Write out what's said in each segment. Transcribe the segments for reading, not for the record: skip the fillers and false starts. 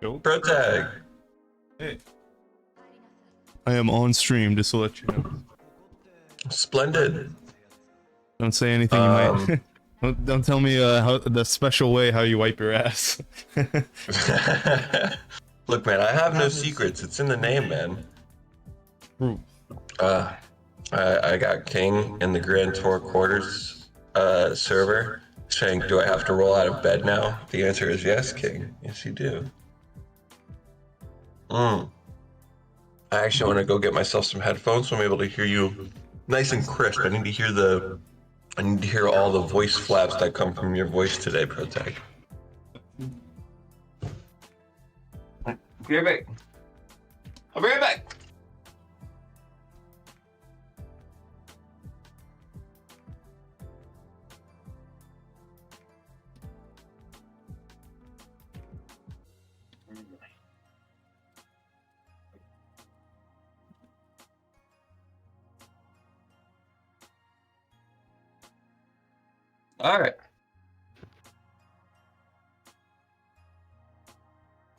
Yo. Protag. Hey. I am on stream, just to let you know. Splendid. Don't say anything you might. Don't tell me how the special way how you wipe your ass. Look, man, I have no secrets. It's in the name, man. True. I got King in the Grand Tour Quarters server saying, do I have to roll out of bed now? The answer is yes, King. Yes, you do. I actually want to go get myself some headphones so I'm able to hear you nice and crisp. I need to hear all the voice flaps that come from your voice today, Protag. Be right back. I'll be right back. All right.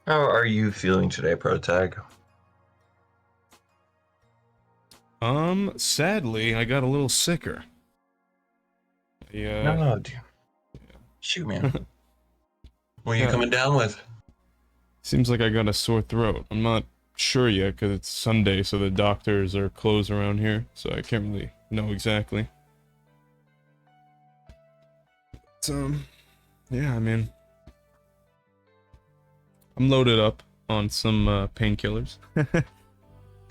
How are you feeling today, Protag? Sadly, I got a little sicker. Yeah. No, dude. Shoot, man. What are you coming down with? Seems like I got a sore throat. I'm not sure yet because it's Sunday, so the doctors are closed around here, so I can't really know exactly. But, yeah, I mean, I'm loaded up on some painkillers.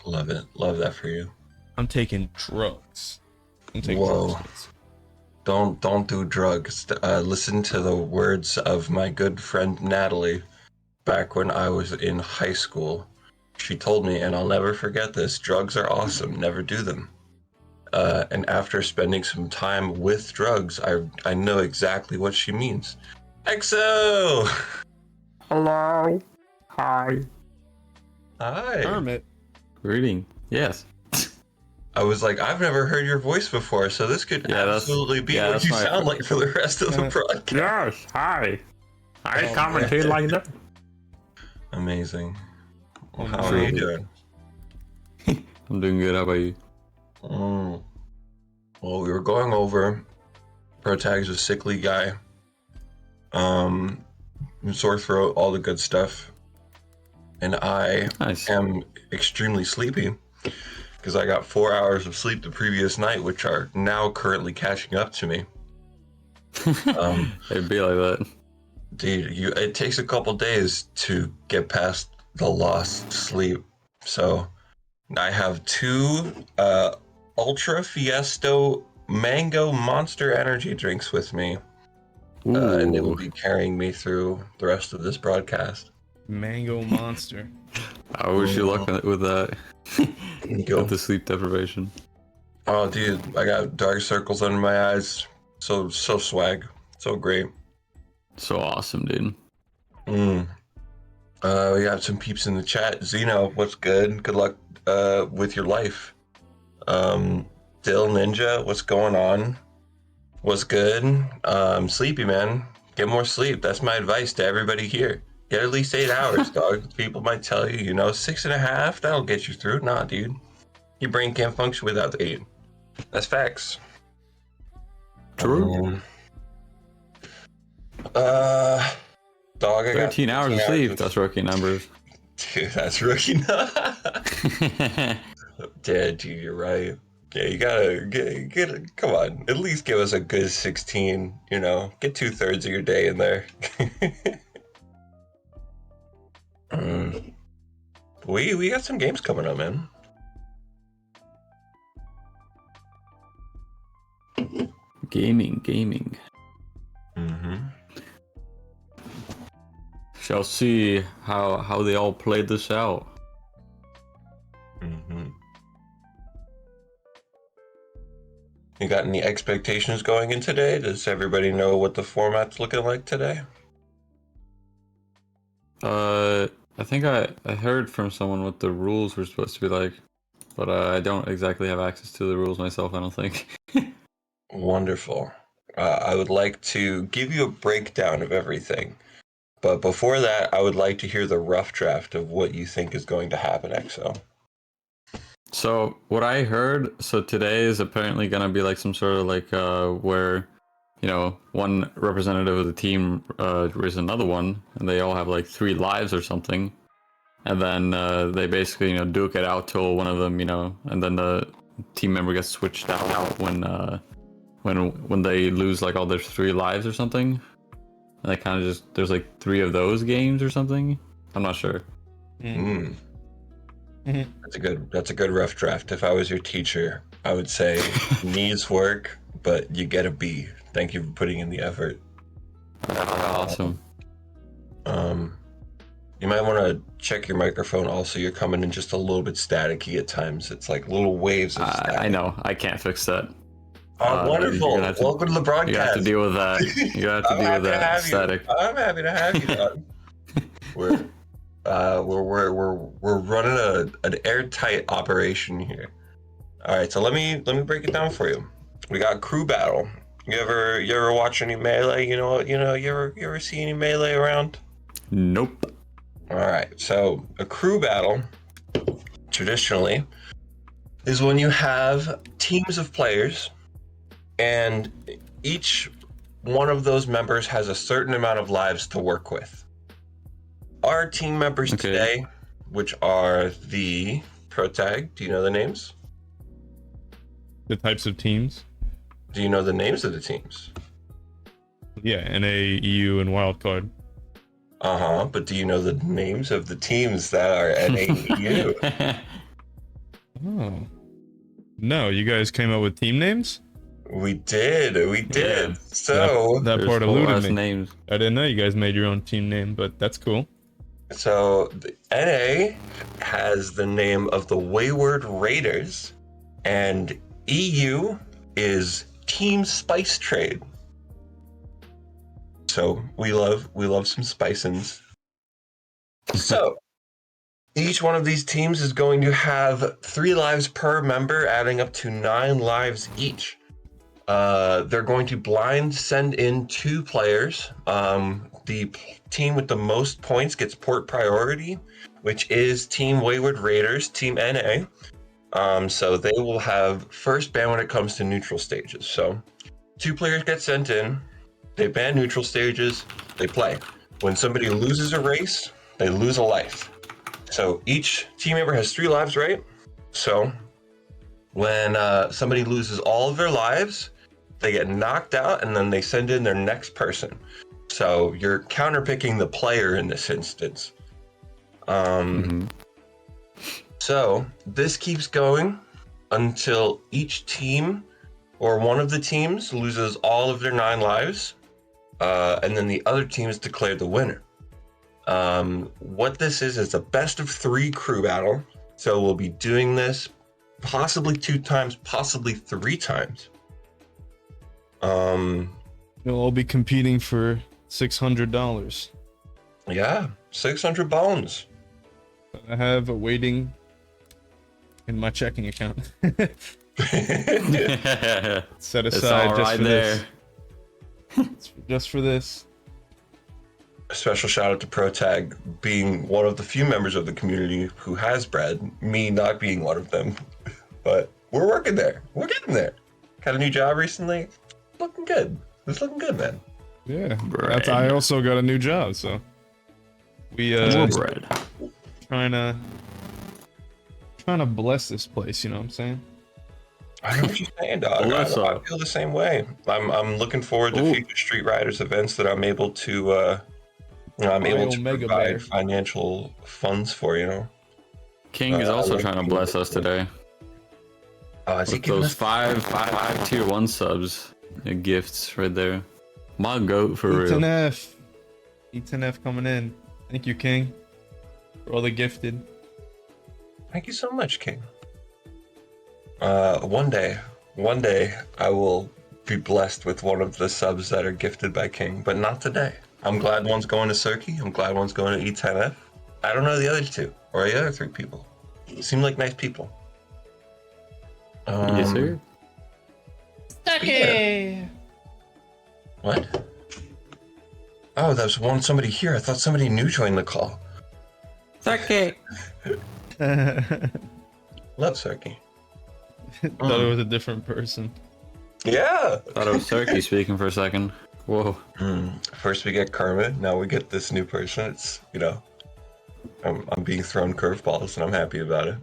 Love it. Love that for you. I'm taking drugs. Whoa. Drugs. Don't do drugs. Listen to the words of my good friend Natalie back when I was in high school. She told me, and I'll never forget this, drugs are awesome, never do them. And after spending some time with drugs, I know exactly what she means. EXO! Hello. Hi. Hi. Hermit. Greeting. Yes. I was like, I've never heard your voice before, so this could absolutely be what you sound like for the rest of the broadcast. Yes. Hi. I commentate like that. Amazing. Well, how are you doing? I'm doing good. How about you? Well, we were going over Protag's a sickly guy. Sore throat, all the good stuff. And I am extremely sleepy because I got 4 hours of sleep the previous night, which are now currently catching up to me. It'd be like that. Dude, it takes a couple days to get past the lost sleep. So I have two Ultra Fiesto Mango Monster Energy drinks with me. And they will be carrying me through the rest of this broadcast. Mango Monster. I wish you luck with that. With the sleep deprivation. Oh, dude, I got dark circles under my eyes. So swag. So great. So awesome, dude. We got some peeps in the chat. Zeno, what's good? Good luck with your life. Dill Ninja, what's going on? What's good? Sleepy, man. Get more sleep. That's my advice to everybody here. Get at least 8 hours, dog. People might tell you, 6.5, that'll get you through. Nah, dude. Your brain can't function without 8. That's facts. True. Dog, I 13 hours of sleep. That's rookie numbers. Dude, that's rookie numbers. Dude, you're right. Yeah, you gotta get come on. At least give us a good 16, Get 2/3 of your day in there. We got some games coming up, man. Gaming. Shall see how they all played this out. You got any expectations going in today? Does everybody know what the format's looking like today? I think I heard from someone what the rules were supposed to be like, but I don't exactly have access to the rules myself, I don't think. Wonderful. I would like to give you a breakdown of everything. But before that, I would like to hear the rough draft of what you think is going to happen, XO. So what I heard, so today is apparently gonna be like some sort of like where, you know, one representative of the team is another one, and they all have like 3 lives or something, and then they basically, you know, duke it out till one of them, you know, and then the team member gets switched out when they lose like all their 3 lives or something. And they kind of just there's like 3 of those games or something. I'm not sure. Mm. Mhm. That's a good rough draft. If I was your teacher, I would say needs work, but you get a B. Thank you for putting in the effort. Awesome. Um, you might want to check your microphone. Also, you're coming in just a little bit staticky at times. It's like little waves of static. I know. I can't fix that. Oh, wonderful! Welcome to the broadcast. You have to deal with that. You have to I'm deal with happy to that have static. you. I'm happy to have you, Don. We're running an airtight operation here. All right, so let me break it down for you. We got crew battle. You ever watch any melee? You ever see any melee around? Nope. All right, so a crew battle traditionally is when you have teams of players, and each one of those members has a certain amount of lives to work with. Our team members today, which are the Protag, do you know the names? The types of teams. Do you know the names of the teams? Yeah, NA, EU, and wildcard. But do you know the names of the teams that are NAEU? Oh. No, you guys came up with team names? We did. Yeah. So that part There's eluded whole-ass me. names. I didn't know you guys made your own team name, but that's cool. the NA has the name of the Wayward Raiders, and EU is Team Spice Trade. So we love some spicins. So each one of these teams is going to have 3 lives per member, adding up to 9 lives each. They're going to blind send in 2 players. The team with the most points gets port priority, which is Team Wayward Raiders, Team NA. So they will have first ban when it comes to neutral stages. So 2 players get sent in, they ban neutral stages, they play. When somebody loses a race, they lose a life. So each team member has 3 lives, right? So when somebody loses all of their lives, they get knocked out, and then they send in their next person. So you're counterpicking the player in this instance. So this keeps going until each team or one of the teams loses all of their 9 lives, and then the other team is declared the winner. What this is a best of 3 crew battle. So we'll be doing this possibly 2 times, possibly 3 times. You'll all be competing for $600. Yeah, 600 bones. I have a waiting in my checking account. Set It's aside all just right for there. this. Just for this. A special shout out to Protag being one of the few members of the community who has bread, me not being one of them. But we're working there. We're getting there. Got a new job recently. Looking good. It's looking good, man. Yeah. Bread. I also got a new job, so we More bread. trying to bless this place, you know what I'm saying? I know what you're saying, dog. I feel the same way. I'm looking forward to future Street Riders events that I'm able to Omega provide Bear. financial funds for, you know. King is also trying to bless us today. Is he With giving those us five tier 1 subs. Gifts right there. My goat for real. E10F coming in. Thank you, King, for all the gifted. Thank you so much, King. One day I will be blessed with one of the subs that are gifted by King, but not today. I'm glad one's going to Cirky. I'm glad one's going to E10F. I don't know the other 2 or the other 3 people. Seem like nice people. Yes, sir. Yeah. What? Oh, there's somebody here. I thought somebody new joined the call. Saki. Love Sarky. Thought it was a different person. Yeah. Thought it was Turkey speaking for a second. Whoa. First we get Kermit, now we get this new person. It's, I'm being thrown curveballs and I'm happy about it.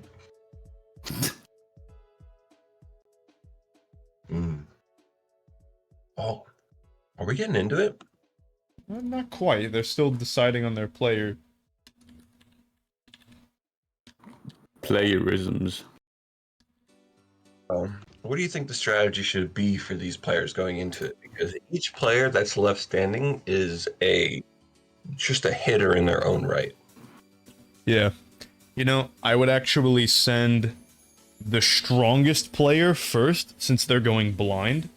Oh, are we getting into it? Well, not quite. They're still deciding on their player. Playerisms. What do you think the strategy should be for these players going into it? Because each player that's left standing is just a hitter in their own right. Yeah. I would actually send the strongest player first, since they're going blind.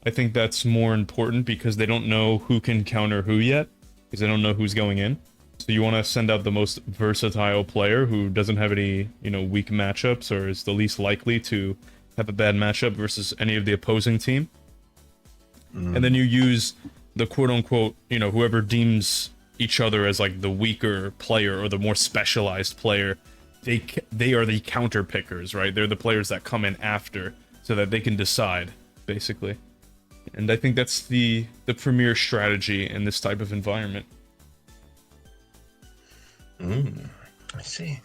I think that's more important because they don't know who can counter who yet, because they don't know who's going in. So you want to send out the most versatile player who doesn't have any, weak matchups or is the least likely to have a bad matchup versus any of the opposing team. And then you use the quote-unquote, whoever deems each other as like the weaker player or the more specialized player. They are the counter pickers, right? They're the players that come in after so that they can decide, basically. And I think that's the premier strategy in this type of environment. I see.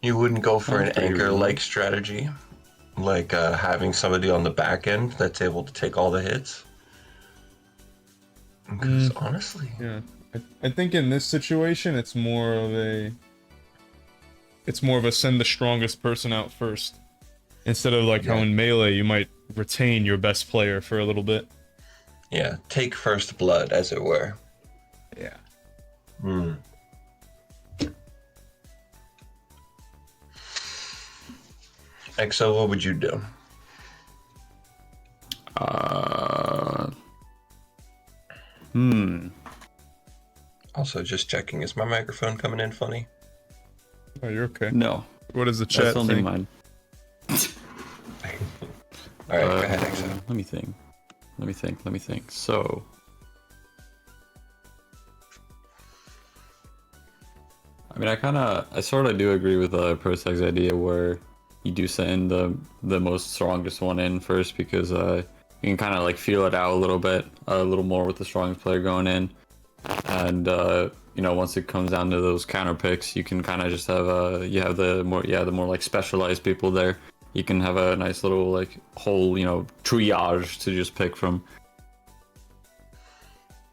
You wouldn't go for an anchor-like strategy? Like having somebody on the back end that's able to take all the hits? Because honestly... Yeah. I think in this situation, it's more of a send the strongest person out first. Instead of like how in Melee, you might retain your best player for a little bit. Yeah, take first blood, as it were. Yeah. EXO, what would you do? Also, just checking, is my microphone coming in funny? Oh, you're okay. No. What does the chat only think? mine. Alright, go ahead, EXO. Let me think. So... I mean, I sort of do agree with Proseg's idea where you do send the most strongest one in first because you can kind of like feel it out a little more with the strongest player going in. And, once it comes down to those counter picks, you can kind of just have, you have the more like specialized people there. You can have a nice little like whole, triage to just pick from.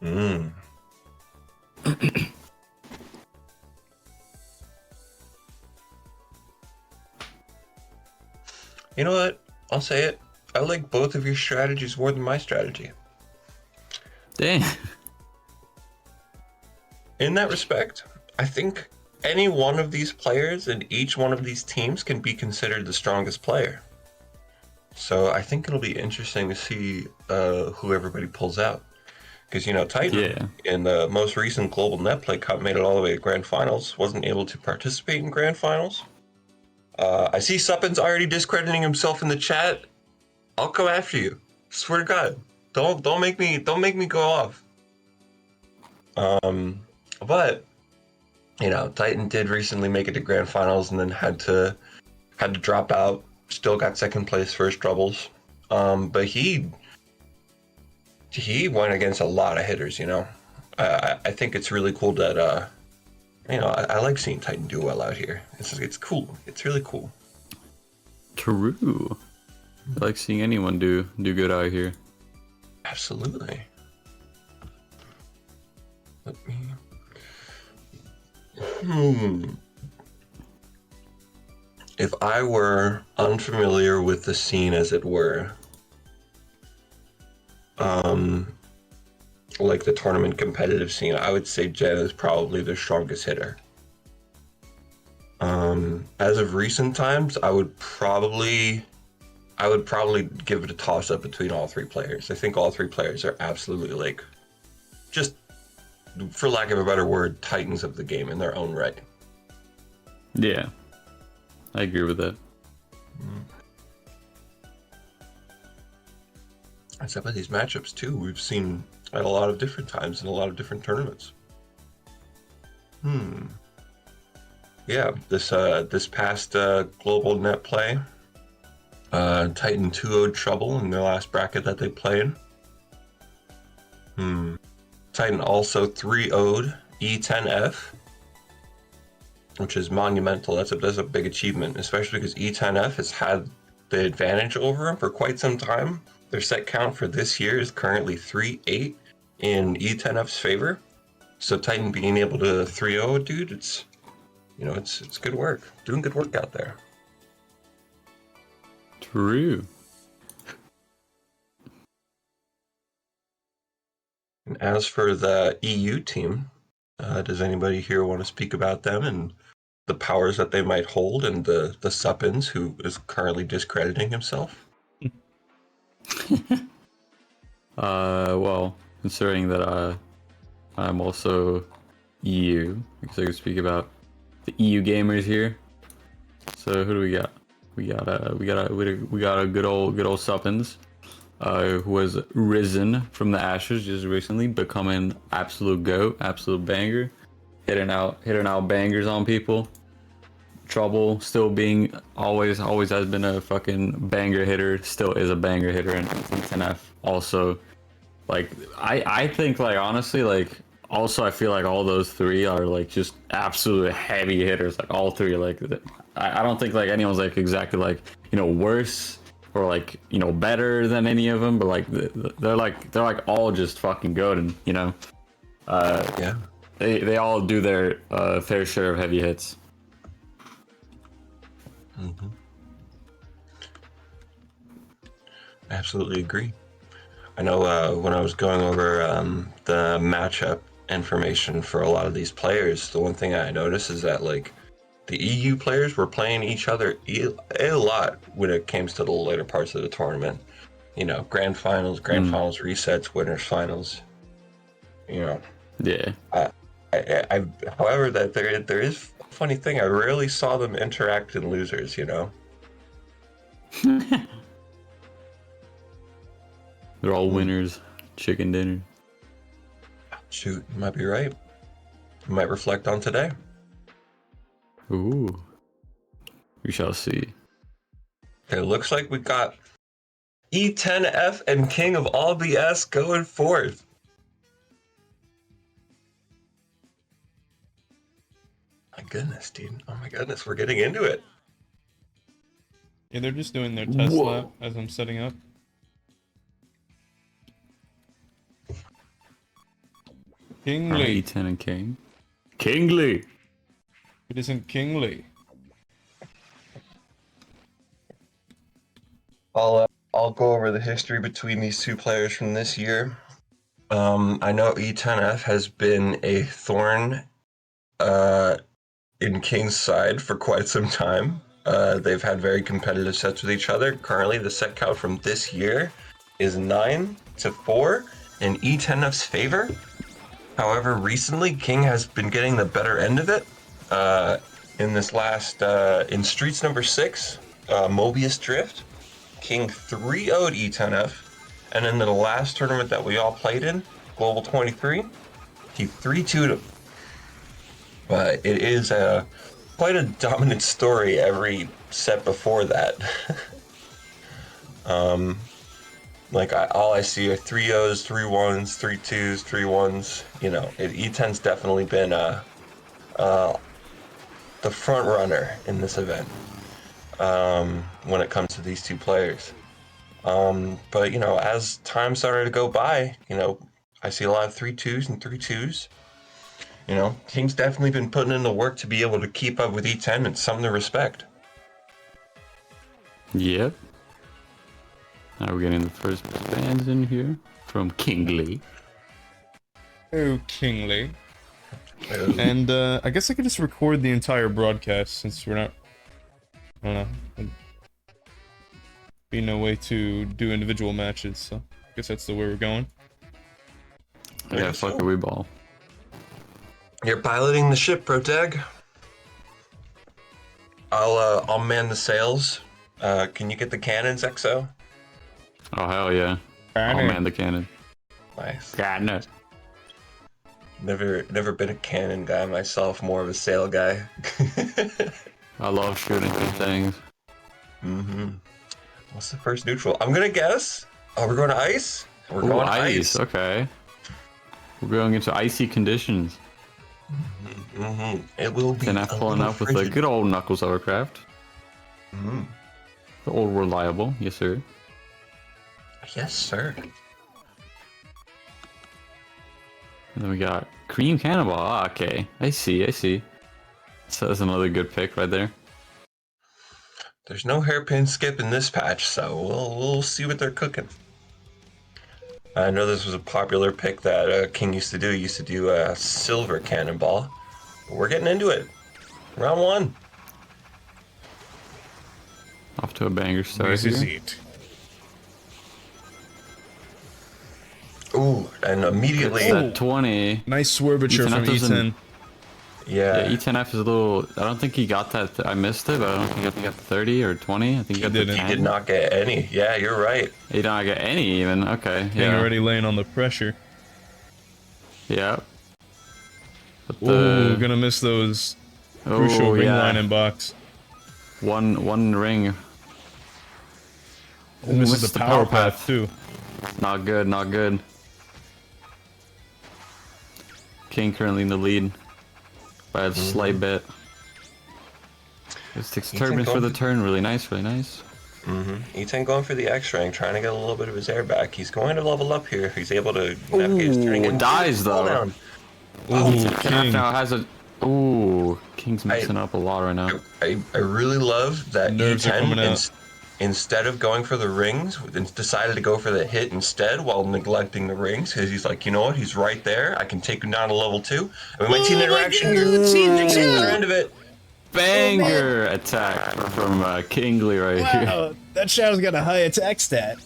You know what? I'll say it. I like both of your strategies more than my strategy. Dang. In that respect, I think any one of these players in each one of these teams can be considered the strongest player. So I think it'll be interesting to see who everybody pulls out. Because, Titan, in the most recent Global Net Play Cup, made it all the way to Grand Finals, wasn't able to participate in Grand Finals. I see Suppin's already discrediting himself in the chat. I'll come after you. Swear to God. Don't make me go off. But Titan did recently make it to Grand Finals and then had to drop out. Still got second place first troubles. But he went against a lot of hitters. I think it's really cool that I like seeing Titan do well out here. It's cool. It's really cool. True. I like seeing anyone do good out here. Absolutely. Let me... If I were unfamiliar with the scene, as it were, like the tournament competitive scene, I would say Jen is probably the strongest hitter. As of recent times, I would probably give it a toss-up between all three players. I think all three players are absolutely, like, just, for lack of a better word, titans of the game in their own right. Yeah, I agree with that. Except with these matchups too, we've seen at a lot of different times in a lot of different tournaments. Yeah, this past global net play, Titan 2-0'd Trouble in their last bracket that they played. Titan also 3-0'd E10F, which is monumental. That's a big achievement, especially because E10F has had the advantage over them for quite some time. Their set count for this year is currently 3-8 in E10F's favor. So Titan being able to 3-0 a dude, it's good work. Doing good work out there. True. And as for the EU team, does anybody here want to speak about them and the powers that they might hold, and the Suppins who is currently discrediting himself? Well, considering that I'm also EU, because I can speak about the EU gamers here. So who do we got? We got a good old Suppins, who has risen from the ashes just recently, becoming absolute goat, absolute banger, hitting out bangers on people. Trouble still being always has been a fucking banger hitter, still is a banger hitter in TNF. Also, like I think, like, honestly, like, also I feel like all those three are like just absolute heavy hitters. Like all three, like I don't think like anyone's like exactly like, you know, worse or like, you know, better than any of them, but like they're like all just fucking good, and you know, Yeah. they all do their fair share of heavy hits. Absolutely agree. I know when I was going over the matchup information for a lot of these players, the one thing I noticed is that like the EU players were playing each other a lot when it came to the later parts of the tournament. You know, grand finals, resets, winners finals. You know, Yeah. however, that there is a funny thing. I rarely saw them interact in losers. You know. They're all winners. Chicken dinner. Shoot, you might be right. You might reflect on today. Ooh. We shall see. It looks like we got E10F and King of all BS going forth. My goodness, dude. Oh my goodness, we're getting into it. Yeah, they're just doing their test lap as I'm setting up. Kingly. E10 and King. Kingly! It isn't Kingly. I'll go over the history between these two players from this year. I know E10F has been a thorn in King's side for quite some time. They've had very competitive sets with each other. Currently, the set count from this year is 9-4 in E10F's favor. However, recently, King has been getting the better end of it. In this last, in Streets number 6, Mobius Drift, King 3-0'd E10F. And in the last tournament that we all played in, Global 23, he 3-2'd him. But it is quite a dominant story every set before that. All I see are 3-0s, 3-1s, 3-2s, 3-1s. You know, E10's definitely been the front runner in this event when it comes to these two players. But, you know, as time started to go by, you know, I see a lot of 3-2s and 3-2s. You know, King's definitely been putting in the work to be able to keep up with E10, and something to respect. Yep. Now we're getting the first fans in here from Kingly. Oh, Kingly. And I guess I could just record the entire broadcast since we're not... I don't know. There'd be no way to do individual matches, so I guess that's the way we're going. Yeah, fuck it, we ball. You're piloting the ship, Protag. I'll man the sails. Can you get the cannons, Exo? Oh, hell yeah. I'll man the cannon. Nice. Cannon. Never been a cannon guy myself. More of a sail guy. I love shooting these things. What's the first neutral? I'm gonna guess. Oh, we're going to ice. We're Ooh, going ice. ice. Okay. We're going into icy conditions. It will be. Then a pulling little up with the frigid. good old Knuckles Overcraft. The old reliable, yes sir. Yes, sir. And then we got Cream Cannonball. Ah, okay, I see. So that's another good pick right there. There's no hairpin skip in this patch, so we'll see what they're cooking. I know this was a popular pick that King used to do. He used to do a silver cannonball. But we're getting into it. Round 1. Off to a banger start This is here. it. Ooh, and immediately, It's that 20. Nice swervature Ethan, from that doesn't- E10. Yeah, yeah, E10F is a little. I don't think he got that. I missed it, but I don't think he got the 30 or 20. I think he got the didn't. 10. he did not get any. Yeah, you're right. He did not get any even. Okay. King Yeah. already laying on the pressure. Yeah. But Ooh, gonna miss those crucial ring line and box. One ring. And Ooh, misses missed the power path too. Not good. Not good. King currently in the lead by a slight bit. This takes turbines for the turn. Really nice. Really nice. E10 going for the X rank, trying to get a little bit of his air back. He's going to level up here if he's able to navigate his turn. Ooh, dies though. Ooh, King King. now has a. Ooh, King's messing up a lot right now. I really love that Nerves are coming E10 out. instead of going for the rings, decided to go for the hit instead while neglecting the rings because he's like, you know what, he's right there. I can take him down to level 2. And we might see an interaction here. Takes the other end of it. Banger attack from Kingly right here. Wow, that Shadow's got a high attack stat.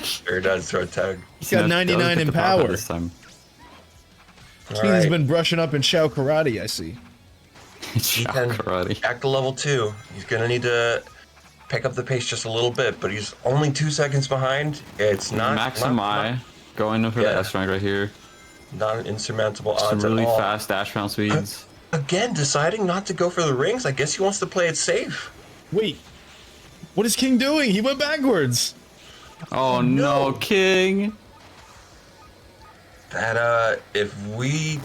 Sure does throw tag. He's got 99 in power. This time. All King's right. been brushing up in Shao Karate, I see. Shock karate. Back to level 2. He's gonna need to pick up the pace just a little bit, but he's only 2 seconds behind. It's not Maximi going for the Yeah. S rank right here. not an insurmountable Some odds really at all. fast dash round speeds. Again, deciding not to go for the rings. I guess he wants to play it safe. Wait, what is King doing? He went backwards. Oh no, King! That if we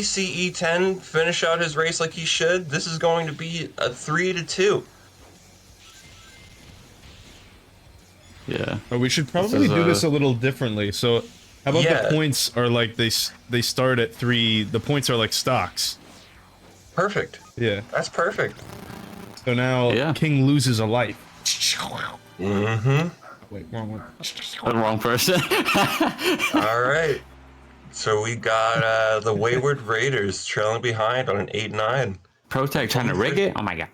see E10 finish out his race like he should, this is going to be a 3-2. Yeah. Oh, we should probably is, do this a little differently. So, how about Yeah. the points are like they start at 3. The points are like stocks. Perfect. Yeah. That's perfect. So now Yeah. King loses a life. Mm-hmm. Wait, wrong one. The wrong person. All right. So we got the Wayward Raiders trailing behind on an 8-9. Protect trying to rig it? Oh my god.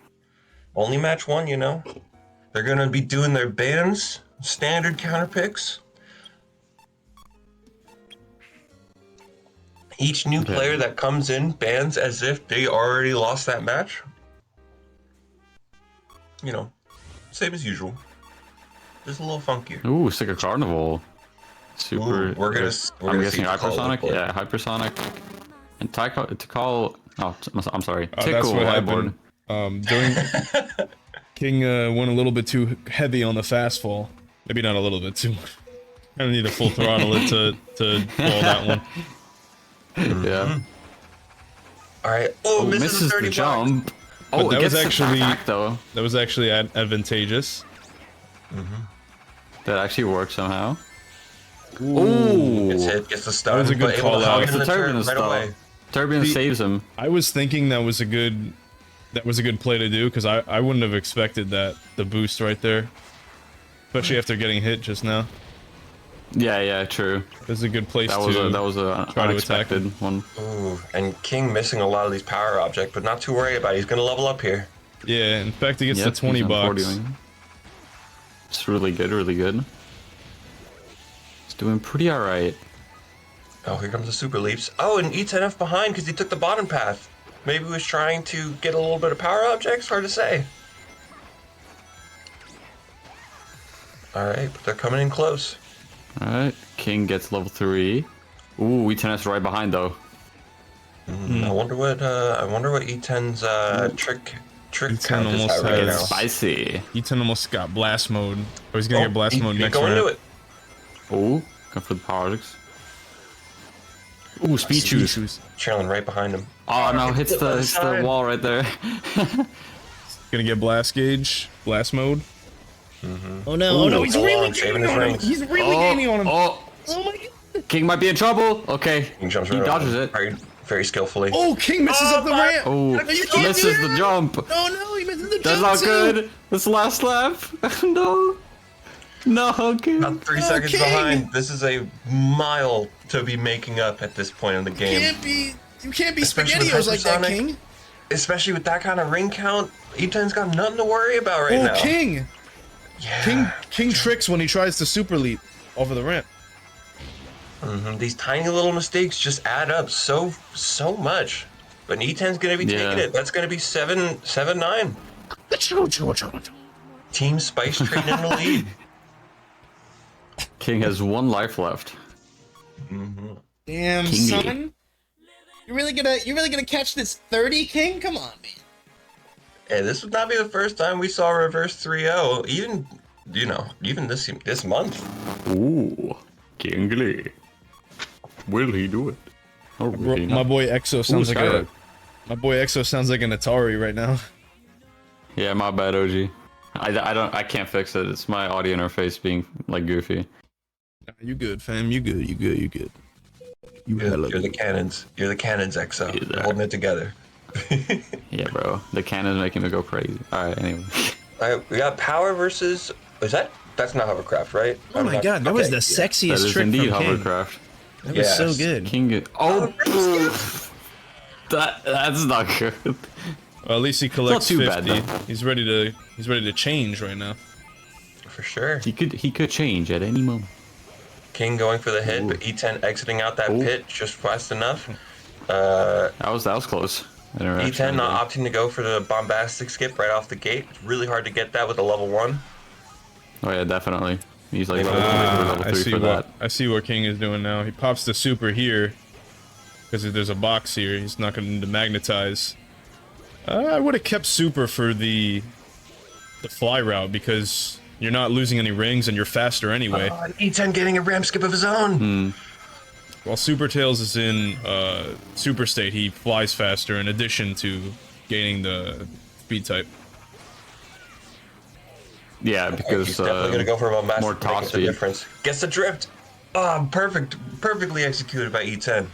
Only match 1, you know. They're gonna be doing their bans, standard counter picks. Each new player that comes in bans as if they already lost that match. You know, same as usual. Just a little funkier. Ooh, Sticker Carnival. Super. Ooh, we're gonna I'm see guessing the call Hypersonic? report. Yeah, Hypersonic. And to call. Oh, I'm sorry. That's Tickle what Whiteboard. happened. During King went a little bit too heavy on the fast fall. Maybe not a little bit too. I don't need to full throttle it to call that one. Yeah. All right. Oh, Oh, misses, misses 30 the bucks. jump. But Oh, that it was gets actually- the back though. That was actually advantageous. That actually worked somehow. Ooh. Gets hit, gets the stun, was a good but able call to out. hog It's in the the turn turbulence right though. away. Turbulence See- saves him. I was thinking that was a good play to do because I wouldn't have expected the boost right there, especially after getting hit just now. Yeah, true. It was a good place That to was a try to attack unexpected him. one. Ooh, and King missing a lot of these power objects, but not too worried about it. He's gonna level up here. Yeah, in fact, he gets Yep, the 20 he's on bucks. 40. It's really good, really good. It's doing pretty alright. Oh, here comes the super leaps. Oh, and E10F behind because he took the bottom path. Maybe he was trying to get a little bit of power objects. Hard to say. All right, but they're coming in close. Alright, king gets level 3. Ooh, E10's right behind though. I wonder what E10's trick E10 count is almost at right has- now. Spicy. E10 almost got blast mode. Oh, he's gonna get blast mode next go into round. it. Ooh, go for the politics. Ooh, speed choose. Trailing right behind him. Oh no, hits Hit the the left hits the side. wall right there. Gonna get blast gauge, blast mode. Oh no, oh no, he's hold really on, saving gaining his on him. rings. He's really gaining on him. Oh, Oh my god. king might be in trouble. Okay, He jumps he right dodges over. it. Very, very skillfully. Oh, King misses up the ramp. Oh, You can't misses do the that. jump. Oh no, he misses the That's jump not too. good. That's the last lap. No, no, king. About 3 seconds King! behind. This is a mile to be making up at this point in the game. You can't be Especially with SpaghettiOs like that, hypersonic. King. Especially with that kind of ring count, E10's got nothing to worry about right Oh, now. King! Yeah. King tricks when he tries to super leap off of the ramp. These tiny little mistakes just add up so much. But E10's gonna be taking it. That's gonna be 7-9. Team Spice Train in the lead. King has 1 life left. Damn, Kingy. son. You're really gonna catch this 30, King? Come on, man. Hey, this would not be the first time we saw a reverse 3-0. Even this month. Ooh, Kingly. Will he do it? Or will he My not? boy Exo sounds Ooh, like Skyrock. my boy Exo sounds like an Atari right now. Yeah, my bad, OG. I can't fix it. It's my audio interface being like goofy. You good, fam? You good? You good? You good? You You're, hella you're the good. cannons. You're the cannons, EXO. Yeah. You're holding it together. Yeah, bro. The cannon's making me go crazy. Alright, anyway. Alright, we got power versus. That's not hovercraft, right? Oh my god, that was the That sexiest is trick indeed from King. hovercraft. That was so Yes. good. King. That's not good. Well, at least he collects too 50. bad, though. He's ready to change right now. For sure. He could change at any moment. King going for the hit, but E10 exiting out that pit just fast enough. That was close. E10 not opting to go for the bombastic skip right off the gate. It's really hard to get that with a level 1. Oh yeah, definitely. He's like level 3 for that. I see what King is doing now. He pops the super here because if there's a box here, he's not going to magnetize. I would have kept super for the fly route because you're not losing any rings and you're faster anyway. E10 getting a ramp skip of his own. While Super Tails is in super state, he flies faster in addition to gaining the speed type. Yeah, because He's definitely gonna go for a bombastic. more to top make up the speed. difference. Gets the drift. Oh, perfectly executed by E10.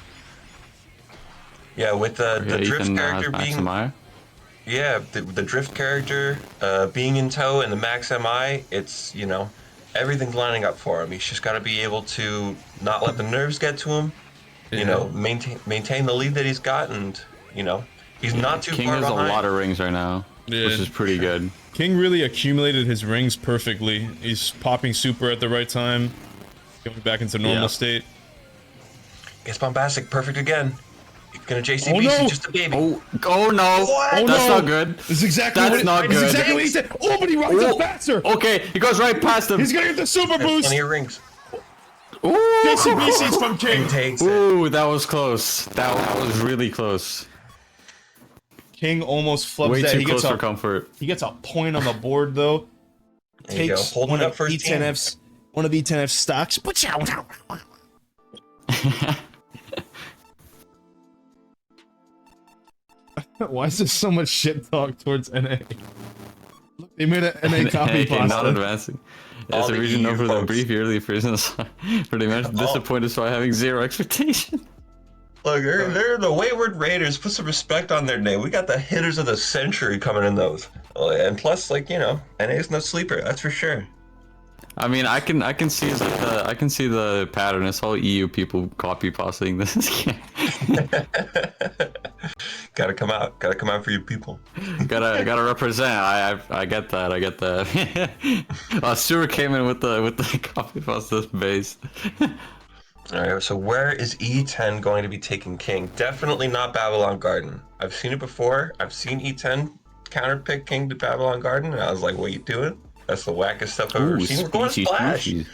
Yeah, with the drift Ethan character has being Max MI. Yeah, the drift character being in tow and the max MI, it's, everything's lining up for him. He's just got to be able to not let the nerves get to him, maintain the lead that he's got, and, he's not too King far has behind. a lot of rings right now, Yeah. which is pretty good. King really accumulated his rings perfectly. He's popping super at the right time, going back into normal Yeah. state. Gets bombastic, perfect again. He's gonna JCBC, Oh, no! just a baby. Oh no! What? Oh, That's no! not good. This is exactly That's what not this is good. exactly what he said. Oh, but he rides Oh. up faster. Okay, he goes right past him. He's gonna get the super There's boost. plenty of rings. Ooh. JCBC's from He King. takes it. Ooh, that was close. That was really close. King almost flubs Way that. too He close gets for a comfort. he gets a point on the board though. There you go, Takes holding one it of up for his team. E10F's stocks. Why is there so much shit talk towards NA? Look, they made an NA copy Okay, not pasta. advancing. All As a the reason known EU for the folks. brief yearly prisons, pretty much disappointed by having zero expectation. Look, they're the Wayward Raiders. Put some respect on their name. We got the hitters of the century coming in those. Oh, and plus, NA is no sleeper. That's for sure. I mean, I can see the pattern. It's all EU people copy pasting this. Gotta come out. Gotta come out for your people. gotta represent. I get that. I get that. Stuart came in with the copy pasta base. All right. So where is E10 going to be taking King? Definitely not Babylon Garden. I've seen it before. I've seen E10 counterpick King to Babylon Garden, and I was like, "What are you doing? That's the wackest stuff I've ever seen." We're going Species, Splash. species.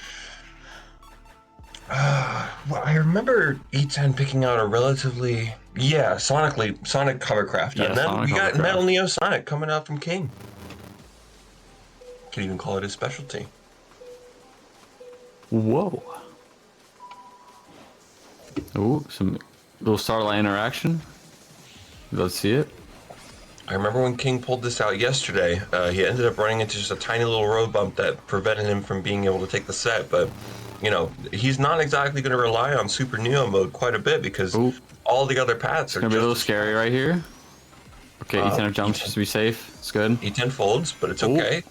Well, I remember E10 picking out a relatively, Sonic hovercraft. Yeah, and then Sonic we got hovercraft. Metal Neo Sonic coming out from King. Can even call it his specialty. Whoa. Ooh, some little Starlight interaction. Let's see it. I remember when King pulled this out yesterday, he ended up running into just a tiny little road bump that prevented him from being able to take the set, but, you know, he's not exactly going to rely on Super Neo mode quite a bit because Ooh. all the other paths are Gonna be a little scary right here. Okay, E10 jumps just to be safe. It's good. E10 folds, but it's okay.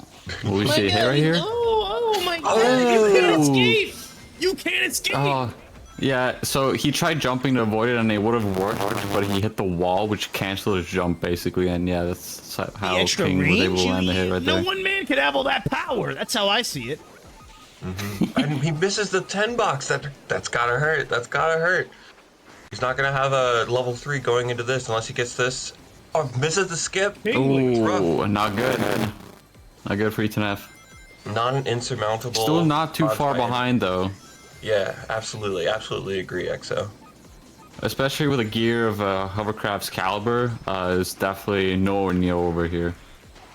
Will we My see a hit God, right here? Oh my God! Oh. You can't escape. You can't escape. Oh, yeah. So he tried jumping to avoid it, and it would have worked, but he hit the wall, which canceled his jump basically. And yeah, that's The how extra King was able to land the hit right no there. one man could have all that power. That's how I see it. And he misses the 10 box. That's gotta hurt. That's gotta hurt. He's not gonna have a level 3 going into this unless he gets this. Oh, misses the skip. It's rough. Ooh, not good. Not good for E10F. Not an insurmountable. Still not too odds far fight. behind though. Yeah, absolutely agree, XO. Especially with a gear of Hovercraft's caliber, is definitely nowhere near over here.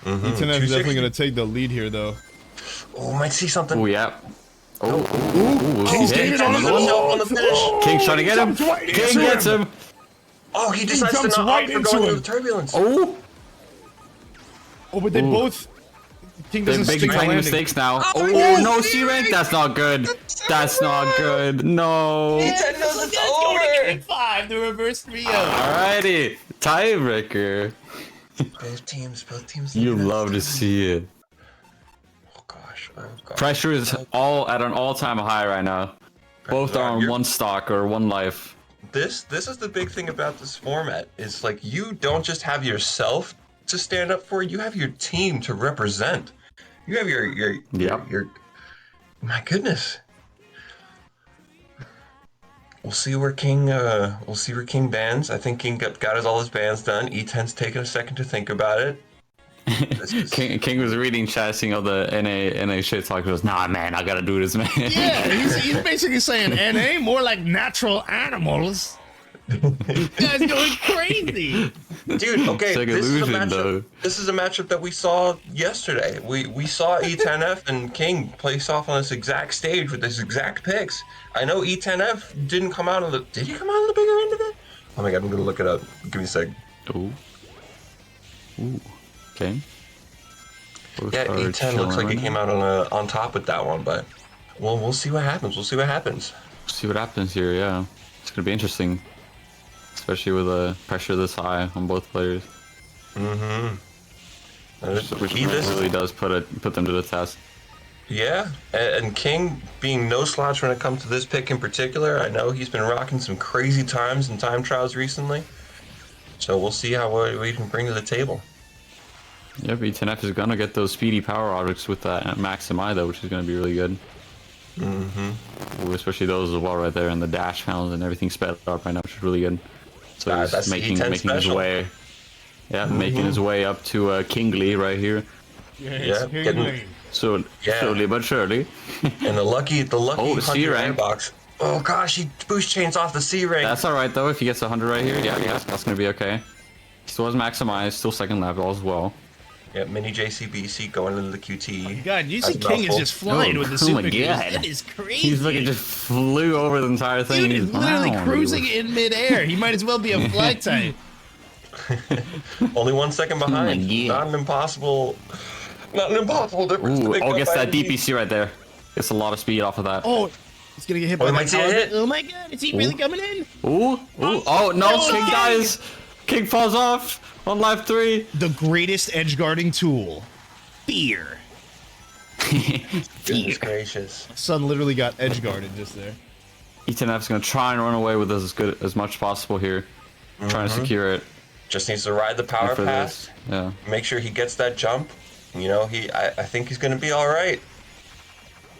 E10 is definitely gonna take the lead here, though. Oh, might see something. Oh yeah. Oh, King's hit. getting on Another shot on the finish. King's trying to get him. Jumps right King into gets him. Oh, he decides to jumps not right opt for into going him. through the turbulence. Oh, Oh, but they Ooh. both. King they're doesn't making stick the tiny landing. mistakes now. Oh, Oh yes, no, C C rank. rank. That's not good. That's not good. No. E10 knows it's Let's go to over. King 5, the reverse 3-0. Alrighty, tiebreaker. Both teams. You lead us. love to see it. Oh gosh. Oh gosh. Pressure is all at an all-time high right now. Both are on You're- one stock or one life. This is the big thing about this format is like you don't just have yourself to stand up for, you have your team to represent. You have your my goodness. We'll see where King bans. I think King got all his bans done. E10's taking a second to think about it. This is- King was reading chat, seeing all the NA shit talk. He goes, nah, man, I gotta do this, man. Yeah, he's basically saying NA, more like natural animals. You guys going crazy. Dude, okay, It's like this is a illusion, matchup. though. This is a matchup that we saw yesterday. We saw E10F and King place off on this exact stage with this exact picks. I know E10F didn't come out on the. Did he come out on the bigger end of it? Oh my god, I'm gonna look it up. Give me a sec. Ooh. Ooh. Okay. Both Yeah, are E10 looks chilling like right it came now. out on top with that one, but we'll see what happens. We'll see what happens. See what happens here. Yeah, it's gonna be interesting, especially with the pressure this high on both players. Which He, this, really does put them to the test. yeah, and King being no slouch when it comes to this pick in particular. I know he's been rocking some crazy times in time trials recently, so we'll see what we can bring to the table. Yeah, B10F is gonna get those speedy power objects with that Max MI though, which is gonna be really good. Ooh, especially those as well right there, and the dash panels and everything sped up right now, which is really good. So That's he's making E10 his special. way. Yeah, making his way up to Kingly right here. Yeah, getting So Yeah. slowly but surely. and the lucky Oh, 100 C rank. box. Oh gosh, he boost chains off the C rank. That's alright though, if he gets 100 right here. Yeah, that's gonna be okay. Still has maximized, still second level as well. Yeah, mini JCBC going into the QT. God, you see That's a King is mouthful. just flying Oh, with the oh super my gears. God. That is crazy. He's looking just flew over the entire thing. Dude He's is literally wow, cruising dude. in midair. He might as well be a flight type. Only 1 second behind. God. Not an impossible difference. to Ooh, make oh, up gets by that any DPC right there. Gets a lot of speed off of that. Oh, he's gonna get hit Oh, by he that might see a power. hit. Oh my God, is he really coming in? Ooh, oh no, Oh, King King! dies. King falls off on life 3. The greatest edge guarding tool, fear. Goodness gracious. Son literally got edge guarded just there. E10F's gonna try and run away with this as much as possible here. Trying to secure it Just needs to ride the power for pass. this. Yeah. Make sure he gets that jump. You know, I think he's gonna be all right.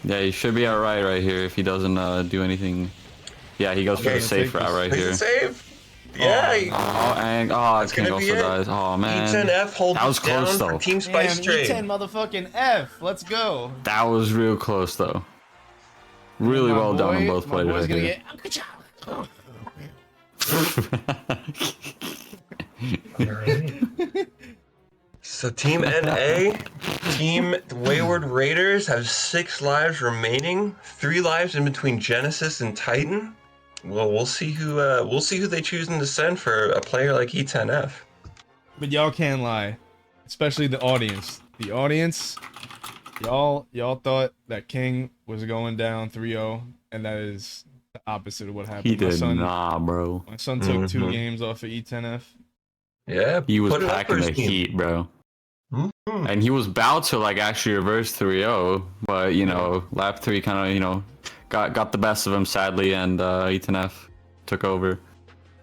Yeah, he should be alright right here if he doesn't do anything. Yeah, he goes for Okay, the safe take route this. right He's here. a save. Yeah. Oh, and King gonna also be it. dies. Oh man, E10F holds that was it down close for though. Team Spice Damn, Trade. E10 motherfucking F. Let's go. That was real close though. Really My well done on boy- both my players. boy's I gonna hear. get Uncle Charlie. Oh. All right. So Team NA, Team Wayward Raiders have 6 lives remaining, 3 lives in between Genesis and Titan. Well, we'll see who they choose to send for a player like E10F. But y'all can't lie, especially the audience. The audience, y'all thought that King was going down 3-0, and that is the opposite of what happened. He did not, bro. My son took 2 Mhm. games off of E10F. Yeah, He was put it up for packing his the team. heat, bro. Mhm. And he was about to like actually reverse 3-0, but you know, lap 3 kind of, you know, got the best of him sadly, and E10F took over.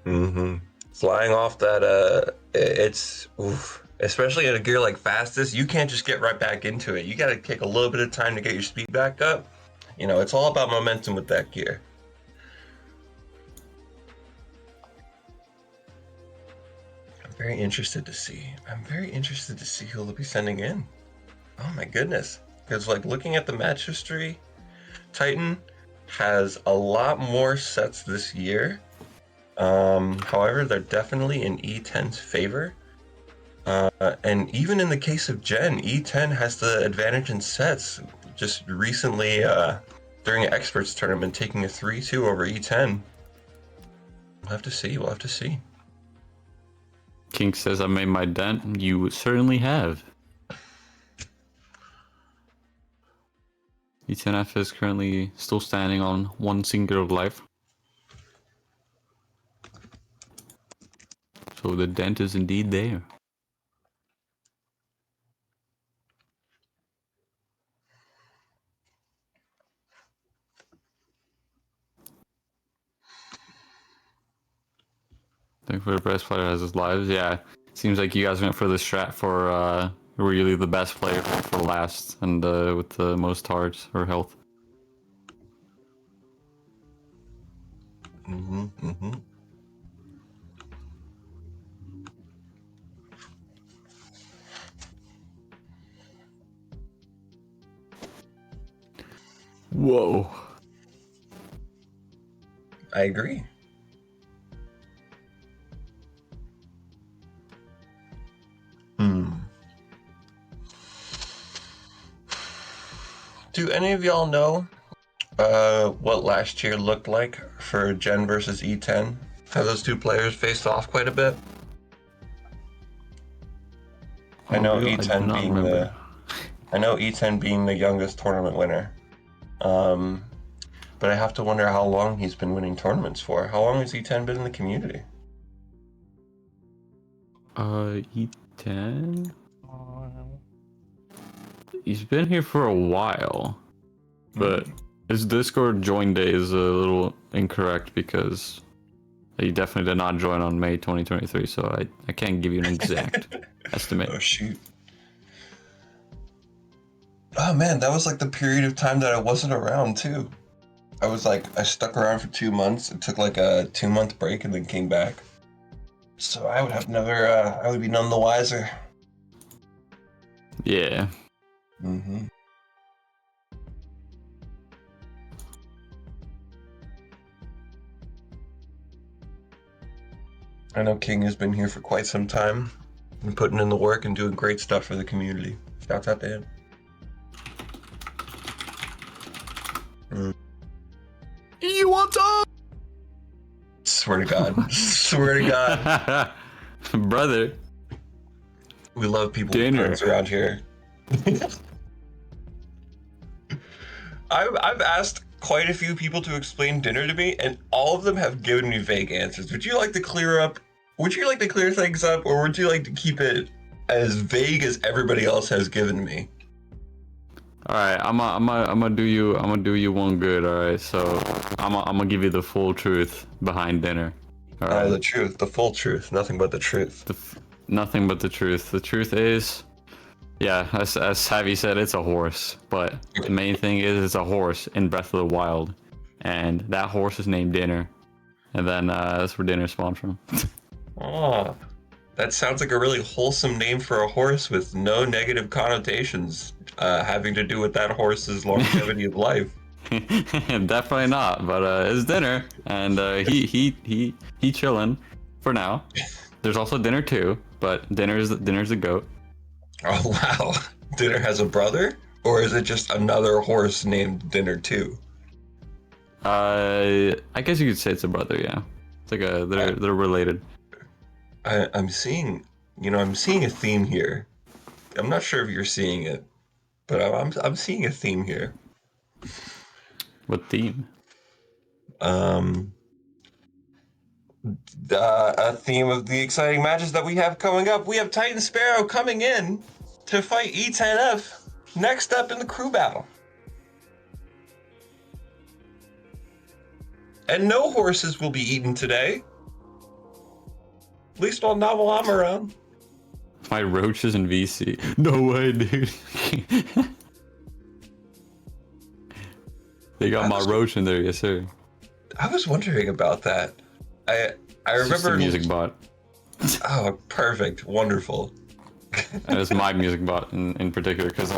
Flying off that, it's oof. Especially in a gear like fastest, you can't just get right back into it. You got to take a little bit of time to get your speed back up. You know, it's all about momentum with that gear. I'm very interested to see who they'll be sending in. Oh my goodness. Because like looking at the match history, Titan has a lot more sets this year. However, they're definitely in E10's favor. And even in the case of Gen, E10 has the advantage in sets. Just recently, during an experts tournament, taking a 3-2 over E10. We'll have to see. King says, I made my dent. You certainly have. E10F is currently still standing on one singular life. So the dent is indeed there. I think for the best player has his lives. Yeah, seems like you guys went for the strat for really the best player for last and with the most hearts or health. Whoa. I agree. Do any of y'all know what last year looked like for Gen versus E10? How those two players faced off quite a bit? I know I do E10 not being remember. the youngest tournament winner. But I have to wonder how long he's been winning tournaments for. How long has E10 been in the community? E10? He's been here for a while, but his Discord join day is a little incorrect because he definitely did not join on May 2023, so I can't give you an exact estimate. Oh shoot. Oh man, that was like the period of time that I wasn't around too. I stuck around for 2 months. It took like a 2-month break and then came back. So I would have never, I would be none the wiser. Yeah. I know King has been here for quite some time and putting in the work and doing great stuff for the community. Shouts out to him. You want to? Swear to God. Swear to God. Brother. We love people Dinner. with friends around here. I've asked quite a few people to explain dinner to me, and all of them have given me vague answers. Would you like to clear things up, or would you like to keep it as vague as everybody else has given me? All right, I'm gonna do you one good. All right, so I'm gonna give you the full truth behind dinner. All right, The truth, the full truth, nothing but the truth. nothing but the truth. The truth is, yeah, as Savvy said, it's a horse. But the main thing is, it's a horse in Breath of the Wild, and that horse is named Dinner, and then that's where Dinner spawned from. Oh, that sounds like a really wholesome name for a horse with no negative connotations having to do with that horse's longevity of life. Definitely not. But it's dinner, and he chilling for now. There's also dinner too, but dinner's the goat. Oh wow, Dinner has a brother, or is it just another horse named Dinner too? I guess you could say it's a brother. Yeah, it's like they're related. I'm seeing, I'm seeing a theme here. I'm not sure if you're seeing it, but I'm seeing a theme here. What theme? Um, a theme of the exciting matches that we have coming up. We have Titan Sparrow coming in to fight E10F next up in the crew battle. And no horses will be eaten today. At least not while I'm around. My roach is in VC. No way, dude. They got my roach in there, yes sir. I was wondering about that. I It's just a remember music bot. Oh, perfect, wonderful. And it's my music bot in particular because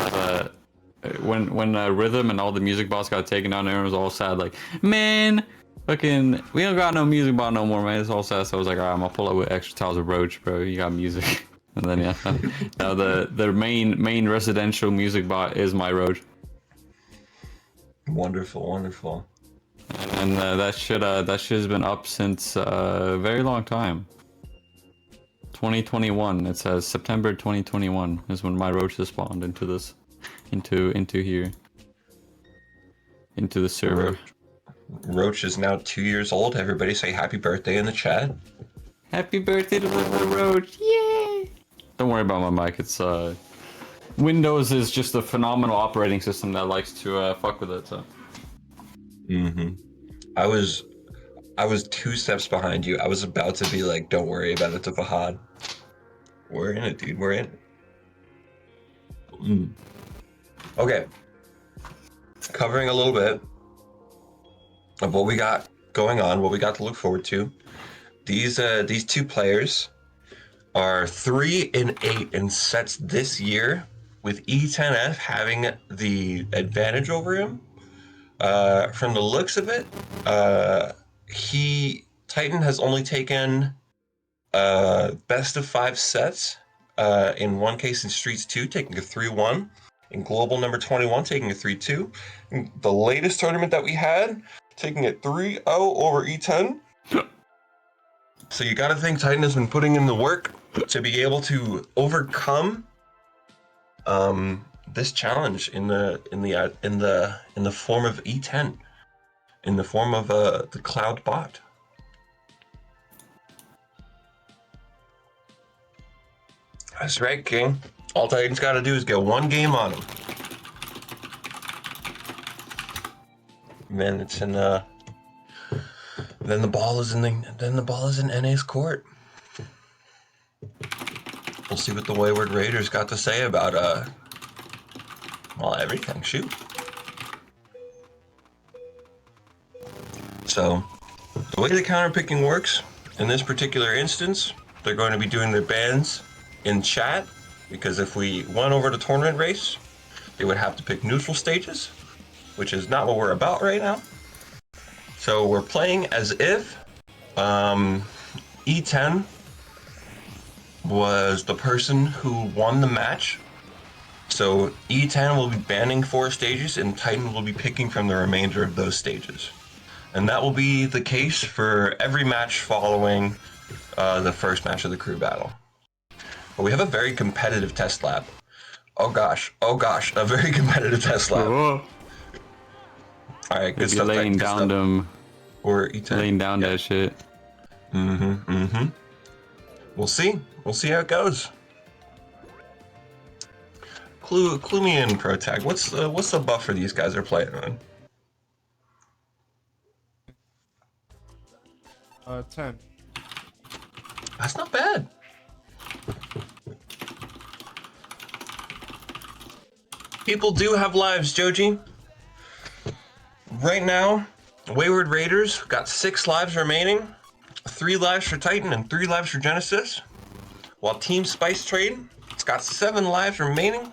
when Rhythm and all the music bots got taken down, everyone was all sad. Like, man, fucking, we don't got no music bot no more, man. It's all sad. So I was like, all right, I'm gonna pull up with extra tiles of Roach, bro. You got music. And then yeah, now the main residential music bot is my Roach. Wonderful, wonderful. And that shit has been up since a very long time. 2021. It says September 2021 is when my roaches spawned into this, into here, into the server. Roach is now 2 years old. Everybody say happy birthday in the chat. Happy birthday to little roach! Yay! Don't worry about my mic. It's Windows is just a phenomenal operating system that likes to fuck with it. So. Mm-hmm. I was 2 steps behind you. I was about to be like, don't worry about it to Fahad. We're in it, dude. We're in it. Okay. Covering a little bit of what we got going on, what we got to look forward to. These 2 players are 3-8 in sets this year, with E10F having the advantage over him. From the looks of it, Titan has only taken best of 5 sets. In one case in Streets 2, taking a 3-1. In Global number 21, taking a 3-2. In the latest tournament that we had, taking it 3-0 over E10. So you gotta think Titan has been putting in the work to be able to overcome this challenge in the form of E10, in the form of the Cloud bot. That's right, King. All Titan's got to do is get 1 game on him. Man, it's in then the ball is in NA's court. We'll see what the Wayward Raiders got to say about everything. Shoot. So, the way the counterpicking works in this particular instance, they're going to be doing their bans in chat, because if we went over the tournament race, they would have to pick neutral stages, which is not what we're about right now. So we're playing as if E10 was the person who won the match. So E10 will be banning 4 stages, and Titan will be picking from the remainder of those stages. And that will be the case for every match following the first match of the crew battle. But we have a very competitive test lab. Oh gosh, a very competitive test lab. Whoa. All right, good stuff. Laying down them. Or E10. Laying down that shit. We'll see how it goes. Clue me in, ProTag. What's the buffer these guys are playing on? 10. That's not bad. People do have lives, Joji. Right now, Wayward Raiders got 6 lives remaining. 3 lives for Titan and 3 lives for Genesis. While Team Spice Trade, it's got 7 lives remaining.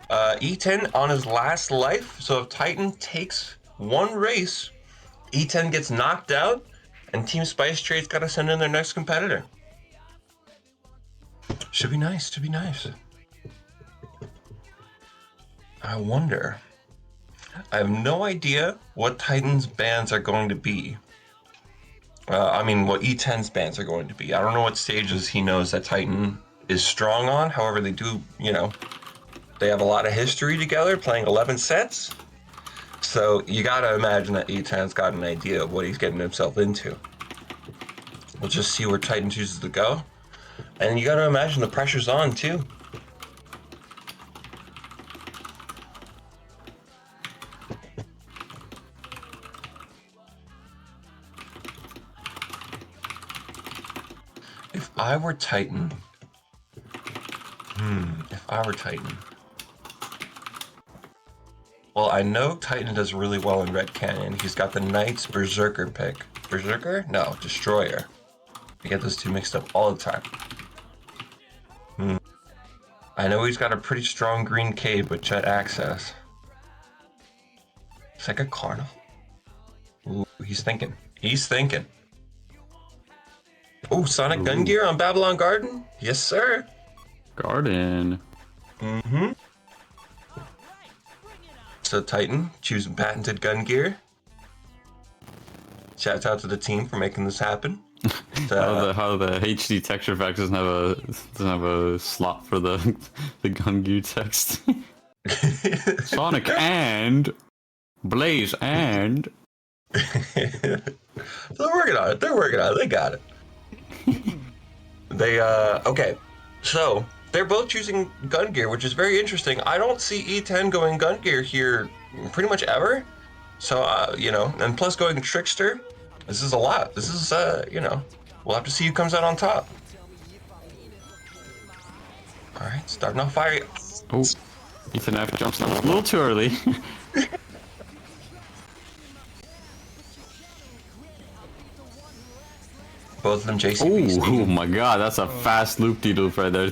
E10 on his last life. So if Titan takes one race, E10 gets knocked out, and Team Spice Trade's got to send in their next competitor. Should be nice. Should be nice. I wonder. I have no idea what Titan's bans are going to be. I mean, what E10's bans are going to be. I don't know what stages he knows that Titan is strong on. However, they do, you know, they have a lot of history together, playing 11 sets. So you gotta imagine that E10's got an idea of what he's getting himself into. We'll just see where Titan chooses to go. And you gotta imagine the pressure's on, too. If I were Titan... if I were Titan... Well, I know Titan does really well in Red Canyon. He's got the Knight's Berserker pick. Berserker? No, Destroyer. I get those two mixed up all the time. I know he's got a pretty strong green cave with jet access. It's like a Carnal. Ooh, he's thinking. He's thinking. Oh, Sonic Gun Gear on Babylon Garden? Yes, sir. Garden. Mm-hmm. So Titan, choosing patented gun gear. Shouts out to the team for making this happen. How the HD texture pack doesn't have a slot for the gun gear text. Sonic and Blaze and They're working on it. They're working on it. They got it. Okay. So they're both choosing gun gear, which is very interesting. I don't see E10 going gun gear here pretty much ever. So, you know, and plus going Trickster, this is a lot. This is, you know, we'll have to see who comes out on top. All right, starting off fire. oh, Ethan F jumps down a little too early. Both of them JCB. Oh my god, that's a fast loop-de-loop right there.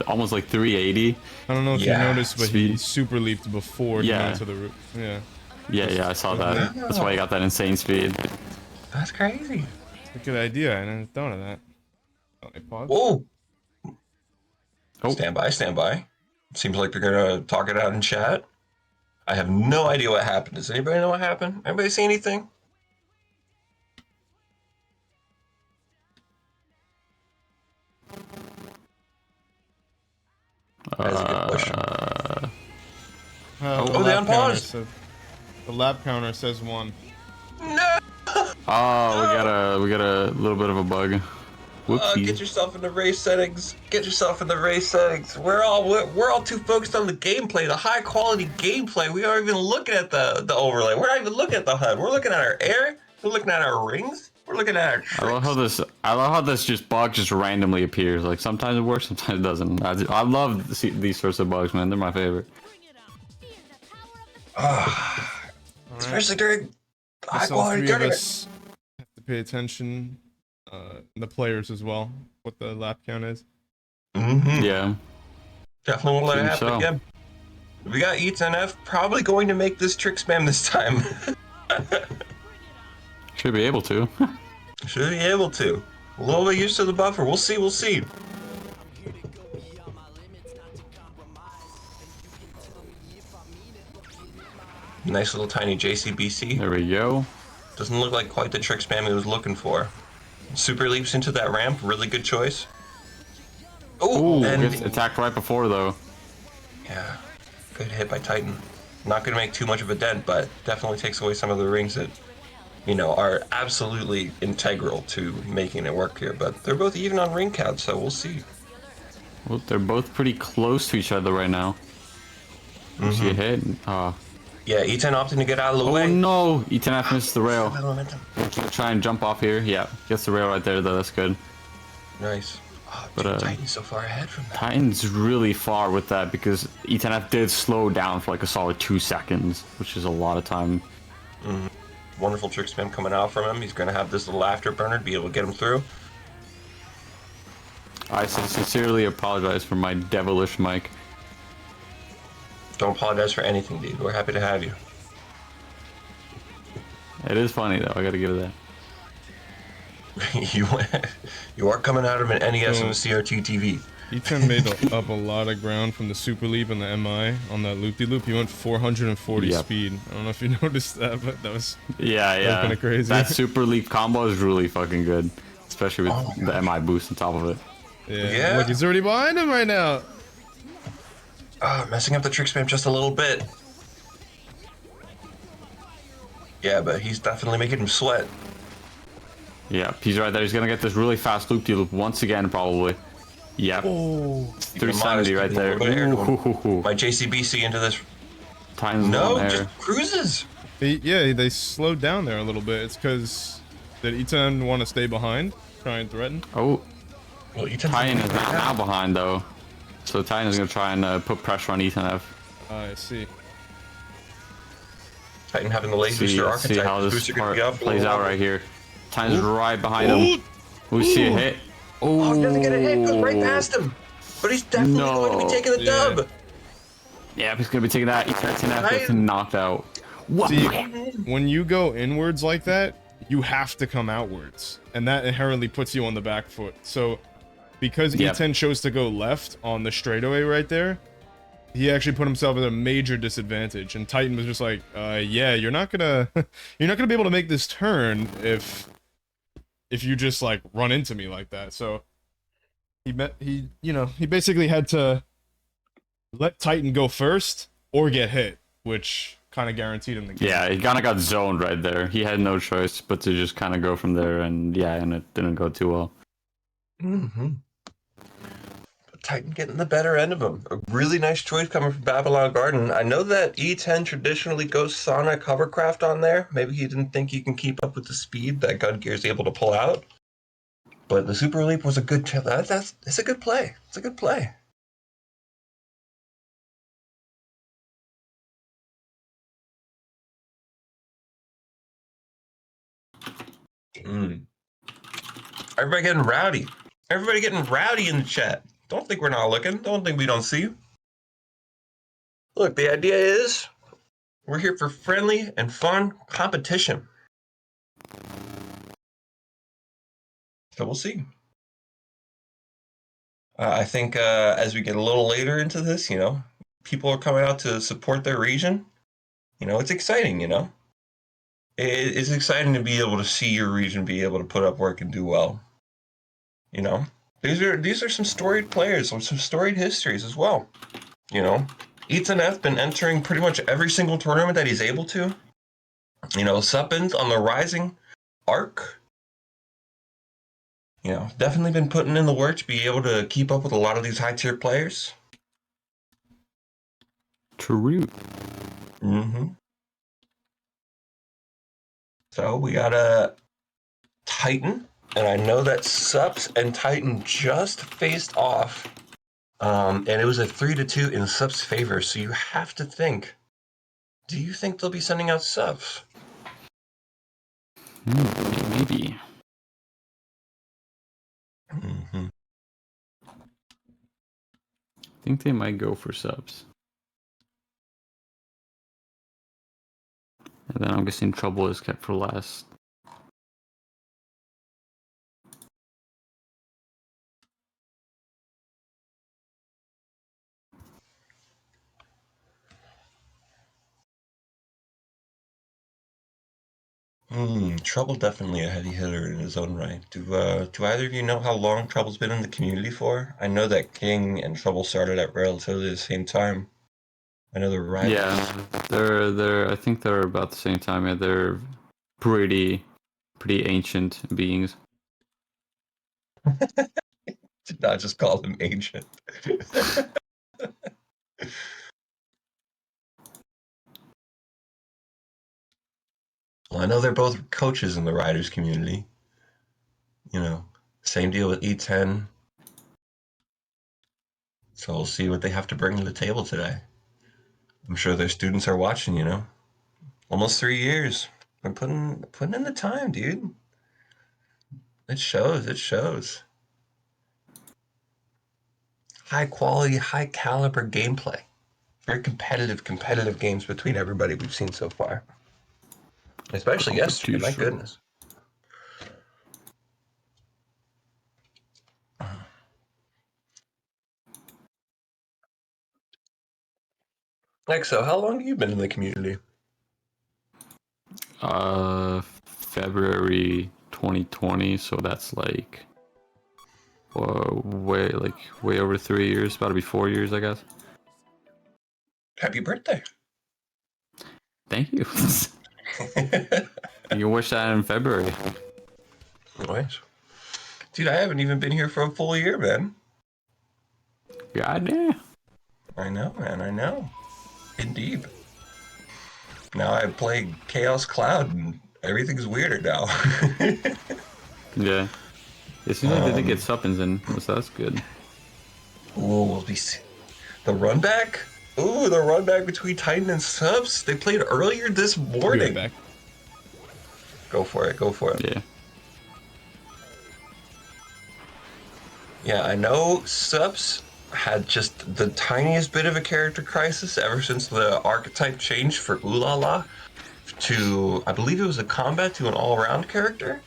Almost like 380. I don't know if Yeah, you noticed, but he speed. super leaped before Yeah. going to the roof. Yeah. Yeah, I saw that. That's why he got that insane speed. That's crazy. It's a good idea. I didn't thought of that. Oh, I pause. Whoa. Oh. Stand by, stand by. Seems like they're gonna talk it out in chat. I have no idea what happened. Does anybody know what happened? Anybody see anything? That is a good question. The they lab counter unpaused. said- The lab counter says 1. No! Oh, we got a little bit of a bug. Whoopsie. Get yourself in the race settings. Get yourself in the race settings. We're all too focused on the gameplay, the high quality gameplay. We aren't even looking at the overlay. We're not even looking at the HUD. We're looking at our air. We're looking at our rings. We're looking at our tricks. I love how this bug just randomly appears. Like sometimes it works, sometimes it doesn't. I love these sorts of bugs, man. They're my favorite. Especially during high So all quality 3 of tournament. us have to pay attention. The players as well. What the lap count is. Mm-hmm. Yeah. Definitely won't let it Seems happen so. again. We got E10F probably going to make this trick spam this time. Should be able to. Should be able to. A little bit used to the buffer. We'll see. We'll see. Nice little tiny JCBC. There we go. Doesn't look like quite the trick spam he was looking for. Super leaps into that ramp. Really good choice. Ooh, and gets attacked right before though. yeah, good hit by Titan. Not going to make too much of a dent, but definitely takes away some of the rings that, you know, are absolutely integral to making it work here. But they're both even on ring count, so we'll see. Well, they're both pretty close to each other right now. See a hit? Yeah, E10 opting to get out of the Oh way. no! E10F missed the rail. Momentum. Try and jump off here. Yeah, gets the rail right there though. That's good. Nice. Oh, But, dude, Titan's so far ahead from that. Titan's really far with that because E10F did slow down for like a solid 2 seconds, which is a lot of time. Wonderful trick spam coming out from him. He's going to have this little afterburner to be able to get him through. I sincerely apologize for my devilish mic. Don't apologize for anything, dude. We're happy to have you. It is funny though. I gotta give it that. you you are coming out of an NES and a So- CRT TV. E10 made up a lot of ground from the Super Leap and the MI on that loop-de-loop. He went 440 Yep. speed. I don't know if you noticed that, but that was Yeah, yeah. kinda crazy. That super leap combo is really fucking good, especially with Oh my the MI boost on top of it. yeah. Look, he's already behind him right now. Messing up the trick spam just a little bit. Yeah, but he's definitely making him sweat. Yeah, he's right there. He's gonna get this really fast loop-de-loop once again, probably. Yep. Oh, 370 right there. Ooh. My JCBC into this. Times No, one there. just cruises. they slowed down there a little bit. It's because did E10 want to stay behind, try and threaten? Oh, Well, you tend Titan is now behind though. So Titan is gonna try and put pressure on Ethan F. I see. Titan having the laser See, booster let's see archetype. how this Booster gonna part be out for a plays little out while. right here. Titan's right behind him. We see a hit. Oh, he doesn't get a hit. Goes right Oh. past him. But he's definitely No. going to be taking the Yeah. dub. Yeah, he's gonna be taking that. Ethan F gets Titan. knocked out. What? See, when you go inwards like that, you have to come outwards, and that inherently puts you on the back foot. So, because Yep. E10 chose to go left on the straightaway right there, he actually put himself at a major disadvantage. And Titan was just like, "Yeah, you're not gonna, you're not gonna be able to make this turn if you just like run into me like that." So, he basically had to let Titan go first or get hit, which kind of guaranteed him the game. Yeah, he kind of got zoned right there. He had no choice but to just kind of go from there, and yeah, and it didn't go too well. Mm-hmm. Titan getting the better end of him. A really nice choice coming from Babylon Garden. I know that E10 traditionally goes Sonic Hovercraft on there. Maybe he didn't think he can keep up with the speed that Gun Gear is able to pull out. But the Super Leap was a good. It's a good play. It's a good play. Everybody getting rowdy. Everybody getting rowdy in the chat. Don't think we're not looking. Don't think we don't see you. Look, the idea is we're here for friendly and fun competition. So we'll see. I think as we get a little later into this, people are coming out to support their region. It's exciting, It's exciting to be able to see your region be able to put up work and do well. These are some storied players with some storied histories as well. Ethan F been entering pretty much every single tournament that he's able to. Suppins on the rising arc. Definitely been putting in the work to be able to keep up with a lot of these high tier players. True. Mm-hmm. So we got a Titan, and I know that Sups and Titan just faced off, and it was a 3-2 in Sups' favor. So you have to think. Do you think they'll be sending out Sups? Maybe. Mm-hmm. I think they might go for subs. And then I'm guessing Trouble is kept for last. Trouble definitely a heavy hitter in his own right. Do either of you know how long Trouble's been in the community for? I know that King and Trouble started at relatively the same time. I know they're rivals. Yeah, they're. I think they're about the same time. Yeah, they're pretty ancient beings. Did not just call them ancient. Well, I know they're both coaches in the riders community. Same deal with E10. So we'll see what they have to bring to the table today. I'm sure their students are watching, Almost 3 years. They're putting in the time, dude. It shows. High quality, high caliber gameplay. Very competitive games between everybody we've seen so far. Especially yesterday, my goodness. Exo, how long have you been in the community? February 2020, so that's like way over 3 years, about to be 4 years, I guess. Happy birthday. Thank you. You can wish that in February. Nice. Dude, I haven't even been here for a full year, man. God damn. I know, man, I know. Indeed. Now I play Chaos Cloud and everything's weirder now. Yeah. It seems like they did get suppins in, so that's good. Ooh, we'll be the run back. Ooh, the run back between Titan and Subs. They played earlier this morning. Back. Go for it. Go for it. Yeah. Yeah, I know Subs had just the tiniest bit of a character crisis ever since the archetype changed for Ulala to, I believe it was a combat to an all-around character.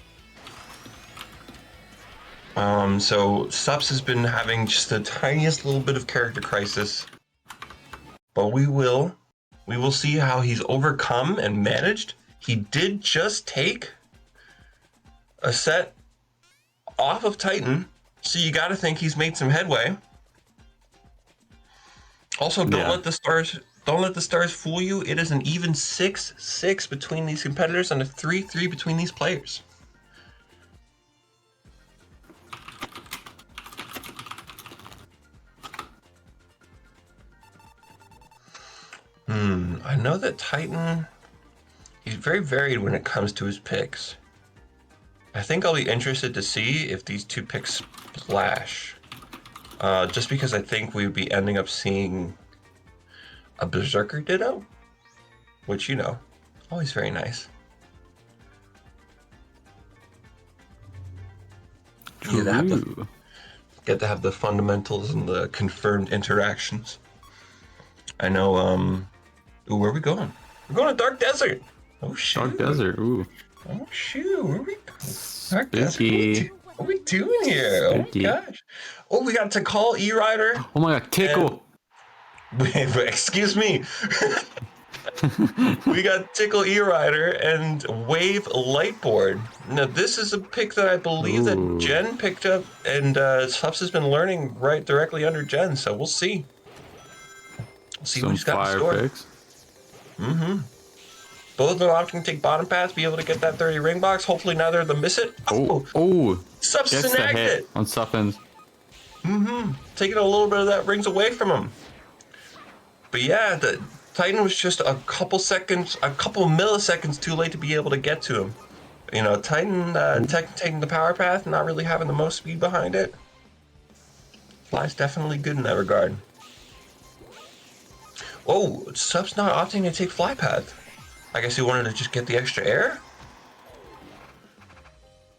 So Subs has been having just the tiniest little bit of character crisis, but we will see how he's overcome and managed. He did just take a set off of Titan, so you got to think he's made some headway. Also, don't let the stars fool you. It is an even 6-6 between these competitors and a 3-3 between these players. I know that Titan, he's very varied when it comes to his picks. I think I'll be interested to see if these two picks splash. Just because I think we'd be ending up seeing a Berserker Ditto, which, you know, always very nice. You get to have the fundamentals and the confirmed interactions. I know, ooh, where are we going? We're going to Dark Desert! Oh, shoot. Dark Desert, ooh. Oh, shoot, where are we going? Dark Spooky. Desert, what are we doing here? Spooky. Oh my gosh. Oh, we got to call E-Rider. Oh my god, Tickle! Excuse me. We got Tickle E-Rider and Wave Lightboard. Now, this is a pick that I believe that Jen picked up, and Subs has been learning right directly under Jen, so we'll see. We'll see what he's got in store. Picks. Both of them opting to take bottom pass, be able to get that 30 ring box. Hopefully neither of them miss it. Oh! Subs Gets the snagged hit it. on Suppins. Taking a little bit of that rings away from him. But yeah, the Titan was just a couple milliseconds too late to be able to get to him. You know, Titan taking the power path, not really having the most speed behind it. Fly's definitely good in that regard. Oh, Sub's not opting to take fly path. I guess he wanted to just get the extra air.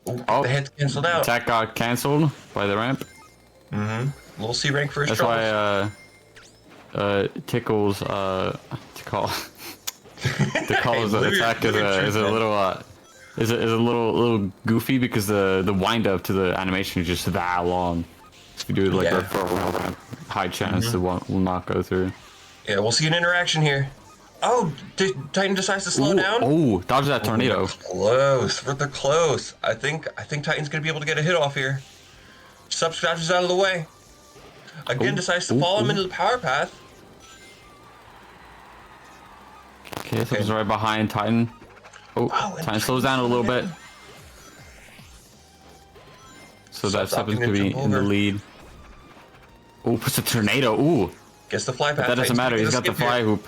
Ooh, the head's canceled out. Attack got canceled by the ramp. Little C rank first. That's why Tickle's Tickle's attack is a little goofy because the wind up to the animation is just that long. If you do it like that for a while, high chance it will not go through. Yeah, we'll see an interaction here. Oh, Titan decides to slow down. Oh, dodge that tornado. Close. We're close. I think Titan's gonna be able to get a hit off here. Subs dodges out of the way. Again, decides to follow him into the power path. Okay, Subs is right behind Titan. Oh, Titan slows down a little bit. So that Subs could be in the lead. Oh, puts a tornado. Ooh. Gets the fly path. That doesn't matter. He's got the fly hoop.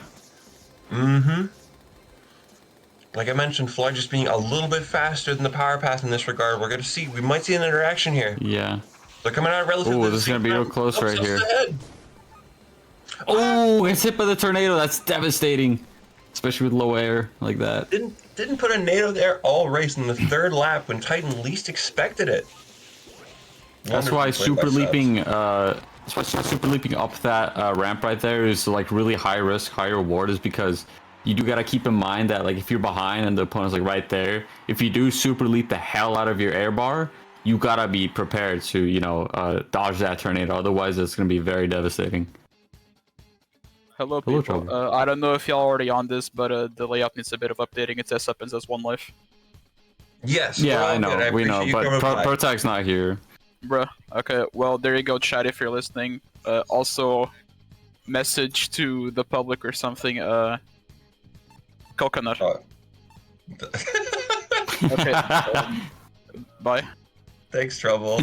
Like I mentioned, Fly just being a little bit faster than the power path in this regard. We're gonna see. We might see an interaction here. Yeah. They're coming out relatively. Oh, this is gonna be real close right here. Ahead. Oh, it's hit by the tornado. That's devastating, especially with low air like that. Didn't put a NATO there all race in the third lap when Titan least expected it. That's why super leaping. That's why super leaping up that ramp right there is like really high risk, high reward, is because you do gotta keep in mind that like if you're behind and the opponent's like right there, if you do super leap the hell out of your air bar, you gotta be prepared to, you know, dodge that tornado. Otherwise, it's gonna be very devastating. Hello, Hello, people. Trouble. I don't know if y'all already on this, but the layout needs a bit of updating. It says Suppins has 1 life. Yes. Yeah, well, I know, good. we know, appreciate you but coming by. Protag's not here. Bruh. Okay, well, there you go, chat, if you're listening. Also, message to the public or something. Coconut. Okay. Bye. Thanks, Trouble.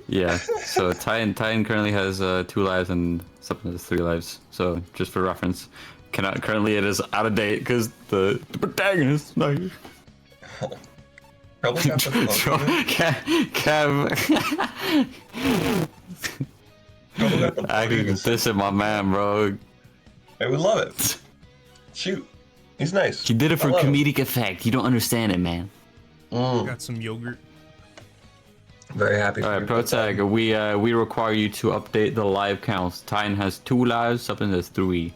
Yeah, so Titan currently has 2 lives and something has 3 lives. So just for reference, currently it is out of date because the protagonist is not here. Trouble got the Trouble got the I can this is my man, bro. Hey, we love it. Shoot. He's nice. He did it for I love him. comedic effect. You don't understand it, man. Got some yogurt. Very happy. All right, Protag, we require you to update the live counts. Titan has 2 lives, something has 3.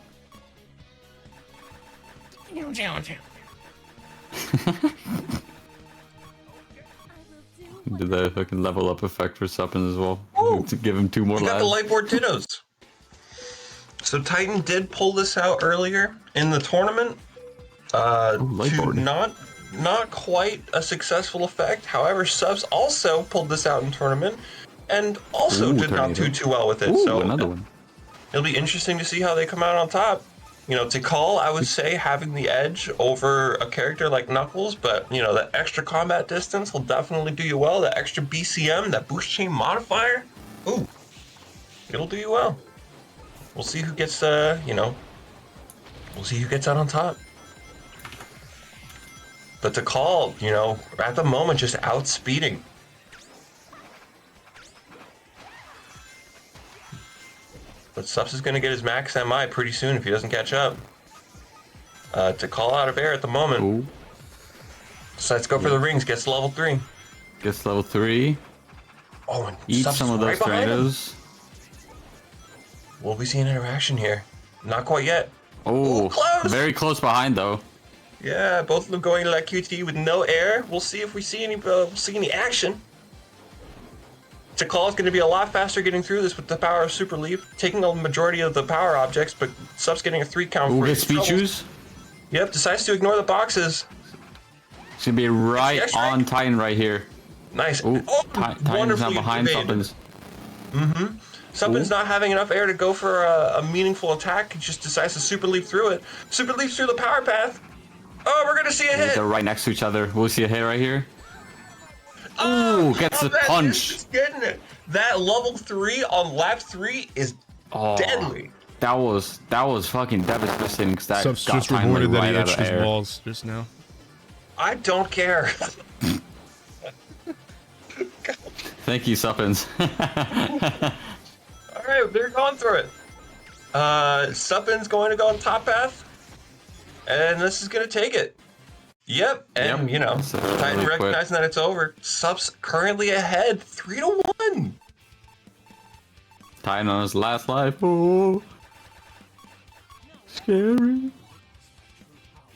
Did the fucking level up effect for Suppin as well? Ooh. To give him 2 more We got lives. the Lightboard Dittos. So Titan did pull this out earlier in the tournament. To Lightboard. not quite a successful effect. However, Subs also pulled this out in tournament and also Ooh, did not do tornado. too well with it. Ooh, so another one. it'll be interesting to see how they come out on top. You know, to call, I would say having the edge over a character like Knuckles, but you know, that extra combat distance will definitely do you well. That extra BCM, that boost chain modifier, ooh, it'll do you well. We'll see who gets, we'll see who gets out on top. But to call, you know, at the moment, just outspeeding. But Subs is going to get his max MI pretty soon if he doesn't catch up. To call out of air at the moment. Ooh. So let's go for the rings. Gets to level 3. Gets level 3. Oh, and Eat Subs some is of those right behind him. tornadoes. Will we see an interaction here? Not quite yet. Oh, Ooh, close. very close behind though. Yeah, both of them going to that QT with no air. We'll see if we see any action. Call is going to be a lot faster getting through this with the power of Super Leap, taking the majority of the power objects, but Sub's getting a 3 count. Ooh, for get his speed troubles. shoes. Yep, decides to ignore the boxes. It's gonna be right Yes, right. on Titan right here. Nice. Ooh, Oh, Titan's now wonderfully behind evaded. Suppins. Suppin's Ooh. not having enough air to go for a meaningful attack. He just decides to Super Leap through it. Super Leaps through the power path. Oh, we're gonna see a hit. They're right next to each other. We'll see a hit right here. Oh, Ooh, gets the that punch. is just getting it. That level 3 on lap 3 is Oh, deadly. that was fucking devastating because that Subs got just Titan reported like, that he right out itched of his air. balls just now. I don't care. Thank you, Suppins. All right, they're going through it. Suppin's going to go on top path, and this is going to take it. Yep, and Yep. you know, So, Titan really quick. recognizing that it's over. Sub's currently ahead, 3-1. Titan on his last life. Oh, scary.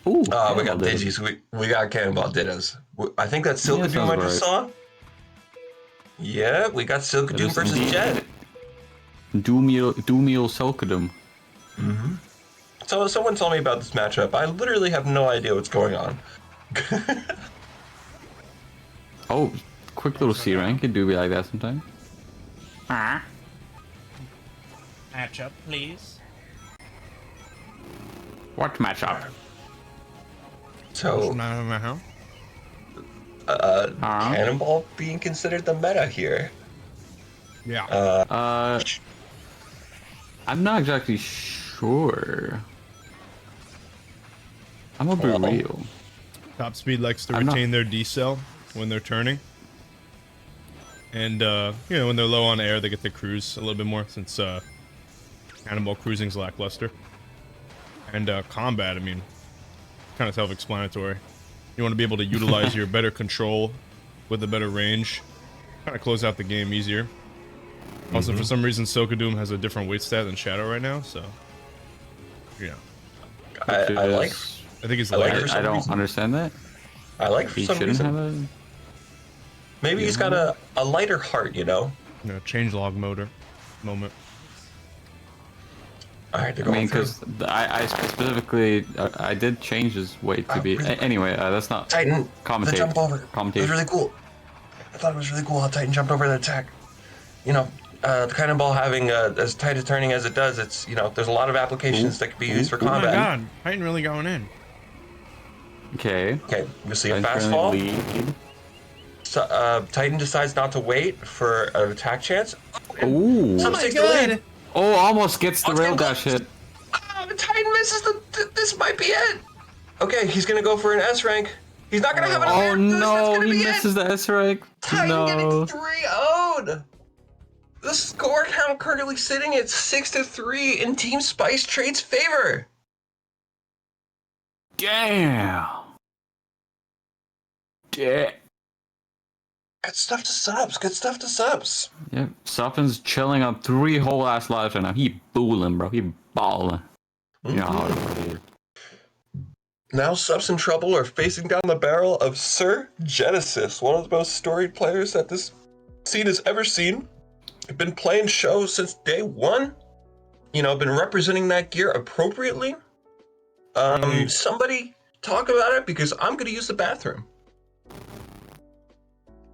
Ooh, We got Cannonball did it. Digis. We got Cannonball Dittos. I think that's Silka Yeah, Doom sounds I just right. saw. Yeah, we got Silka It Doom is versus indeed. Jet. Doomio Selkadum. So someone told me about this matchup. I literally have no idea what's going on. Oh, quick little C rank. It do be like that sometimes. Matchup, please. What matchup? So Cannonball being considered the meta here. Yeah. I'm not exactly sure. I'm gonna be Well, real. Top speed likes to I'm not- retain their decel when they're turning. And, you know, when they're low on air, they get to cruise a little bit more since Cannonball cruising's lackluster. And combat, I mean, kind of self-explanatory. You want to be able to utilize your better control with a better range. Kind of close out the game easier. Also, for some reason, Sokadoom has a different weight stat than Shadow right now, so... Yeah. I like. I think it's I like lighter. for I some don't reason. understand that. I like for He some shouldn't reason. have a. Maybe he's got a lighter heart, you know. Changelog motor moment. All right, they're I going mean, through. because I specifically I did change his weight to Oh, be. really? Anyway, that's not Titan, the commentate. jump over. It was Commentate. really cool. I thought it was really cool how Titan jumped over the attack. You know, the cannonball having as tight a turning as it does, it's, you know, there's a lot of applications that can be used for Oh my combat. god, Titan really going in. Okay. Okay, we see a Titan's fast currently fall. lead. So, Titan decides not to wait for an attack chance. Ooh. Sub Oh my 6 the lead. god! Oh, almost gets the Let's rail go. dash hit. Ah, the Titan misses this might be it. Okay, he's gonna go for an S rank. He's not gonna have enough Oh air for this. That's no, gonna he be misses it. the S rank. Titan getting No. 3-0'd. The score count currently sitting at 6-3 in Team Spice Trade's favor. Damn. Yeah. Good stuff to subs. Good stuff to subs. Yep. Suffin's chilling on 3 whole ass lives right now. He booling, bro. He balling. You know how it is. Now subs in trouble are facing down the barrel of Sir Genesis, one of the most storied players that this scene has ever seen. Been playing shows since day one. You know, been representing that gear appropriately. Somebody talk about it because I'm gonna use the bathroom.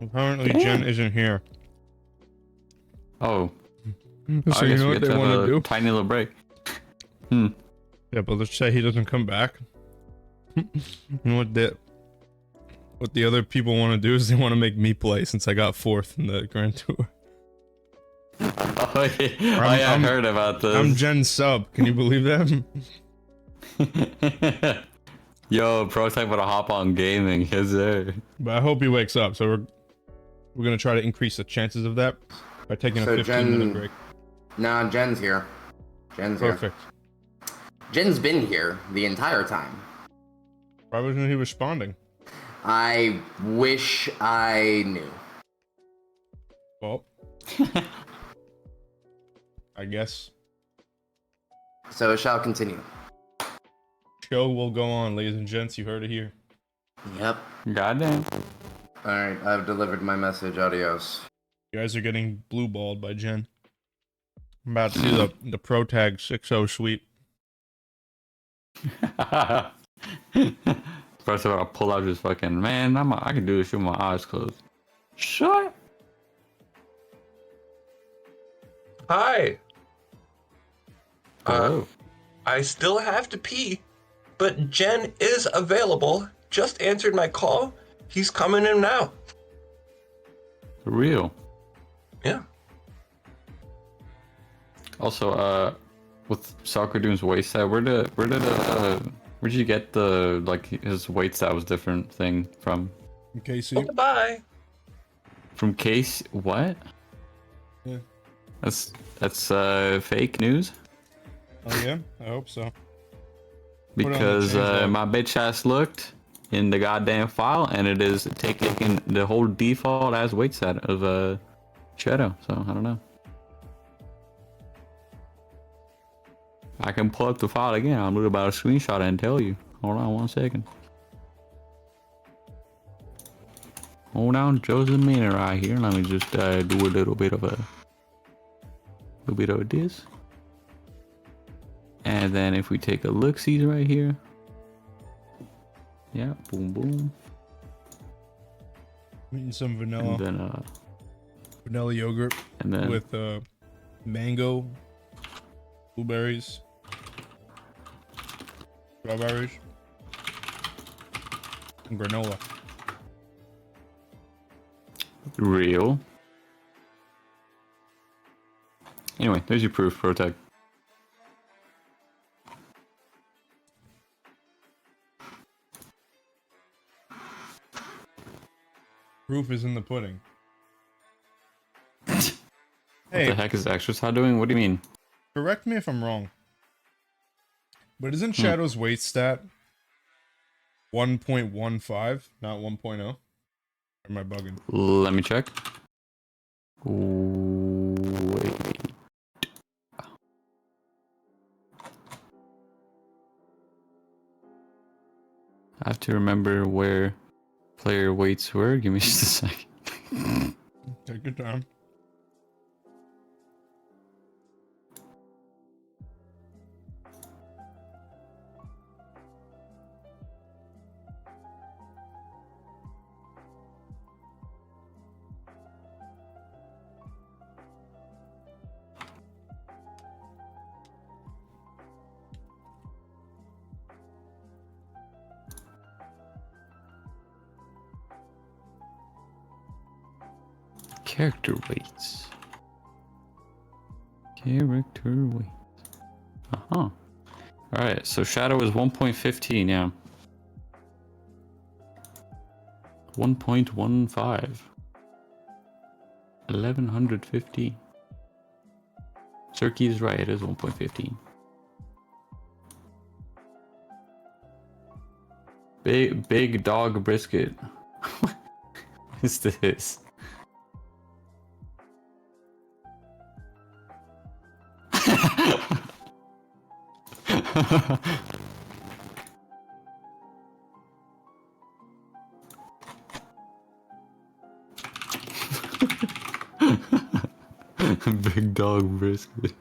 Apparently Jen isn't here. Oh. So I you guess know we what get they to have want to a do? tiny little break. Yeah, but let's say he doesn't come back. You know what the other people want to do is they want to make me play since I got 4th in the Grand Tour. Oh yeah, I heard about this. I'm Jen's sub. Can you believe that? Yo, Prototype would hop on gaming, yes sir. But I hope he wakes up. So we're gonna try to increase the chances of that by taking a 15-minute break. Nah, Jen's here. Jen's here. Perfect. Jen's been here the entire time. Why wasn't he responding? I wish I knew. Well, I guess So it shall continue. show will go on, ladies and gents. You heard it here. Yep. Goddamn. Alright, I've delivered my message. Adios. You guys are getting blue balled by Jen. I'm about to see the pro tag 6-0 sweep. First of all, I'll pull out this fucking man. I can do this shit with my eyes closed. Shut. Hi. Oh. I still have to pee, but Jen is available. Just answered my call. He's coming in now. For real. Yeah. Also, with Soccer Doom's weight stat, where'd you get the like his weight stat was different thing from? KC. Bye. From Case what? Yeah. That's fake news. Oh yeah, I hope so. Because my bitch ass looked in the goddamn file and it is taking the whole default as weight stat of Shadow. So I don't know. I can pull up the file again. I'll do about a screenshot and tell you. Hold on 1 second. Hold on just a minute right here. Let me just do a little bit of this. And then if we take a look-see right here. Yeah, boom, boom. I'm eating some vanilla, And then, vanilla yogurt and then with mango, blueberries, strawberries, and granola. real. Anyway, there's your proof, Protect. Proof is in the pudding. What Hey, the heck is Extra doing? What do you mean? correct me if I'm wrong, but isn't Shadow's weight stat 1.15, not 1.0? Or am I bugging? Let me check. Wait. have to remember where player weights were. Give me just a second. Take your time. Character weights. Character weights. Alright, so Shadow is 1.15, yeah. 1.15. 1150. Cirky is right, it is 1.15. Big dog brisket. What is this? Big dog brisket.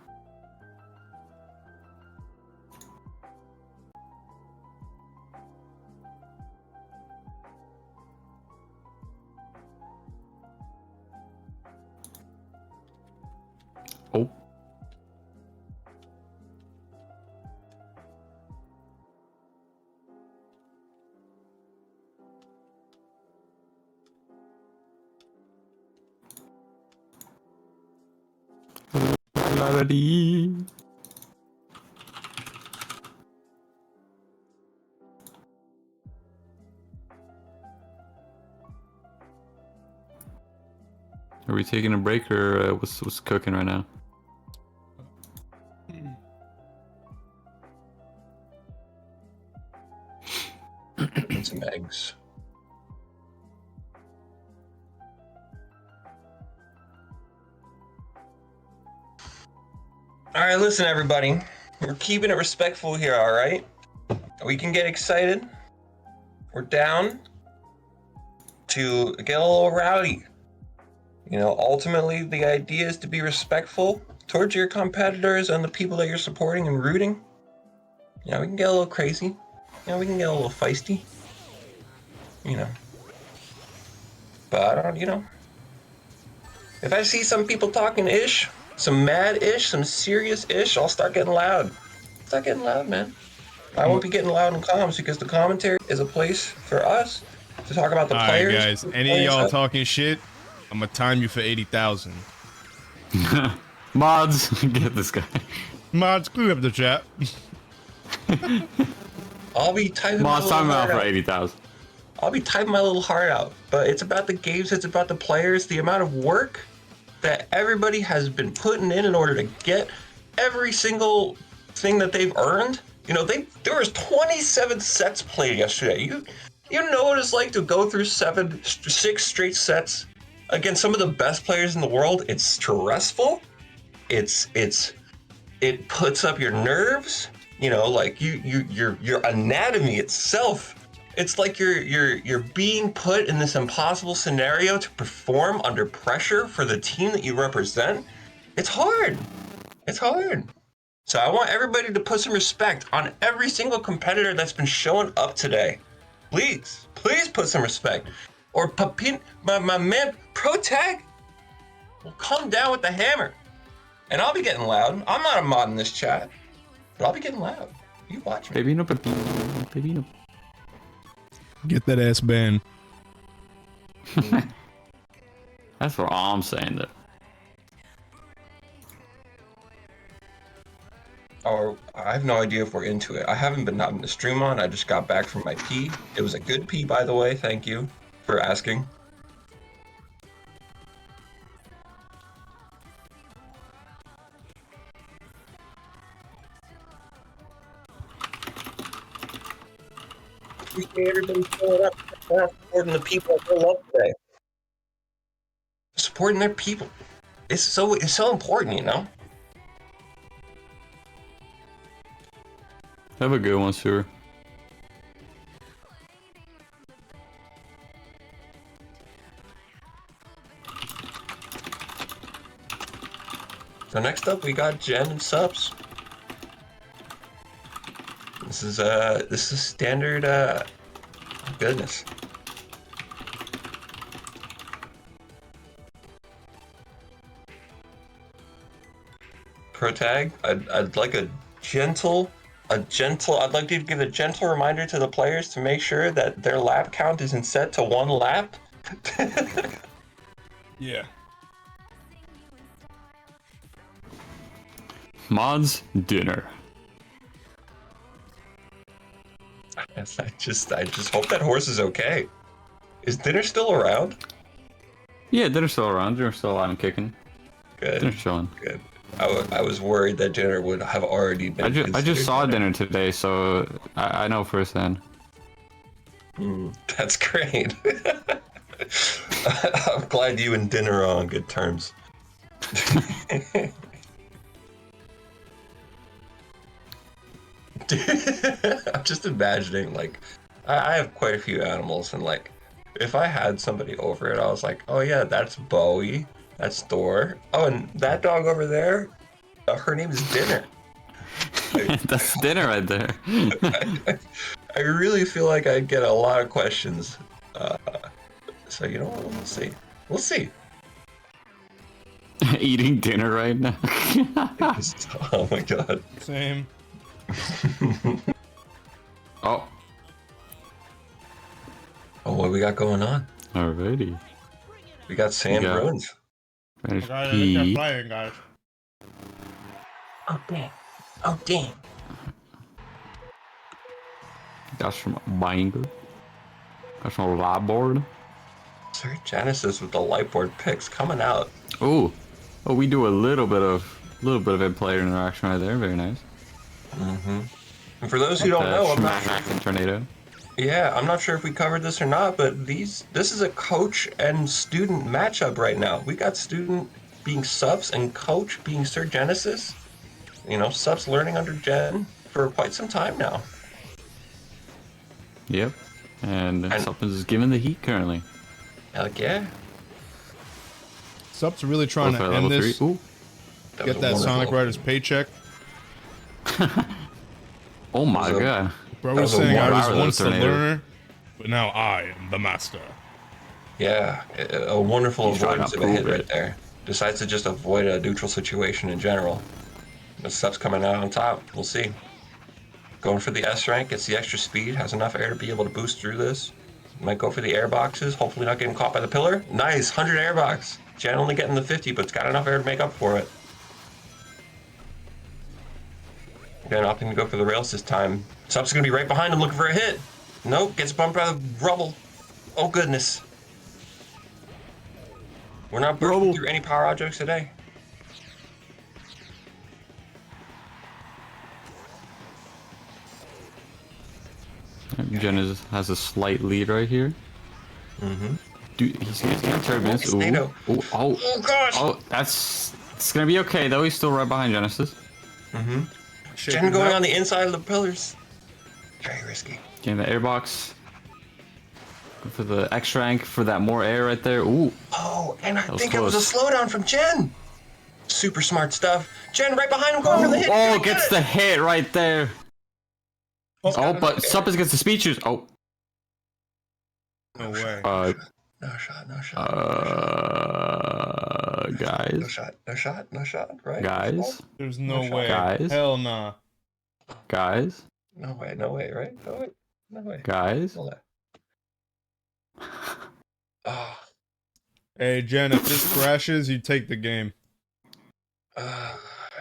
Oh. La-da-dee. Are we taking a break or what's cooking right now? And some eggs. All right, listen, everybody. We're keeping it respectful here, all right? We can get excited. We're down to get a little rowdy. You know, ultimately, the idea is to be respectful towards your competitors and the people that you're supporting and rooting. You know, we can get a little crazy. You know, we can get a little feisty. You know. But I don't, you know. If I see some people talking ish, some mad ish, some serious ish, I'll start getting loud. Start getting loud, man. I won't be getting loud in comms because the commentary is a place for us to talk about the players. Alright, guys. Any of y'all talking shit, I'm gonna time you for 80,000. Mods, get this guy. Mods, clean up the chat. I'll be typing Mods, my time little out heart for out. 80,000. I'll be typing my little heart out. But it's about the games, it's about the players, the amount of work that everybody has been putting in order to get every single thing that they've earned. You know, there was 27 sets played yesterday. You know what it's like to go through 6 straight sets against some of the best players in the world. It's stressful. It puts up your nerves. You know, like your anatomy itself. It's like you're being put in this impossible scenario to perform under pressure for the team that you represent. It's hard. It's hard. So I want everybody to put some respect on every single competitor that's been showing up today. Please put some respect. Or Papin, my man Protag will come down with the hammer. And I'll be getting loud. I'm not a mod in this chat, but I'll be getting loud. You watch me. Pepino, pepino, pepino. Get that ass banned. That's what I'm saying, though. Or I have no idea if we're into it. I haven't been having to stream on. I just got back from my pee. It was a good pee, by the way. Thank you for asking. Appreciate everybody showing up, supporting the people that they love today. Supporting their people. It's so important, you know? Have a good one, sir. So next up, we got Jen and Subs. This is standard. Oh goodness. Pro tag. I'd like a gentle. I'd like to give a gentle reminder to the players to make sure that their lap count isn't set to 1 lap. Yeah. Mods dinner. I just hope that horse is okay. Is dinner still around? Yeah, dinner's still around. Dinner's still alive and kicking. Good. Dinner's chilling. Good. I was worried that dinner would have already been. I just saw dinner today, so I know firsthand. That's great. I'm glad you and dinner are on good terms. I'm just imagining, like, I have quite a few animals, and like, if I had somebody over it, I was like, oh yeah, that's Bowie, that's Thor. Oh, and that dog over there, her name is Dinner. That's dinner right there. I really feel like I'd get a lot of questions. So you know what? We'll see. We'll see. Eating dinner right now. Oh my god. Same. Oh, Oh, what we got going on? alrighty. We got Sam Yeah. Bruins. There's Guys, I think P. they're playing, guys. Oh damn. Oh damn. Got some banger. Got some live board. Sir Genesis with the light board picks coming out. Oh, we do a little bit of in-player interaction right there. Very nice. And for those who don't know, I'm not sure. And tornado. Yeah, I'm not sure if we covered this or not, but this is a coach and student matchup right now. We got student being Subs and coach being Sir Genesis. You know, Subs learning under Jen for quite some time now. Yep. And something's is giving the heat currently. Heck yeah. Sub's really trying Both to are end level this. 3. Ooh. was Get a that wonderful Sonic opening. Riders paycheck. Oh my was a- god. Bro That was was a saying I was wonderful once the tornado. learner, but now I am the master. Yeah, a wonderful He's trying avoidance to of a hit prove right it. there. Decides to just avoid a neutral situation in general. The Sub's coming out on top. We'll see. Going for the S rank, gets the extra speed, has enough air to be able to boost through this. Might go for the air boxes, hopefully not getting caught by the pillar. Nice, 100 air box. Jen only getting the 50, but it's got enough air to make up for it. Again, opting to go for the rails this time. Sub's gonna be right behind him looking for a hit. Nope, gets bumped by the rubble. Oh goodness. We're not bursting through any power objects today. Jen has a slight lead right here. Mm-hmm. Dude, he's getting turbulence. Ooh. Tornado. Ooh, oh, Oh gosh! oh, it's gonna be okay though. He's still right behind Genesis. Mm-hmm. Shaking Jen going up. on the inside of the pillars. Very risky. Getting the airbox. Go for the X rank for that more air right there. Ooh, Oh, and I was think it was a close. slowdown from Jen. Super smart stuff. Jen right behind him going for the hit. oh, Gonna gets get the it. hit right there. He's got Oh, enough but air. Suppers gets the speed shoes. Oh, No way. No shot, no shot. No guys, shot, no shot, no shot, right? guys, There's no shot. way. Guys. Hell nah. guys, No way, right? No way, no way. guys. Hold on. Oh, Hey, Jen, if this crashes, you take the game.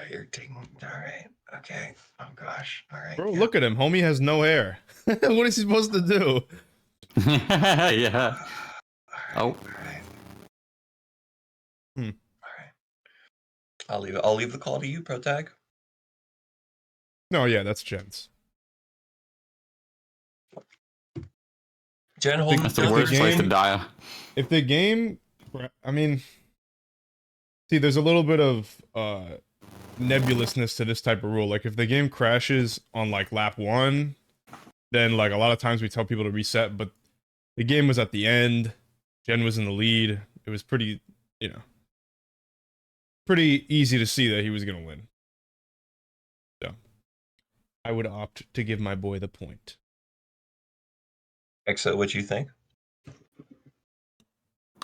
you're taking. All right. Okay. Oh gosh. All right. Bro, yeah. look at him. Homie has no hair. What is he supposed to do? Yeah. All Oh. right. All right. Hmm. All right. I'll leave the call to you, Protag. No, yeah, that's Jen's. Jen holding That's the If the worst place to game- die. If the game, I mean, see, there's a little bit of nebulousness to this type of rule. Like, if the game crashes on like lap 1, then like a lot of times we tell people to reset. But the game was at the end. Jen was in the lead. It was pretty, you know. pretty easy to see that he was gonna win. So I would opt to give my boy the point. Exo, what you think?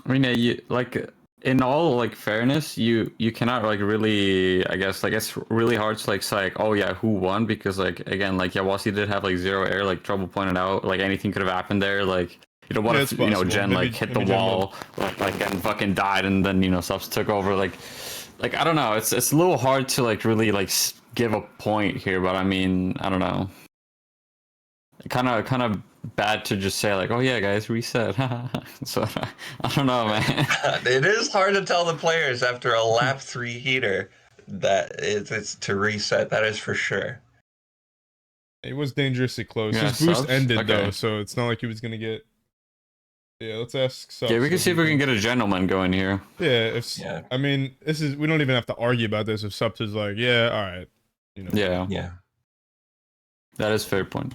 I mean, you like in all like fairness, you cannot like really, I guess, like it's really hard to like say like, oh yeah, who won, because like again, like Yawasi did have like 0 air, like Trouble pointed out, like anything could have happened there, like. You know, what Yeah, if, it's you know, possible. Jen, Maybe- like, hit the maybe Jen wall, like, and fucking died, and then, you know, subs took over, like, I don't know, it's a little hard to, like, really, like, give a point here, but I mean, I don't know. Kind of bad to just say, like, oh yeah, guys, reset. So, I don't know, man. It is hard to tell the players after a lap 3 heater that it's to reset. That is for sure. It was dangerously close. Yeah, His boost subs? ended though, Okay. so it's not like he was gonna get. Yeah, let's ask. Subs Yeah, we can what see if he we can thinks. get a gentleman going here. Yeah, Yeah. I mean, this is, we don't even have to argue about this. If Subs is like, yeah, all right, you know. Yeah, Yeah. that is a fair point.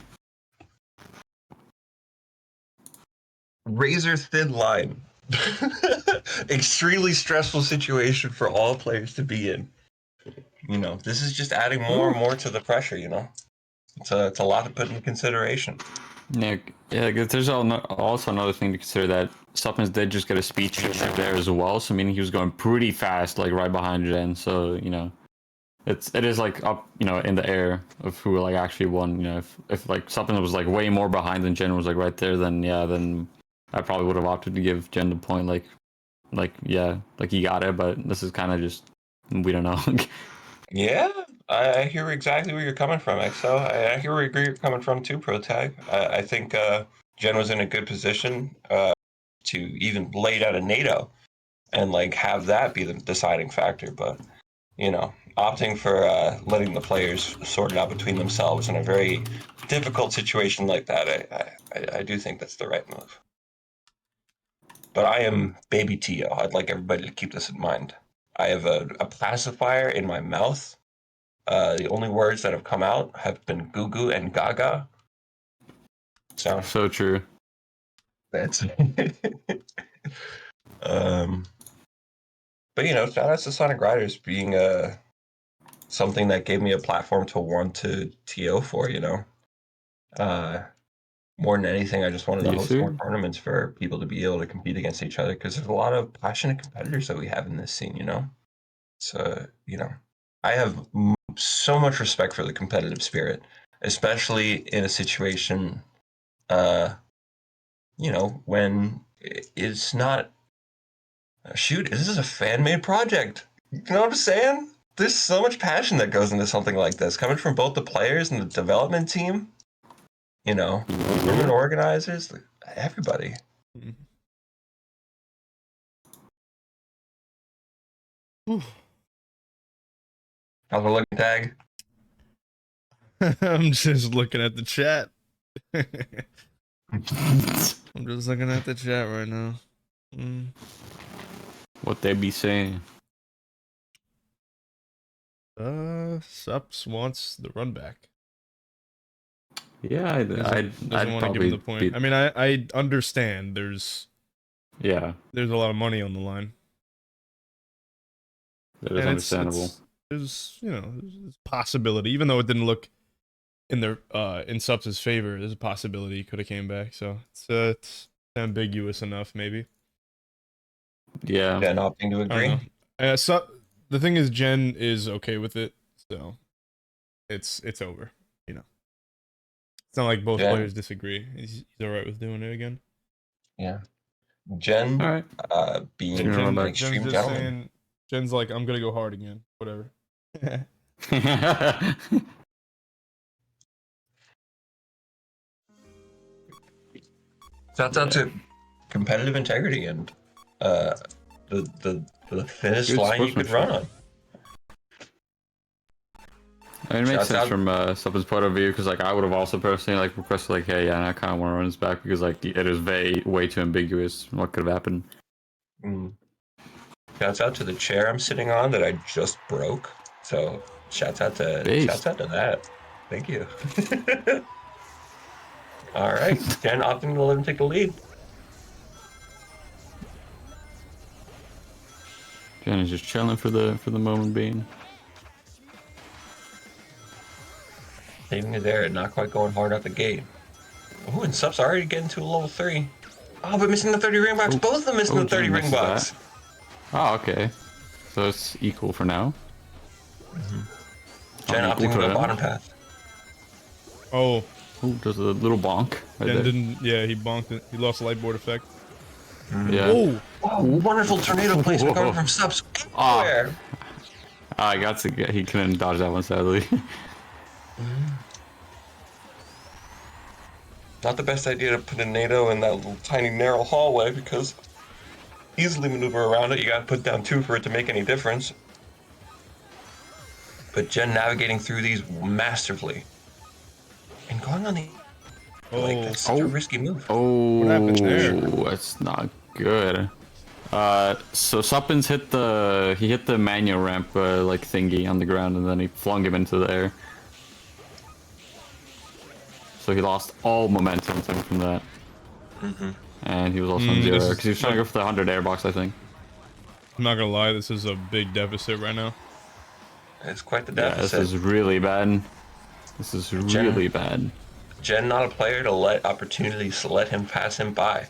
Razor thin line. Extremely stressful situation for all players to be in. You know, this is just adding more and more to the pressure, you know? It's a lot to put in consideration. Yeah, yeah. 'Cause there's also another thing to consider, that Suppins did just get a speed changer there as well. So meaning he was going pretty fast, like right behind Jen. So you know, it is like up, you know, in the air of who like actually won. You know, if like Suppins was like way more behind than Jen was like right there, then yeah, then I probably would have opted to give Jen the point. Like yeah, like he got it. But this is kind of just, we don't know. Yeah, I hear exactly where you're coming from, EXO. I hear where you're coming from too, ProTag. I think Jen was in a good position to even lay down a NATO and like have that be the deciding factor. But you know, opting for letting the players sort it out between themselves in a very difficult situation like that, I do think that's the right move. But I am baby Tio. I'd like everybody to keep this in mind. I have a pacifier in my mouth. The only words that have come out have been goo goo and gaga. So So true. that's but you know, shout out to Sonic Riders being something that gave me a platform to want to TO for, you know. More than anything, I just wanted to You host too? more tournaments for people to be able to compete against each other, because there's a lot of passionate competitors that we have in this scene, you know. So, you know, I have so much respect for the competitive spirit, especially in a situation, you know, when it's not, shoot, this is a fan-made project. You know what I'm saying? There's so much passion that goes into something like this, coming from both the players and the development team, you know, tournament organizers, everybody. Whew. How's the looking, Tag? I'm just looking at the chat. I'm just looking at the chat right now. What they be saying. Sups wants the run back. Yeah, Doesn't I'd want to give him the probably point. be, I mean, I understand. There's yeah, a lot of money on the line. that is And understandable. there's, you know, there's a possibility, even though it didn't look in their in Subs' favor. There's a possibility he could have came back. So it's ambiguous enough, maybe. Yeah. Yeah, opting to I don't agree. know. So the thing is, Jen is okay with it, so it's over. You know, it's not like both Jen? players disagree. He's all right with doing it again. Yeah. Jen, All right. being Jen- an back. extreme Jen's just gentleman. saying. Jen's like, I'm gonna go hard again. Whatever. Shouts out to competitive integrity and the thinnest Good line you could run on. I mean, it makes Shouts sense out- from Suppin's point of view, because like I would have also personally like requested like, hey, yeah, I kind of want to run this back, because like it is way too ambiguous what could have happened. Shouts out to the chair I'm sitting on that I just broke. So shouts out to Based. that. Thank you. All right, Jen opting to let him take the lead. Jen is just chilling for the moment being. Leaving it there, not quite going hard out the gate. Oh, and Sub's already getting to a level 3. Oh, but missing the 30 ring box. Both of them missing the 30 Jen ring misses box. that. Oh, okay. So it's equal for now. Jen Equal opting for the them. bottom path. Oh, Oh, just a little bonk. Right Jen there. didn't. Yeah, he bonked it. He lost the light board effect. Yeah. Oh, Oh, wonderful tornado placement coming from Subs everywhere. I got to get. He couldn't dodge that one, sadly. Not the best idea to put a NATO in that little tiny narrow hallway because easily maneuver around it. You gotta put down 2 for it to make any difference. But Jen navigating through these masterfully. And going on the... Like, that's such a risky move. Oh, happened there? That's not good. So Suppins hit the manual ramp like thingy on the ground, and then he flung him into the air. So he lost all momentum from that. And he was also on 0 because he was trying to go for the 100 airbox, I think. I'm not gonna lie. This is a big deficit right now. It's quite the Yeah, deficit. this is really bad. This is really bad. Jen not a player to let opportunities let him pass him by.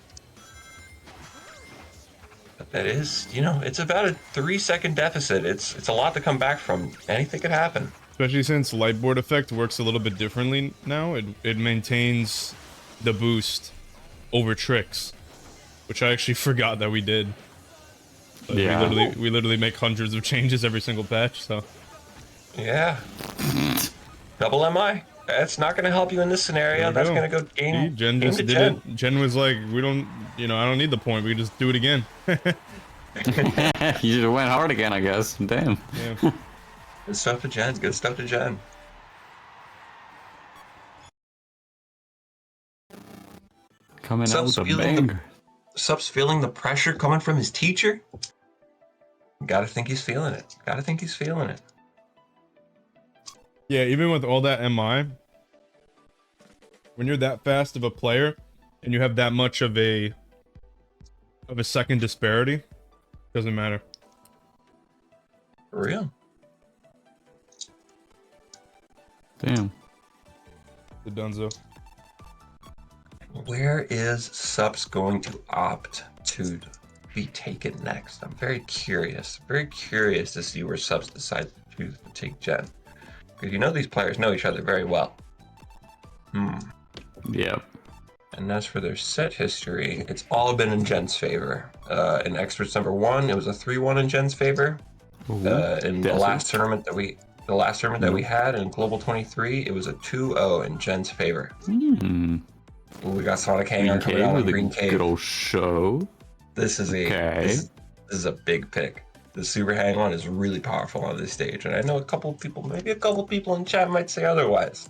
But that is, you know, it's about a 3-second deficit. It's a lot to come back from. Anything could happen. Especially since light board effect works a little bit differently now. It maintains the boost over tricks, which I actually forgot that we did. But Yeah. we literally make hundreds of changes every single patch. So Yeah. Double MI. That's not going to help you in this scenario. There That's we going to go See, game, Jen game just to did Jen. it. Jen was like, we don't, I don't need the point. We can just do it again. He just went hard again, I guess. Damn. Yeah. Good stuff to Jen. Good stuff to Jen. Coming out Sub's with a feeling the- banger. Sub's feeling the pressure coming from his teacher. Gotta think he's feeling it. Gotta think he's feeling it. Yeah, even with all that MI, when you're that fast of a player and you have that much of a second disparity, doesn't matter. For real. Damn. The Dunzo. Where is Subs going to opt to be taken next? I'm very curious. Very curious to see where Subs decides to take Jen. Because you know these players know each other very well. Yep. And as for their set history, it's all been in Jen's favor. In Experts number 1, it was a 3-1 in Jen's favor. In the last tournament that we had in Global 23, it was a 2-0 in Jen's favor. We got Sonic Hangar Green coming Cave out on with a Green Cave. good old show. This is this is a big pick. The Super Hang one is really powerful on this stage, and I know maybe a couple people in chat might say otherwise.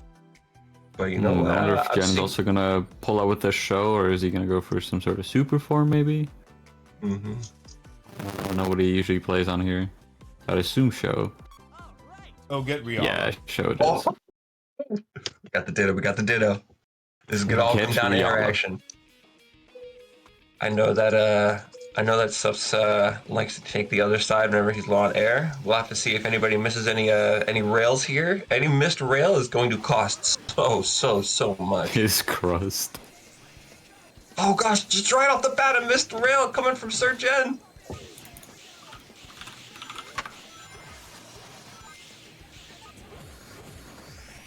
But you know what? I wonder if Jen's also gonna pull out with this show, or is he gonna go for some sort of super form, maybe? I don't know what he usually plays on here. I'd assume show. Oh, get real. Yeah, show does. Oh. We got the ditto. This is gonna all come down to interaction. I know that Subs likes to take the other side whenever he's low on air. We'll have to see if anybody misses any rails here. Any missed rail is going to cost so much. His crust. Oh gosh, just right off the bat, a missed rail coming from Sir Jen.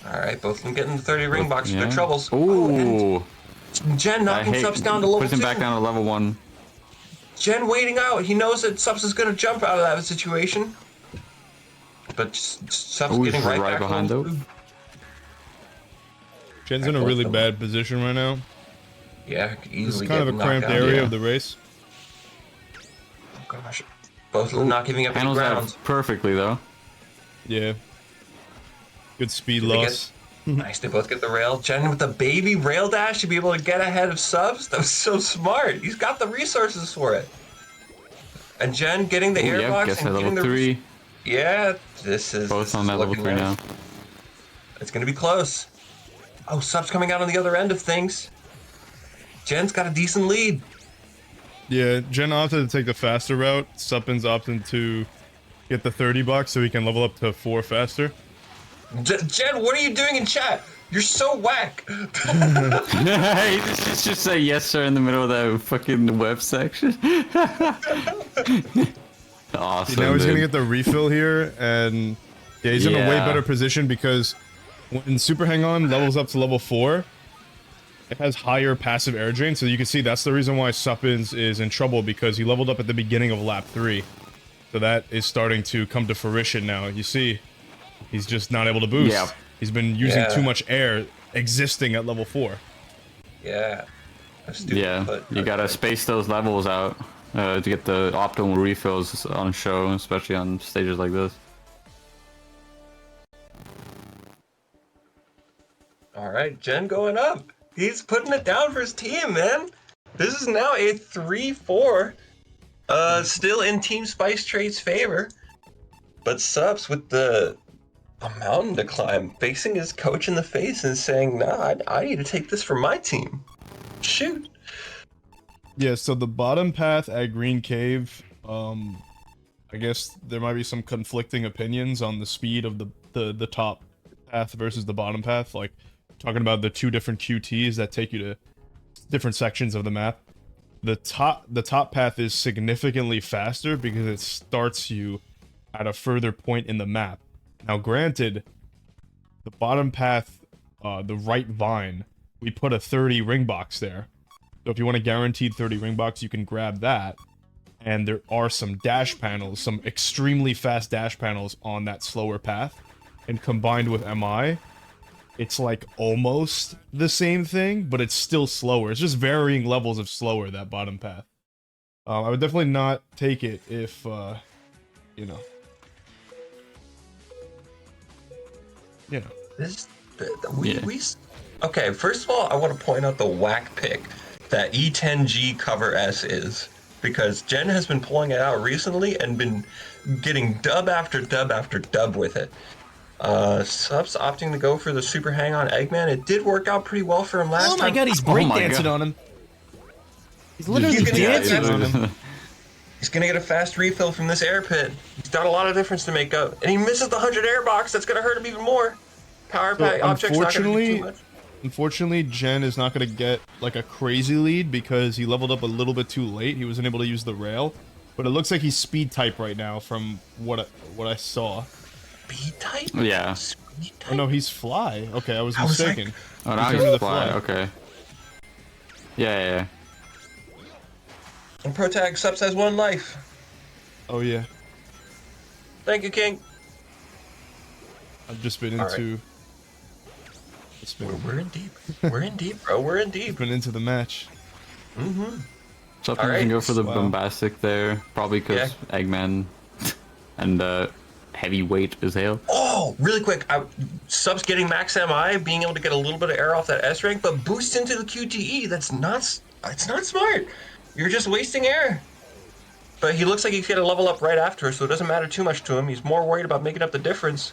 Alright, both of them getting the 30 ring box for their troubles. Ooh. And Jen knocking Subs down to level 2. Puts him back down to level 1. Jen waiting out. He knows that Subs is going to jump out of that situation. But Subs getting right back behind level though. 2. Jen's in a really bad position right now. Yeah, This is easily kind of a getting knocked cramped down. area Yeah. of the race. Oh gosh. Both of them not giving up any Handles ground. that perfectly though. Yeah. Good speed Did they loss. Nice, they both get the rail. Jen with the baby rail dash to be able to get ahead of Subs. That was so smart. He's got the resources for it. And Jen getting the airbox Guess and at getting level the 3. Yeah, this is Both this on is that level looking 3 now. nice. It's gonna be close. Oh, Subs coming out on the other end of things. Jen's got a decent lead. Yeah, Jen opted to take the faster route. Suppin's opting to get the $30 so he can level up to 4 faster. Jen, what are you doing in chat? You're so whack. just say yes sir in the middle of that fucking web section. Awesome. Now he's dude. gonna get the refill here, and yeah, he's in a way Yeah. better position because when Super Hang On levels up to level 4, it has higher passive air drain, so you can see that's the reason why Suppins is in trouble, because he leveled up at the beginning of lap 3. So that is starting to come to fruition now. You see, he's just not able to boost. Yeah. He's been using too much air existing at level 4. Yeah. Yeah, you gotta space those levels out to get the optimal refills on show, especially on stages like this. All right, Jen going up. He's putting it down for his team, man. This is now a 3-4. Still in Team Spice Trade's favor. But Subs with a mountain to climb, facing his coach in the face and saying, nah, I need to take this for my team. Shoot. Yeah, so the bottom path at Green Cave, I guess there might be some conflicting opinions on the speed of the top path versus the bottom path, like talking about the 2 different QTs that take you to different sections of the map. The top path is significantly faster because it starts you at a further point in the map. Now granted, the bottom path, the right vine, we put a 30 ring box there. So if you want a guaranteed 30 ring box, you can grab that. And there are some dash panels, some extremely fast dash panels on that slower path. And combined with MI, it's like almost the same thing, but it's still slower. It's just varying levels of slower, that bottom path. I would definitely not take it if, you know. Okay, first of all, I want to point out the whack pick that E10G cover S is, because Jen has been pulling it out recently and been getting dub after dub after dub with it. Subs opting to go for the Super Hang On Eggman. It did work out pretty well for him last time. Oh my god, he's Oh my breakdancing God. on him. He's literally He's gonna get dancing it. on him. He's gonna get a fast refill from this air pit. He's got a lot of difference to make up, and he misses the 100 air box. That's gonna hurt him even more. Power So, pack object's not gonna do too much. Unfortunately, Jen is not going to get like a crazy lead because he leveled up a little bit too late. He wasn't able to use the rail, but it looks like he's speed type right now from what I saw. Speed type? Yeah. Speed type? Oh no, he's fly. Okay, I was I was like- mistaken. Oh, now turned he's to the fly. fly. Okay. Yeah. And Protag Subs has 1 life. Oh yeah, Thank you, King. I've just been All right. into. It's been, We're in deep. We're in deep, bro. We're in deep. been into the match. So All you right. can go for the Wow. bombastic there, probably because Eggman and heavyweight as hell. Oh, really quick. Subs getting max MI, being able to get a little bit of air off that S rank, but boost into the QTE. It's not smart. You're just wasting air. But he looks like he's gonna level up right after, so it doesn't matter too much to him. He's more worried about making up the difference.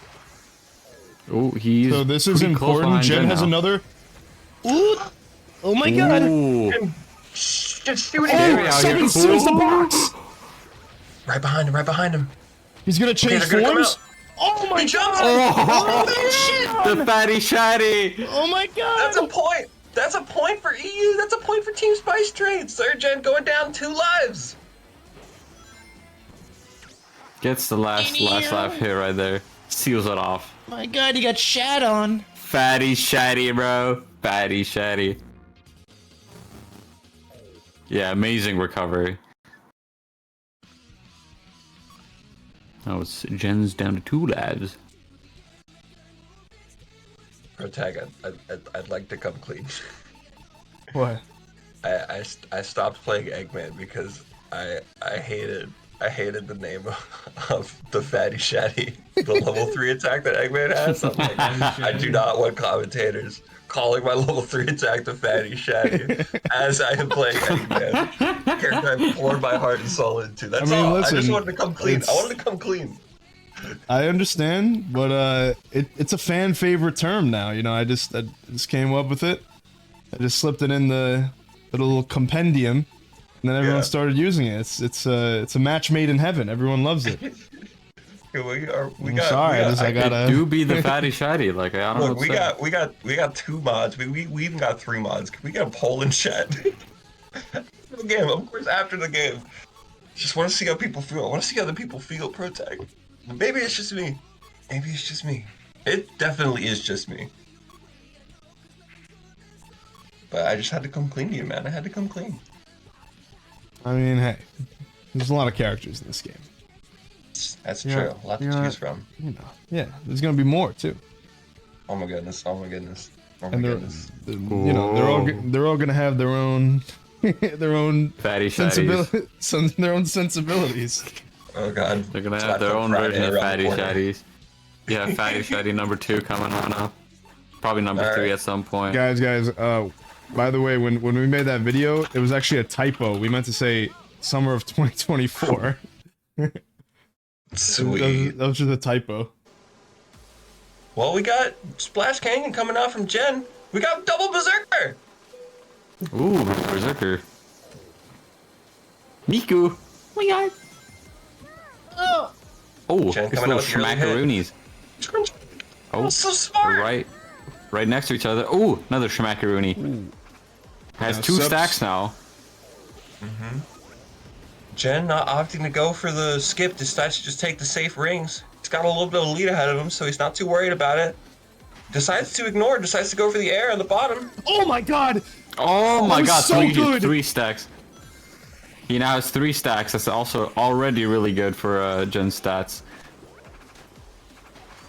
Oh, he's So this is pretty close important. behind Jen has now. another. Ooh. Oh my god. Ooh. Shh, just shoot it. Carry out Seven here. steals the box. Right behind him. Right behind him. He's gonna change they're gonna come forms. out. Oh my He jumps. The fatty shatty. Oh my god. That's a point. That's a point for EU. That's a point for Team Spice Trade. Third Gen going down 2 lives. Gets the last laugh hit right there. Seals it off. My god, he got shat on. Fatty shatty, bro. Fatty shatty. Yeah, amazing recovery. Oh, it's Jen's down to 2 lives. Protag, I'd like to come clean. What? I stopped playing Eggman because I hated the name of the Fatty Shatty, the level 3 attack that Eggman has. I'm like, I do not want commentators calling my level 3 attack the Fatty Shatty as I am playing Eggman. Character I poured my heart and soul into. That's all. I just listen, wanted to come clean. I it's- wanted to come clean. I understand, but it's a fan favorite term now. You know, I just came up with it. I just slipped it in the little compendium, And then everyone Yeah. started using it. It's a match made in heaven. Everyone loves it. Here we are. We I'm got. sorry, we got, I gotta. Do be the fatty shatty. Like I don't know Look, what to say. we got 2 mods. We even got 3 mods. We got a poll in chat. The game, of course, after the game. Just want to see how people feel. I want to see how the people feel. Protag. Maybe it's just me. Maybe it's just me. It definitely is just me. But I just had to come clean to you, man. I had to come clean. I mean, hey, there's a lot of characters in this game. That's Yeah, true. A lot to yeah. choose from. You know, yeah, there's gonna be more too. Oh my goodness. Oh my goodness. Oh my And goodness. you know, they're all gonna have their own, their own Fatty shatties. their own sensibilities. Oh god. They're gonna It's have about their to own Friday version of around fatty the corner. shatties. Yeah, fatty shatty number 2 coming on up. Probably number All 3 right. at some point. Guys, by the way, when we made that video, it was actually a typo. We meant to say summer of 2024. Sweet. That was just a typo. Well, we got Splash Canyon coming out from Jen. We got double Berserker. Ooh, Berserker. Miku! Oh my god! Oh, Jen these coming little out with the early hit. schmackaroonies. Oh, so smart. right next to each other. Ooh, another schmackaroony. Has Yeah, 2 subs- stacks now. Jen not opting to go for the skip, decides to just take the safe rings. He's got a little bit of lead ahead of him, so he's not too worried about it. Decides to ignore, decides to go for the air on the bottom. Oh my god! Oh my was god, so good. 3 stacks. He now has 3 stacks. That's also already really good for Gen's stats.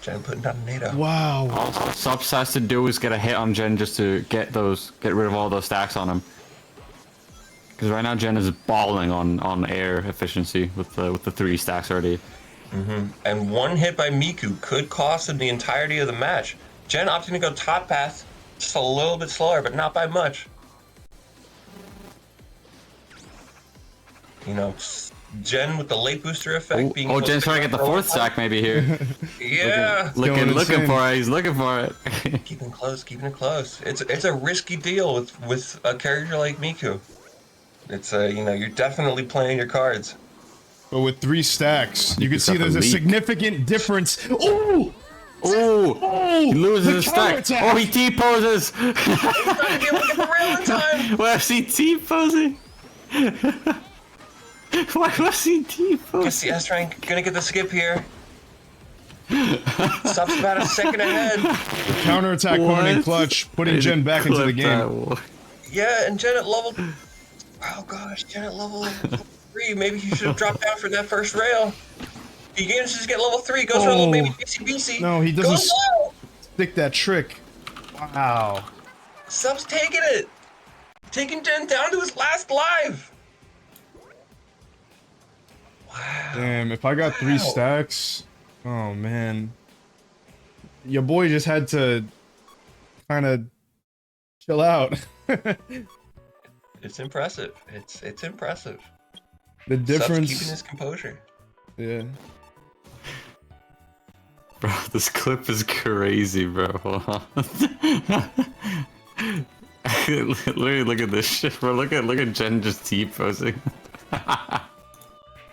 Jen putting down a NATO. Wow. All Subs has to do is get a hit on Gen just to get rid of all those stacks on him. Because right now Gen is balling on air efficiency with the 3 stacks already. And one hit by Miku could cost him the entirety of the match. Jen opting to go top path, just a little bit slower, but not by much. You know, Jen with the late booster effect being. Oh, close Jen's to trying to get the 4th stack maybe here. Yeah, Going looking insane. for it. He's looking for it. keeping it close. It's a risky deal with a character like Miku. It's you know, you're definitely playing your cards. But with 3 stacks, you can see suffer there's a leak. significant difference. Ooh! Oh, he loses the his stack. counterattack. Oh, he T-poses. Not gonna be able to get the rail in time. Why was he T-posing? Why was he T-posing? Guess the S-Rank gonna get the skip here. Stops about a second ahead. Counterattack coming in What? clutch, putting Jen back into the Clip game. that one. Yeah, and Jen at level. Oh gosh, Jen at level 3. Maybe he should have dropped down for that first rail. He gets to get level 3. Goes for a little baby BC. No, he doesn't Goes low. stick that trick. Wow. Sub's taking it. Taking Jen down to his last live. Wow. Damn, if I got 3 Wow. stacks, oh man. Your boy just had to kind of chill out. It's impressive. It's impressive. The Sub's difference. keeping his composure. Yeah. Bro, this clip is crazy, bro. Hold on. Literally, look at this shit, bro. Look at Jen just T-posing.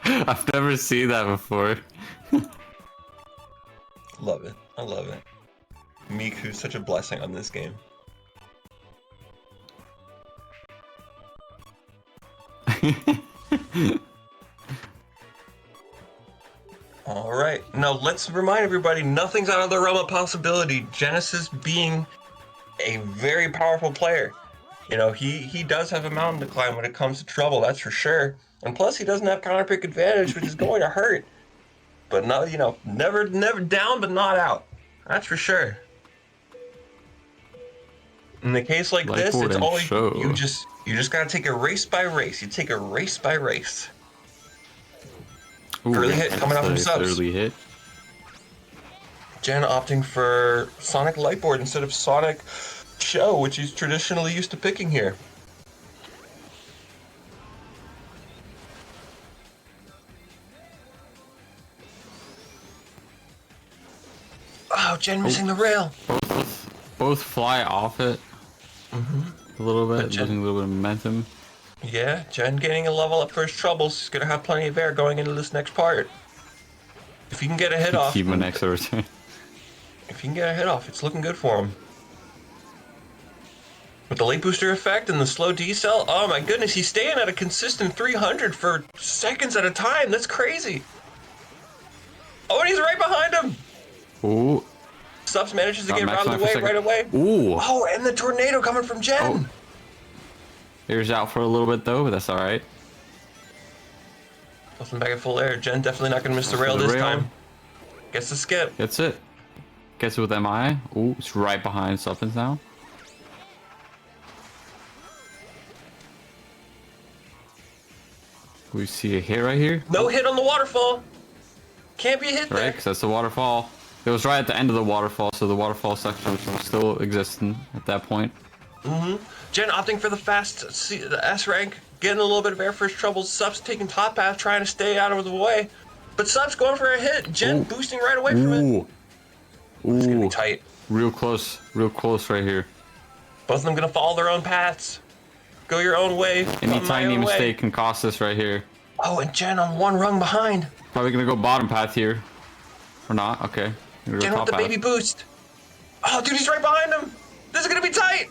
I've never seen that before. Love it. I love it. Miku's such a blessing on this game. All right. Now let's remind everybody, nothing's out of the realm of possibility. Genesis being a very powerful player. You know, he does have a mountain to climb when it comes to trouble, that's for sure. And plus, he doesn't have counter pick advantage, which is going to hurt. But no, you know, never down, but not out. That's for sure. In a case like this, Lightboard it's and always show. you just gotta take a race by race. You take a race by race. Ooh, Early hit coming out from nice subs. Early hit. Jen opting for Sonic Lightboard instead of Sonic Show, which he's traditionally used to picking here. Oh, Jen missing the rail. Both fly off it a little bit, Jen- losing a little bit of momentum. Yeah, Jen gaining a level up for his troubles. He's gonna have plenty of air going into this next part. If he can get a hit off, Keep him an extra return. if he can get a hit off, it's looking good for him. With the late booster effect and the slow decel, oh my goodness, he's staying at a consistent 300 for seconds at a time. That's crazy. Oh, and he's right behind him. Ooh. Subs manages to Got get max out of the life for a way second. right away. Ooh. Oh, and the tornado coming from Jen. Oh. Here's out for a little bit though, but that's all right. Nothing back at full air. Jen definitely not going to miss the For rail the this rail. time. Gets the skip. Gets it. Gets it with MI. Ooh, it's right behind Suppins now. We see a hit right here. No hit on the waterfall. Can't be hit Right, there. because that's the waterfall. It was right at the end of the waterfall, so the waterfall section was still existing at that point. Jen opting for the fast the S rank, getting a little bit of air for his troubles. Subs taking top path, trying to stay out of the way. But Subs going for a hit. Jen Ooh. boosting right away from it. Ooh. It's going to Ooh. be tight. Real close right here. Both of them going to follow their own paths. Go your own way. Any come my tiny own way. mistake can cost us right here. Oh, and Jen on one rung behind. Probably gonna go bottom path here. Or not, okay. Gonna go Jen with top the path. baby boost. Oh, dude, he's right behind him. This is going to be tight.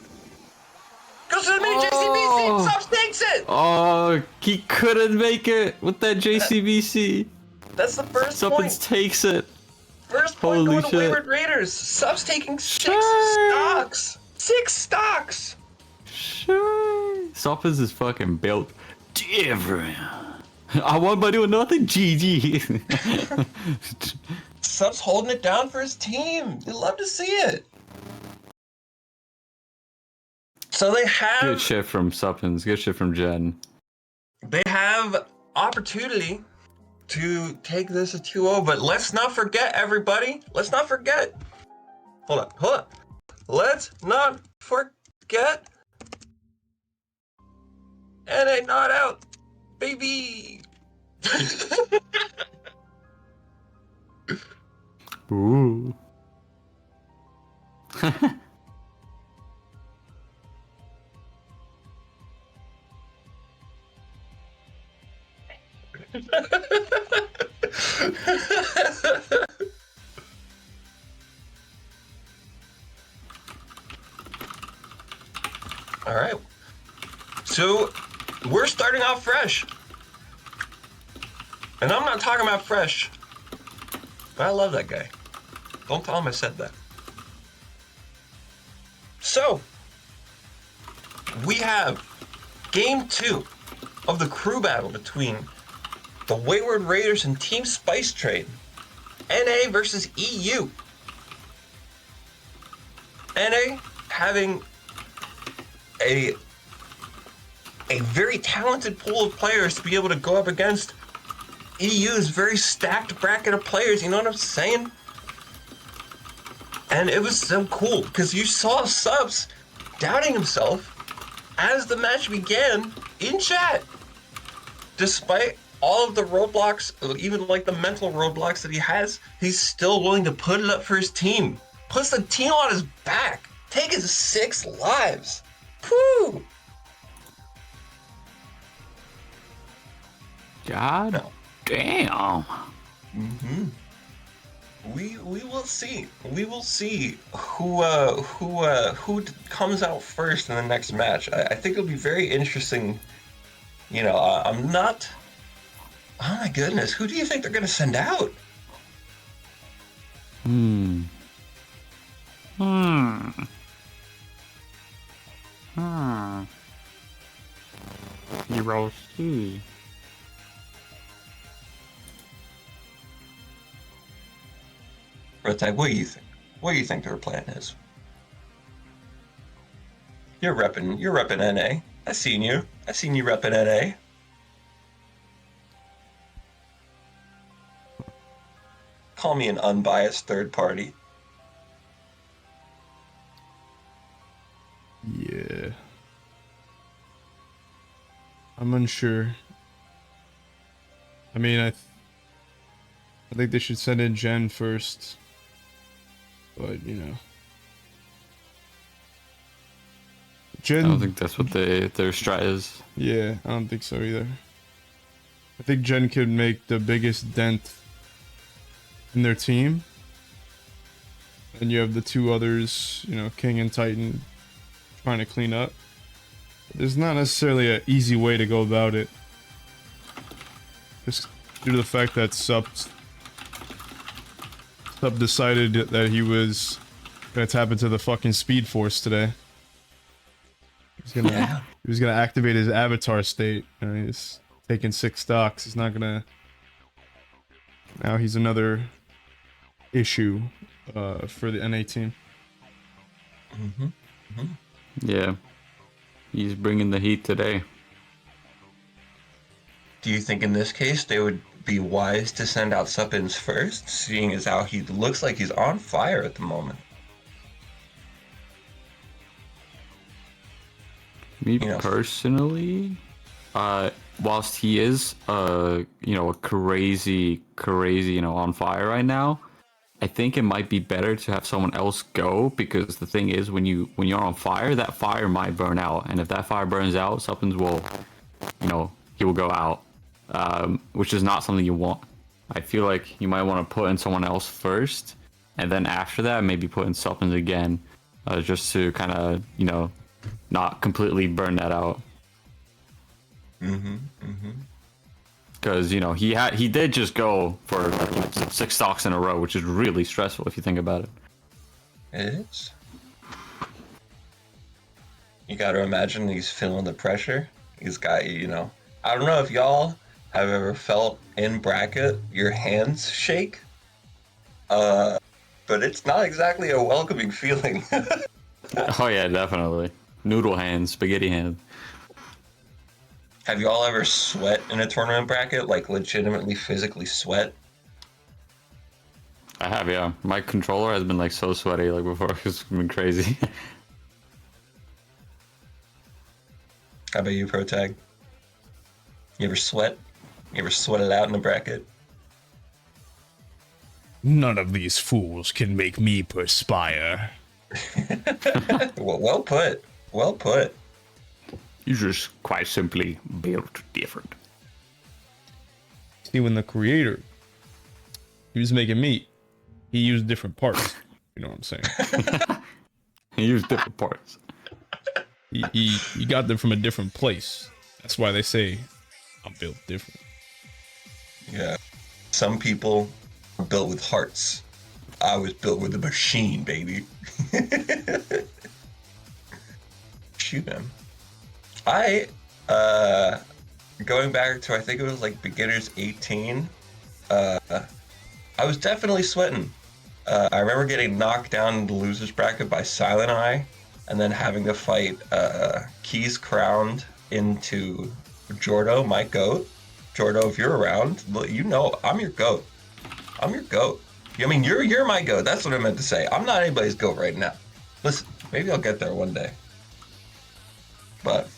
Goes to the mini Oh. JCBC. Subs takes it. Oh, he couldn't make it with that JCBC. That's the first Suppins point. takes it. First point Holy going to shit. Wayward Raiders. Subs taking 6 Shit. stocks. 6 stocks. Sure. Suppins is fucking built different. I won by doing nothing. GG. Subs holding it down for his team. You love to see it. So they Good have shit from Suppins. Good shit from Jen. opportunity to take this a 2-0, but let's not forget, everybody. Let's not forget. Hold on. Let's not forget. NA not out, baby. Ooh. All right. So we're starting off fresh. And I'm not talking about fresh, but I love that guy. Don't tell him I said that. So, we have game 2 of the crew battle between the Wayward Raiders and Team Spice Trade. NA versus EU. NA having a very talented pool of players to be able to go up against EU's very stacked bracket of players, you know what I'm saying? And it was so cool because you saw Subs doubting himself as the match began in chat. Despite all of the roadblocks, even like the mental roadblocks that he has, he's still willing to put it up for his team. Puts the team on his back, taking 6 lives. Whew! God No. damn. We will see. We will see who comes out first in the next match. I think it'll be very interesting. You know, I'm not. Oh my goodness, who do you think they're gonna send out? Hero C. Rotek, what do you think? What do you think their plan is? You're repping NA. I seen you repping NA. Call me an unbiased third party. Yeah. I'm unsure. I mean, I think they should send in Jen first. But, you know. Jen. I don't think that's what their strat is. Yeah, I don't think so either. I think Jen could make the biggest dent in their team. And you have the two others, you know, King and Titan, trying to clean up. There's not necessarily an easy way to go about it. Just due to the fact that Sup decided that he was gonna tap into the fucking Speed Force today. He was gonna activate his avatar state. And he's taking 6 stocks. He's not gonna. Now he's another issue for the NA team. Yeah. He's bringing the heat today. Do you think in this case they would be wise to send out Suppins first, seeing as how he looks like he's on fire at the moment? Me personally, whilst he is, a crazy, on fire right now, I think it might be better to have someone else go, because the thing is, when you're on fire, that fire might burn out, and if that fire burns out, Suppins will, he will go out, which is not something you want. I feel like you might want to put in someone else first, and then after that, maybe put in Suppins again, just to kind of, not completely burn that out. Because he did just go for 6 stocks in a row, which is really stressful if you think about it. It is. You got to imagine he's feeling the pressure. He's got, I don't know if y'all have ever felt in bracket your hands shake, but it's not exactly a welcoming feeling. Oh yeah, definitely. Noodle hands, spaghetti hands. Have you all ever sweat in a tournament bracket? Like legitimately physically sweat? I have, yeah. My controller has been like so sweaty like before. It's been crazy. How about you, Protag? You ever sweat? You ever sweat it out in a bracket? None of these fools can make me perspire. Well put. Well put. You're just quite simply built different. See, when the creator, he was making meat, he used different parts. You know what I'm saying? He used different parts. He got them from a different place. That's why they say, I'm built different. Yeah. Some people are built with hearts. I was built with a machine, baby. Shoot him. Going back to, I think it was like beginners 18, I was definitely sweating. I remember getting knocked down in the loser's bracket by Silent Eye, and then having to fight Keys Crowned into Jordo, my goat. Jordo, if you're around, I'm your goat. I'm your goat. I mean, you're my goat. That's what I meant to say. I'm not anybody's goat right now. Listen, maybe I'll get there one day. But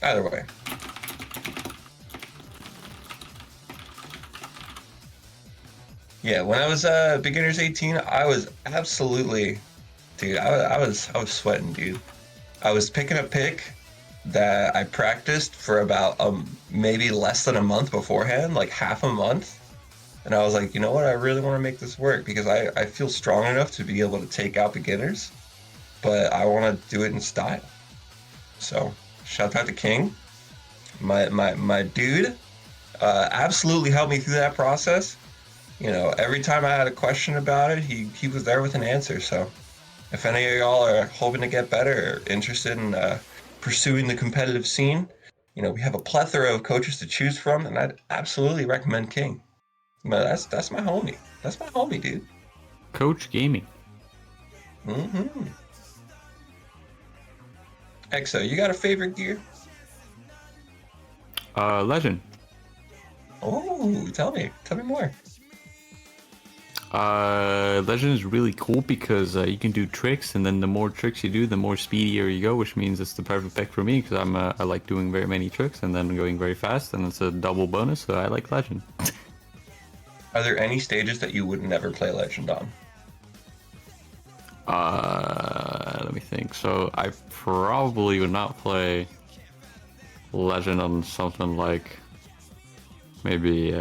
either way. Yeah, when I was beginners 18, I was absolutely, dude. I was sweating, dude. I was picking a pick that I practiced for about maybe less than a month beforehand, like half a month. And I was like, you know what? I really want to make this work because I feel strong enough to be able to take out beginners, but I want to do it in style. So shout out to King, my dude. Absolutely helped me through that process. Every time I had a question about it, he was there with an answer. So if any of y'all are hoping to get better or interested in pursuing the competitive scene, we have a plethora of coaches to choose from, and I'd absolutely recommend King. But that's my homie. That's my homie, dude. Coach Gaming. Exo, you got a favorite gear? Legend. Oh, tell me more. Legend is really cool because you can do tricks, and then the more tricks you do, the more speedier you go, which means it's the perfect pick for me because I like doing very many tricks and then going very fast, and it's a double bonus, so I like Legend. Are there any stages that you would never play Legend on? Let me think. So I probably would not play Legend on something like maybe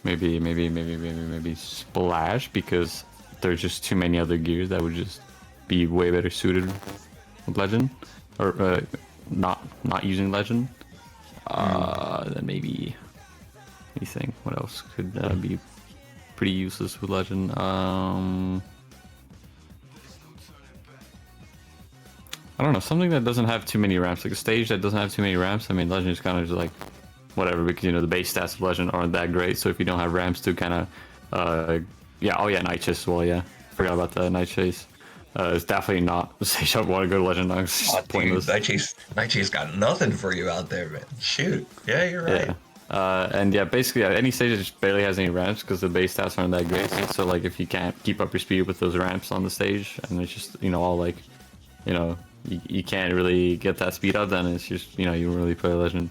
maybe Splash, because there's just too many other gears that would just be way better suited with Legend, or not using Legend. Then maybe let me think. What else could be pretty useless with Legend? I don't know, something that doesn't have too many ramps, like a stage that doesn't have too many ramps. I mean, Legend is kind of just like whatever, because the base stats of Legend aren't that great. So if you don't have ramps to kind of, yeah, oh yeah, Night Chase as well. Yeah, forgot about the Night Chase. It's definitely not the stage I want to go to Legend on. It's just pointless. Dude, Night Chase got nothing for you out there, man. Shoot, yeah, you're right. Yeah. And yeah, basically any stage that just barely has any ramps because the base stats aren't that great. So like if you can't keep up your speed with those ramps on the stage, and it's just all like, you can't really get that speed up, then it's just you don't really play Legend.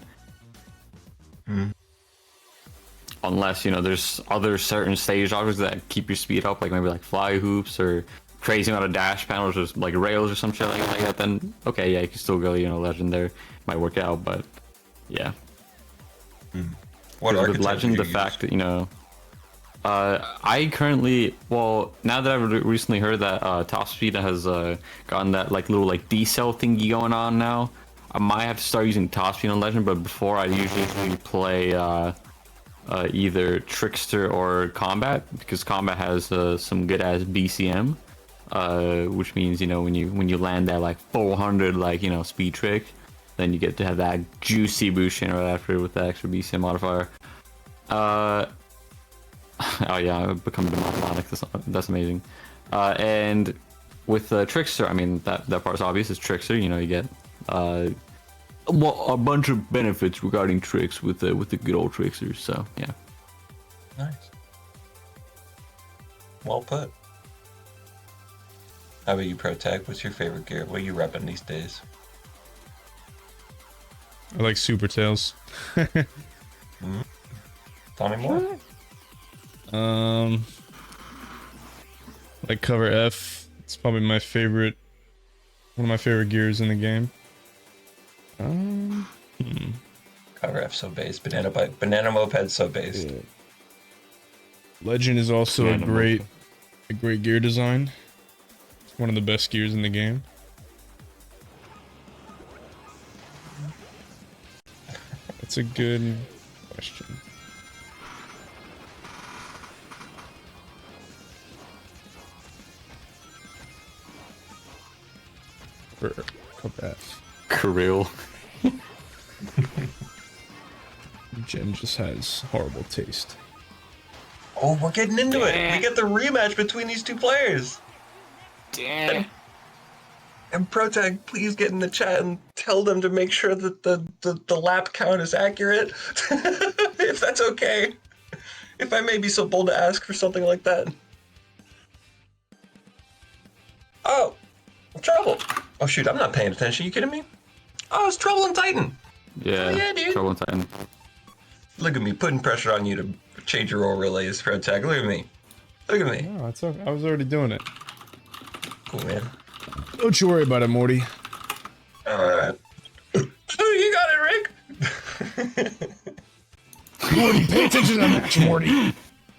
Unless there's other certain stage objects that keep your speed up, like maybe like fly hoops or crazy amount of dash panels, or like rails or some shit like that. Then okay, yeah, you can still go Legend there, might work out, but yeah. What with Legend, the fact that I currently, well, now that I've recently heard that top speed has gotten that like little like decel thingy going on now, I might have to start using top speed on Legend. But before, I usually play either Trickster or Combat, because Combat has some good ass BCM, which means when you land that like 400 speed trick, then you get to have that juicy boost right after with the extra BCM modifier. Oh yeah, I've become demonic. That's amazing. And with Trickster, I mean that part's obvious. It's Trickster. You get a bunch of benefits regarding tricks with the good old Tricksters. So yeah. Nice. Well put. How about you, Protag? What's your favorite gear? What are you repping these days? I like Super Tails. Tell me more. Like cover F. It's probably one of my favorite gears in the game. Cover F so base. Banana Moped so based. Yeah. Legend is also a great gear design. It's one of the best gears in the game. That's a good question. For cover F. Kirill. Jen just has horrible taste. Oh, we're getting into it. We get the rematch between these two players. Damn. And Protag, please get in the chat and tell them to make sure that the lap count is accurate. If that's okay. If I may be so bold to ask for something like that. Oh, trouble. Oh shoot, I'm not paying attention. You kidding me? Oh, it's Trouble in Titan. Yeah, yeah, dude. Trouble in Titan. Look at me, putting pressure on you to change your role relays, Protag. Look at me. Look at me. No, it's okay. I was already doing it. Cool, man. Don't you worry about it, Morty. Alright. You got it, Rick. Morty, pay attention to the match, Morty.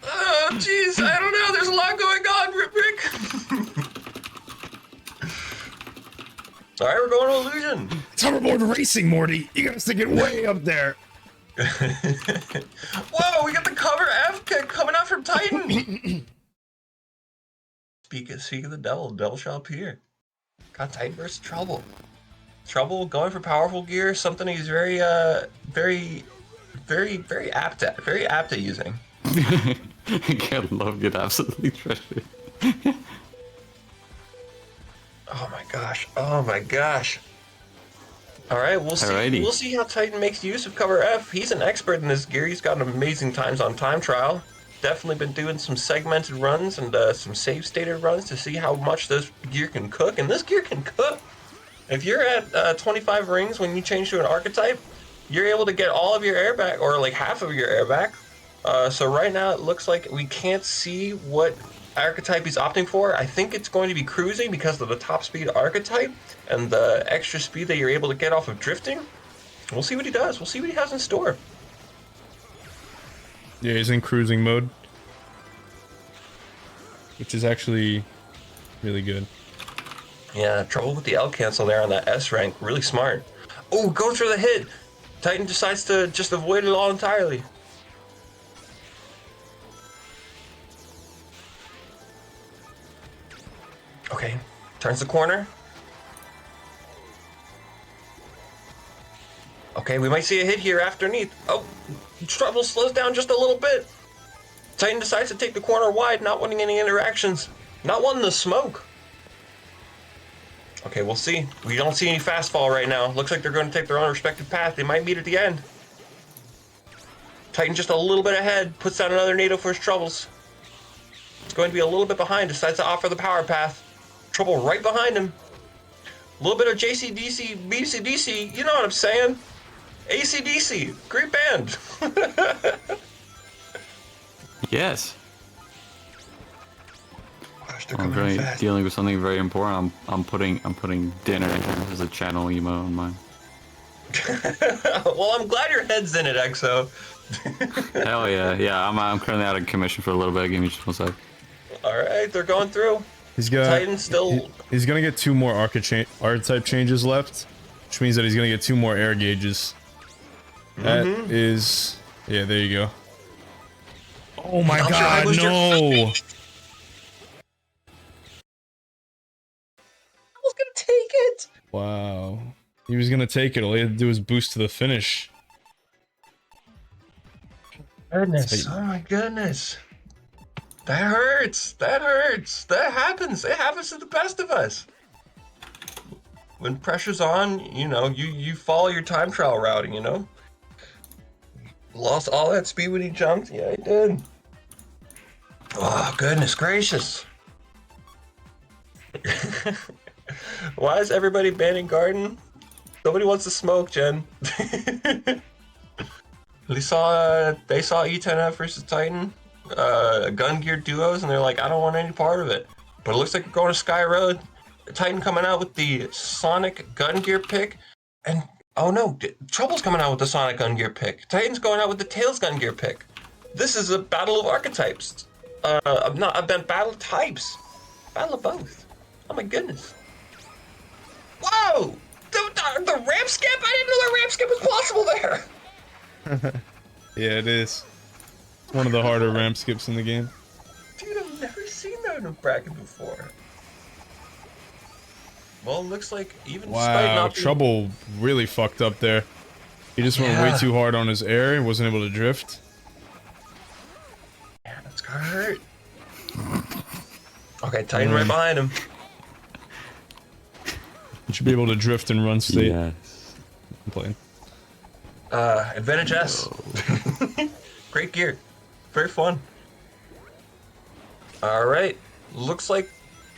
Oh, jeez. I don't know. There's a lot going on, Rick. Alright, we're going to Illusion. It's hoverboard racing, Morty. You gotta stick it way up there. Whoa, we got the cover F coming out from Titan. Speak of the devil shall appear. Got Titan versus Trouble. Trouble going for powerful gear, something he's very apt at using. I can't love get absolutely treasured. Oh my gosh. Alright, we'll see. Alrighty. We'll see how Titan makes use of cover F. He's an expert in this gear. He's gotten amazing times on time trial. Definitely been doing some segmented runs and some save stated runs to see how much this gear can cook. And this gear can cook. If you're at 25 rings when you change to an archetype, you're able to get all of your air back, or like half of your air back. So right now it looks like we can't see what archetype he's opting for. I think it's going to be cruising because of the top speed archetype and the extra speed that you're able to get off of drifting. We'll see what he does. We'll see what he has in store. Yeah, he's in cruising mode, which is actually really good. Yeah, trouble with the L cancel there on that S rank. Really smart. Oh, goes for the hit. Titan decides to just avoid it all entirely. Okay, turns the corner. Okay, we might see a hit here underneath. Oh, Trouble slows down just a little bit. Titan decides to take the corner wide, not wanting any interactions. Not wanting the smoke. Okay, we'll see. We don't see any fast fall right now. Looks like they're going to take their own respective path. They might meet at the end. Titan just a little bit ahead, puts down another NATO for his Troubles. It's going to be a little bit behind, decides to offer the power path. Trouble right behind him. A little bit of JCDC, BCDC, you know what I'm saying? ACDC, great band. Yes. Gosh, they're I'm coming in very fast. dealing with something very important. I'm putting dinner as a channel emo on mine. Well, I'm glad your head's in it, EXO. Hell yeah, yeah. I'm currently out of commission for a little bit. Give me just 1 sec. All right, they're going through. He's got. Titan still. He's gonna get 2 more archetype changes left, which means that he's gonna get 2 more air gauges. That is. Yeah, there you go. Oh my I'm sure I god, was no! I was gonna take it. Wow. He was gonna take it. All he had to do was boost to the finish. Goodness. Oh my goodness. That hurts. That hurts. That happens. It happens to the best of us. When pressure's on, you know, you follow your time trial routing, you know? Lost all that speed when he jumped? Yeah, he did. Oh, goodness gracious. Why is everybody banning Garden? Nobody wants to smoke, Jen. They saw E10F versus Titan, gun gear duos, and they're like, I don't want any part of it. But it looks like we're going to Sky Road. Titan coming out with the Sonic gun gear pick, and oh no, Trouble's coming out with the Sonic gun gear pick. Titan's going out with the Tails gun gear pick. This is a battle of archetypes. Battle types. Battle of both. Oh my goodness. Whoa! The ramp skip? I didn't know the ramp skip was possible there. Yeah, it is. It's one of the harder ramp skips in the game. Dude, I've never seen that in a bracket before. Well, it looks like even despite Wow, not being... Trouble really fucked up there. He just went way too hard on his air, he wasn't able to drift. Yeah, that's gotta hurt. Okay, Titan right behind him. You should be able to drift and run state. Yes. I'm playing. Advantage S. Great gear. Very fun. Alright. Looks like,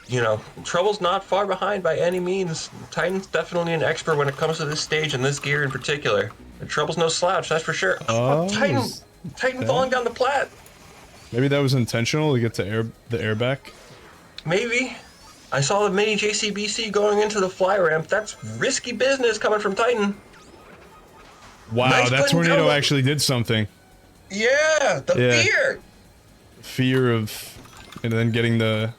you know, Trouble's not far behind by any means. Titan's definitely an expert when it comes to this stage and this gear in particular. And Trouble's no slouch, that's for sure. Oh, Titan falling down the plat. Maybe that was intentional to get to the air back. Maybe. I saw the mini JCBC going into the fly ramp. That's risky business coming from Titan. Wow, Nice that putting tornado Trouble. actually did something. Yeah, the Yeah. fear. Fear of... and then getting the...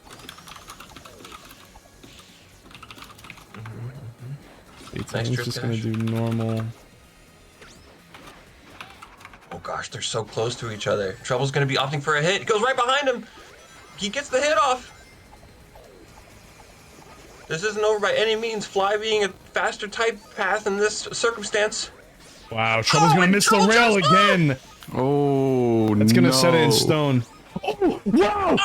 Nice It's drip just gonna dash. do normal. Oh gosh, they're so close to each other. Trouble's gonna be opting for a hit. He goes right behind him. He gets the hit off. This isn't over by any means. Fly being a faster type path in this circumstance. Wow, Trouble's gonna and miss the Trouble rail jumps up! again! Oh, It's gonna set it in no. stone. Oh, wow!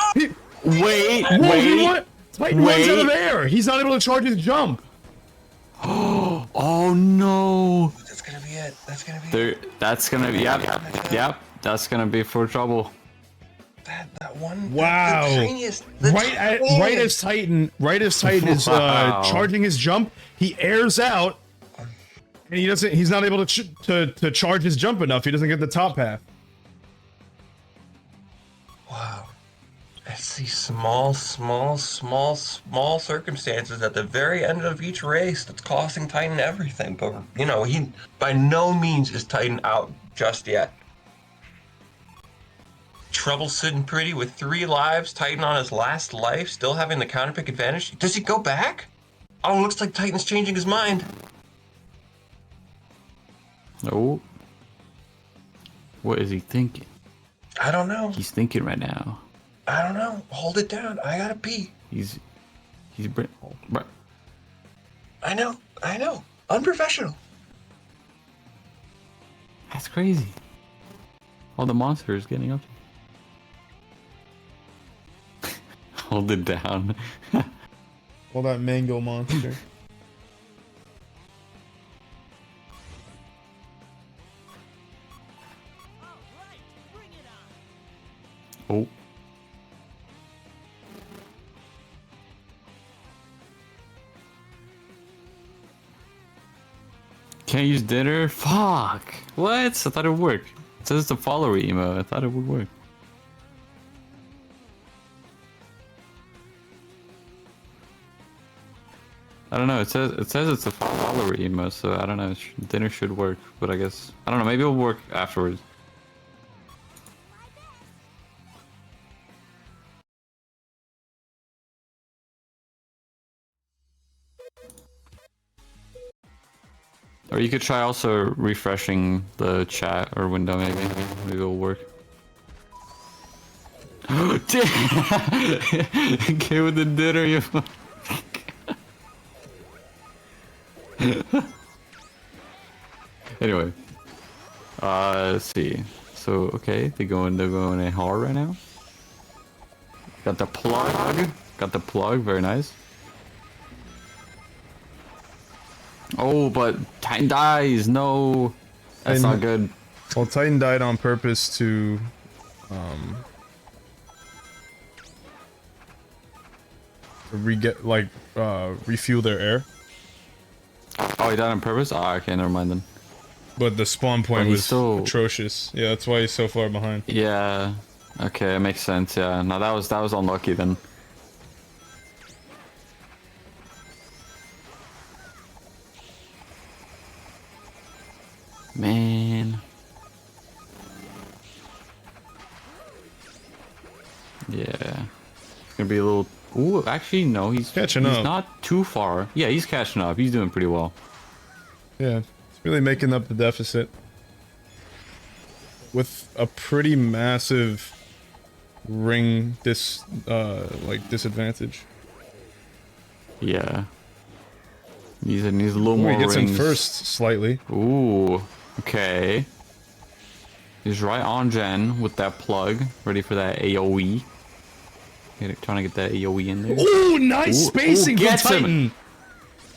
Wait, Titan runs out of wait. air! He's not able to charge his jump! Oh no. That's gonna be it. That's gonna be it. There, that's gonna be, yep. That's gonna be for Trouble. That one. Wow. The tiniest, the Right as Titan is Wow. charging his jump, he airs out, and he's not able to charge his jump enough. He doesn't get the top path. Wow. It's these small circumstances at the very end of each race that's costing Titan everything. But, you know, he by no means is Titan out just yet. Trouble sitting pretty with 3 lives, Titan on his last life, still having the counterpick advantage. Does he go back? Oh, looks like Titan's changing his mind. Oh. What is he thinking? I don't know. He's thinking right now. I don't know. Hold it down. I gotta pee. He's I know. Unprofessional. That's crazy. All the monsters getting up. Hold it down. All that mango monster. Oh. Can't use dinner? Fuck! What? I thought it would work. It says it's a follower emo. I thought it would work. I don't know. It says it's a follower emo, so I don't know. Dinner should work, but I guess I don't know. Maybe it'll work afterwards. Or you could try also refreshing the chat or window, maybe. Maybe it'll work. Okay, with the dinner, you. Anyway, let's see. So okay, they're going in hard right now. Got the plug. Very nice. Oh, but Titan dies. No, that's not good. Well, Titan died on purpose to, refuel their air. Oh, he died on purpose? Oh, okay, never mind then. But the spawn point he's was so atrocious. Yeah, that's why he's so far behind. Yeah. Okay, it makes sense. Yeah. No, that was unlucky then. Man. Yeah. It's gonna be a little. Ooh, actually, no. He's catching up. He's not too far. Yeah, he's catching up. He's doing pretty well. Yeah, it's really making up the deficit with a pretty massive ring disadvantage. Yeah. Needs a little more He gets rings. him first slightly. Ooh. Okay. He's right on Jen with that plug, ready for that AoE. Trying to get that AoE in there. Ooh, nice spacing from gets Titan. him.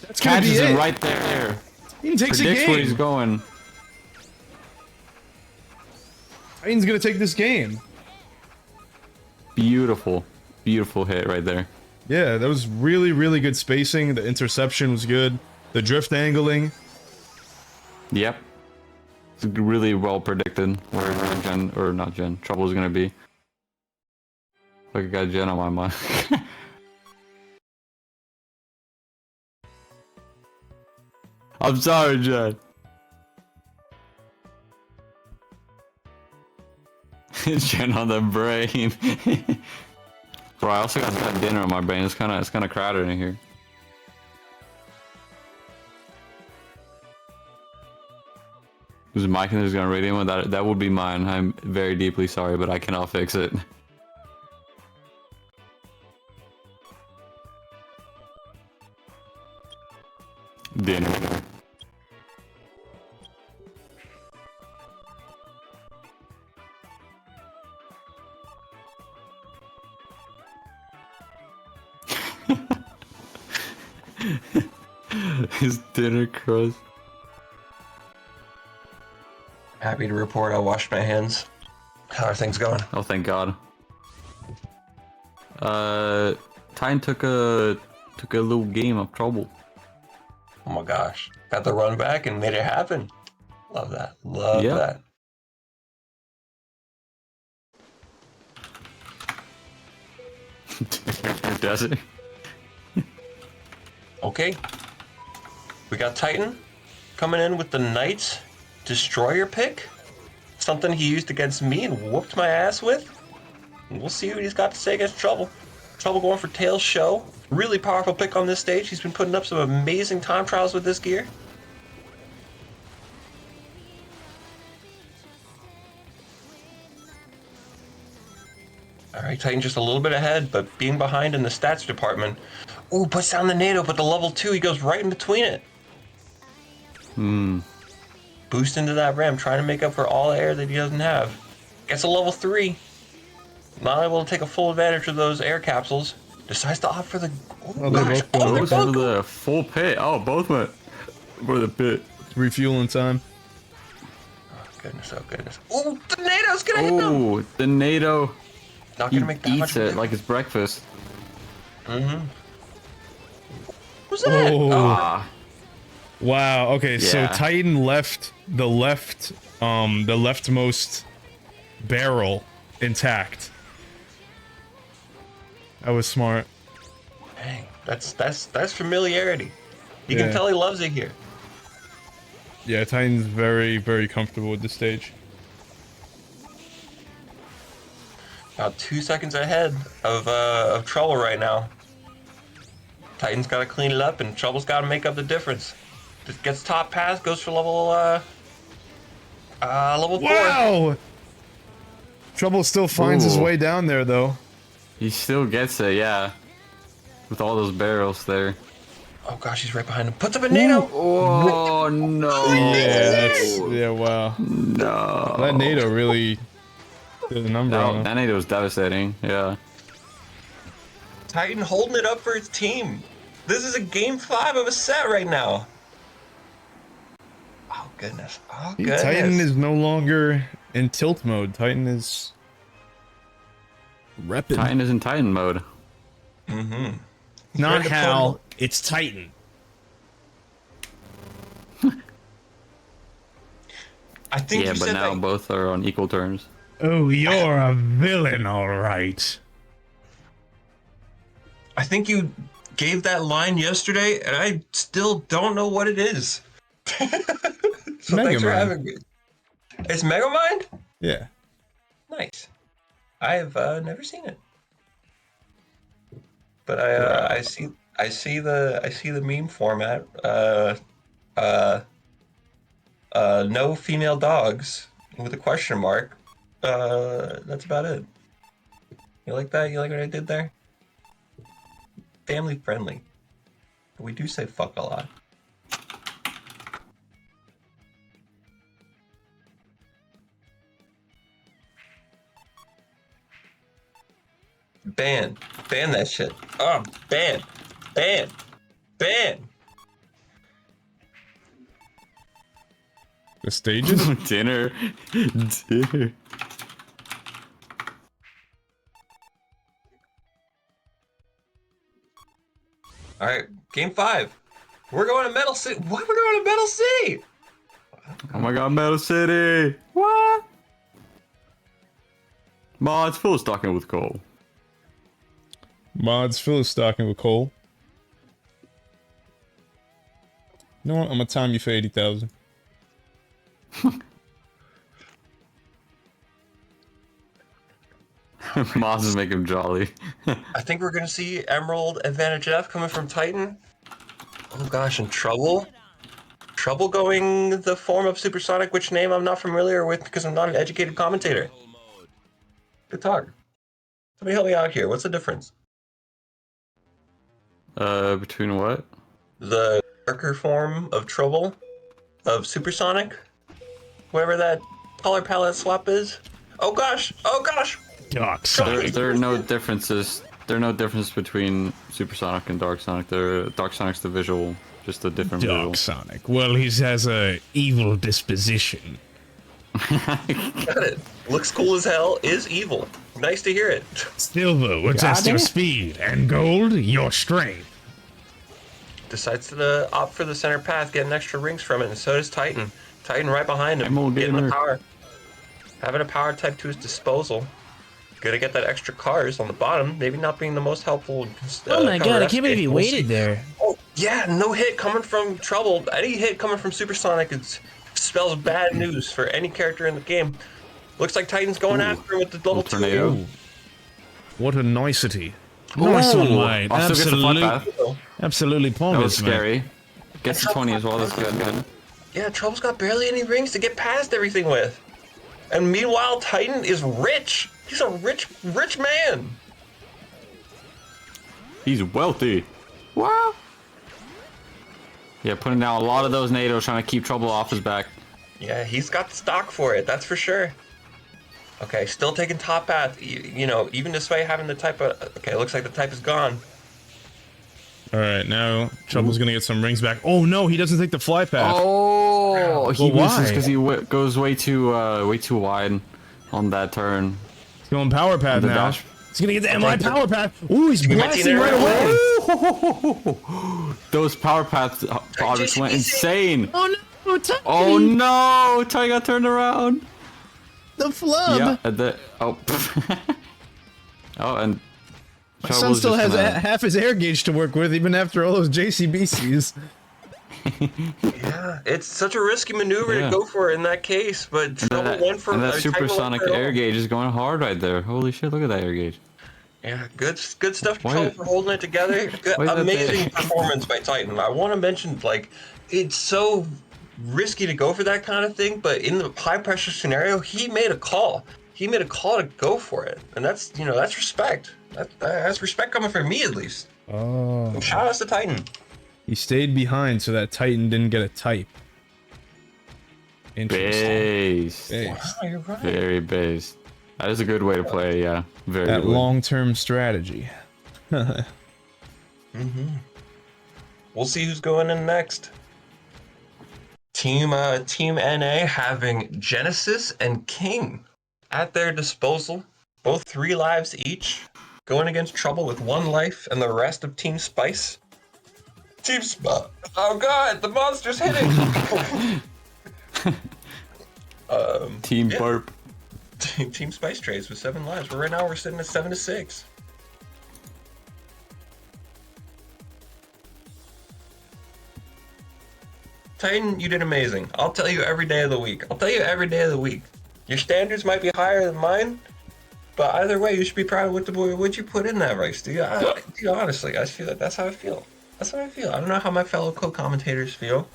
That's gonna be Catches it. him right there. He takes a Predicts where he's game. going. Titan's gonna take this game. Beautiful. Beautiful hit right there. Yeah, that was really, really good spacing. The interception was good. The drift angling. Yep. It's really well predicted where Jen, or not Jen, Trouble is gonna be. Like I got Jen on my mind. I'm sorry, Jen. Jen on the brain. Bro, I also got dinner on my brain. It's kind of crowded in here. Who's Mike and who's gonna rate him? That would be mine. I'm very deeply sorry, but I cannot fix it. Dinner. His dinner crust. Happy to report I washed my hands. How are things going? Oh, thank God. Tyne took a little game of Trouble. Oh my gosh. Got the run back and made it happen. Love that. Love that. Does it? Okay. We got Titan coming in with the Knights Destroyer pick. Something he used against me and whooped my ass with. We'll see what he's got to say against Trouble. Trouble going for Tails Show. Really powerful pick on this stage. He's been putting up some amazing time trials with this gear. Alright, Titan just a little bit ahead, but being behind in the stats department. Ooh, puts down the NATO, but the level 2, he goes right in between it. Boost into that ram, trying to make up for all the air that he doesn't have. Gets a level 3. Not able to take a full advantage of those air capsules. Decides to opt for the... Oh, they're both going. they're Goes both for the full pit. Oh, both went for the pit. Refueling time. Oh, goodness, oh, goodness. Ooh, the NATO's gonna hit him! Oh, the NATO. Not He gonna make that much eats of a it difference. like it's breakfast. Who's that? Oh. Ah, Wow. Okay, so Yeah. Titan left the leftmost barrel intact. That was smart. Dang, that's familiarity. You Yeah. can tell he loves it here. Yeah, Titan's very, very comfortable with the stage. About 2 seconds ahead of Trouble right now. Titan's got to clean it up, and Trouble's got to make up the difference. Just gets top pass, goes for level 4. Wow! Trouble still finds his Ooh. way down there, though. he still gets it, yeah. With all those barrels there. Oh gosh, he's right behind him. Puts up a NATO. Oh no! Yeah, that's... Yeah, wow. No. That NATO really did a number on him. That NATO was devastating. Yeah. Titan holding it up for his team. This is a game 5 of a set right now. Oh goodness. Oh goodness. Titan is no longer in tilt mode. Titan is... repping. Titan is in Titan mode. Not ready to Hal, plug- it's Titan. I think Yeah, you but said now that. both are on equal terms. Oh, you're a villain, all right. I think you gave that line yesterday, and I still don't know what it is. So thanks for Megamind. having me. It's Megamind? Yeah. Nice. I have never seen it, but I see the meme format. No female dogs with a question mark. That's about it. You like that? You like what I did there? Family friendly. We do say fuck a lot. Ban that shit. Oh, ban. The stages? Dinner. Dinner. All right, game 5. We're going to Metal City. What? We're going to Metal City. Oh my god, Metal City! What? Mods full stocking with coal. Mods Phil is stocking with Cole. You know what? I'm gonna time you for 80,000. Mods make him jolly. I think we're going to see Emerald Advantage F coming from Titan. Oh gosh, and Trouble. Trouble going the form of Supersonic, which name I'm not familiar with because I'm not an educated commentator. Good talk. Somebody help me out here. What's the difference? Between what? The darker form of Trouble, of Supersonic, whatever that color palette swap is. Oh gosh! Oh gosh! Dark Sonic. There are no differences. There are no difference between Supersonic and Dark Sonic. Dark Sonic's the visual, just a different visual. Dark Sonic. Well, he has a evil disposition. Got it. Looks cool as hell. Is evil. Nice to hear it. Silver will test your speed, and gold, your strength. Decides to opt for the center path, getting extra rings from it, and so does Titan. Titan right behind him, Emerald getting the Gamer. power. Having a power type to his disposal. gonna get that extra cars on the bottom, maybe not being the most helpful. Oh my cover god, I F can't believe he We'll see. waited there. Oh yeah, no hit coming from Trouble. Any hit coming from Supersonic spells bad news for any character in the game. Looks like Titan's going after him with the level 2. tornado. Ooh. What a nicety. Nice one, mate. Also gets the flat path. Absolutely That was pompous, mate. scary. Gets the 20 as well. That's good. Yeah, Trouble's got barely any rings to get past everything with. And meanwhile, Titan is rich. He's a rich man. He's wealthy. Wow. Yeah, putting down a lot of those NATOs, trying to keep Trouble off his back. Yeah, he's got the stock for it, that's for sure. Okay, still taking top path. You know, even despite having the type of... Okay, looks like the type is gone. Alright, now Trouble's gonna get some rings back. Oh no, he doesn't take the fly path. Oh, he Well, misses why? because he goes way too wide on that turn. He's going power path The now. dash. He's gonna get the MI power path. Ooh, he's blasting right away. Those power paths objects went insane. Oh no, Titan! Oh no, Ty got turned around. The flub! Yeah, and oh, and My son still has half his air gauge to work with, even after all those JCBCs. Yeah, it's such a risky maneuver Yeah. to go for in that case, but Trouble went for and that Titan went supersonic for it all. air gauge is going hard right there. Holy shit, look at that air gauge. Yeah, good stuff to Why- Trouble for holding it together. Why is that Amazing there? performance by Titan. I want to mention, like, it's so risky to go for that kind of thing, but in the high pressure scenario, he made a call. He made a call to go for it, and that's respect. That's respect coming from me at least. Oh. Shout out to Titan. He stayed behind so that Titan didn't get a type. Interesting. Based. Based. Oh, you're right. Very based. That is a good way to play, yeah. Very That good. long-term strategy. We'll see who's going in next. Team NA having Genesis and King at their disposal. Both 3 lives each. Going against Trouble with 1 life and the rest of Team Spice. Team Spice. Oh god, the monster's hitting! Team yeah. Burp. Team Spice trades with 7 lives. But right now we're sitting at 7-6. Titan, you did amazing. I'll tell you every day of the week. Your standards might be higher than mine, but either way, you should be proud of what you put in that race. Dude, honestly, I feel that's how I feel. That's how I feel. I don't know how my fellow co-commentators feel.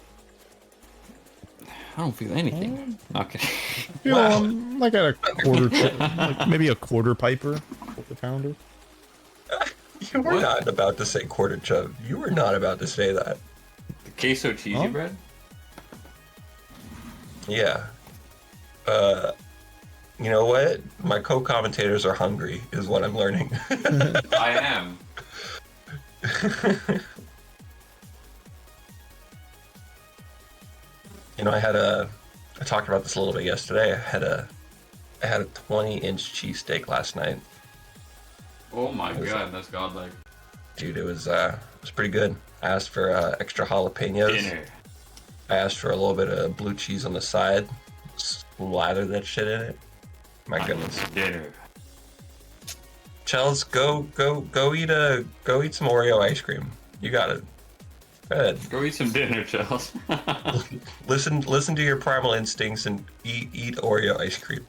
I don't feel anything. Okay. You Wow. know, like at a quarter, like maybe a quarter piper, quarter pounder. You were What? not about to say quarter chub. You were not about to say that. The queso cheesy Huh? bread? Yeah. You know what? My co-commentators are hungry, is what I'm learning. I am. You know, I talked about this a little bit yesterday. I had a 20-inch cheesesteak last night. Oh my god, that's godlike. Dude, it was pretty good. I asked for extra jalapenos. Dinner. I asked for a little bit of blue cheese on the side. Slather that shit in it. My goodness. Dinner. Chels, go eat some Oreo ice cream. You got it. Go ahead. Go eat some dinner, Charles. Listen to your primal instincts and eat Oreo ice cream.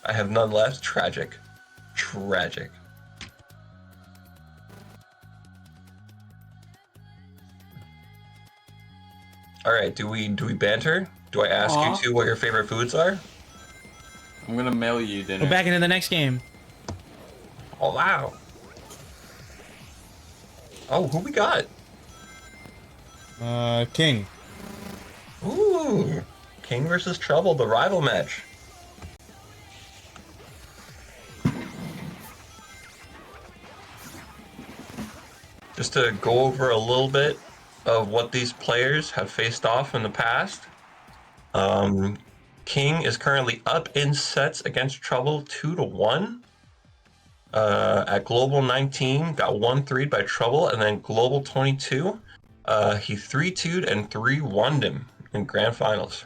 I have none left. Tragic. All right, do we banter? Do I ask Aw. you two what your favorite foods are? I'm gonna mail you dinner. We're back into the next game. Oh wow. Oh, who we got? King. Ooh, King versus Trouble, the rival match. Just to go over a little bit of what these players have faced off in the past. King is currently up in sets against Trouble 2-1. At Global 19, got 1-3'd by Trouble, and then Global 22, he 3-2'd and 3-1'd him in Grand Finals.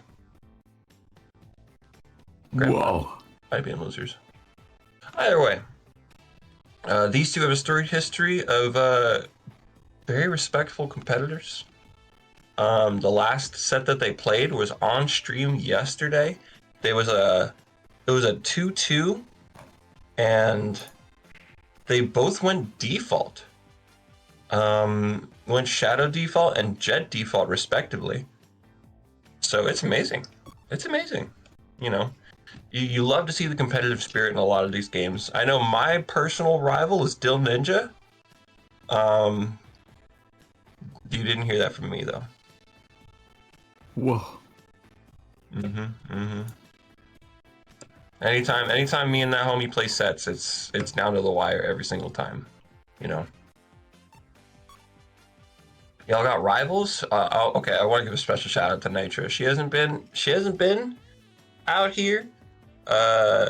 Whoa. Might be in losers. Either way, these two have a storied history of very respectful competitors. The last set that they played was on stream yesterday. It was a 2-2, and they both went default. Went Shadow default and Jet default respectively. So it's amazing. It's amazing. You know, you love to see the competitive spirit in a lot of these games. I know my personal rival is Dill Ninja. You didn't hear that from me though. Whoa. Anytime me and that homie play sets, it's down to the wire every single time. You know. Y'all got rivals? Okay, I want to give a special shout out to Nitro. She hasn't been out here.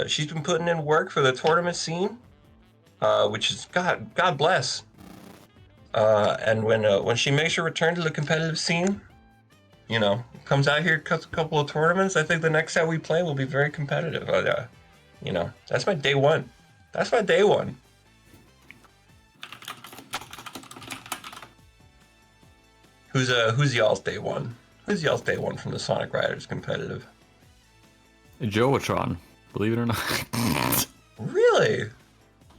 She's been putting in work for the tournament scene, which is God bless. And when she makes her return to the competitive scene, you know, comes out here, cuts a couple of tournaments, I think the next set we play will be very competitive. You know, that's my day one. That's my day one. Who's y'all's day one? Who's y'all's day one from the Sonic Riders competitive? Joatron, believe it or not. Really?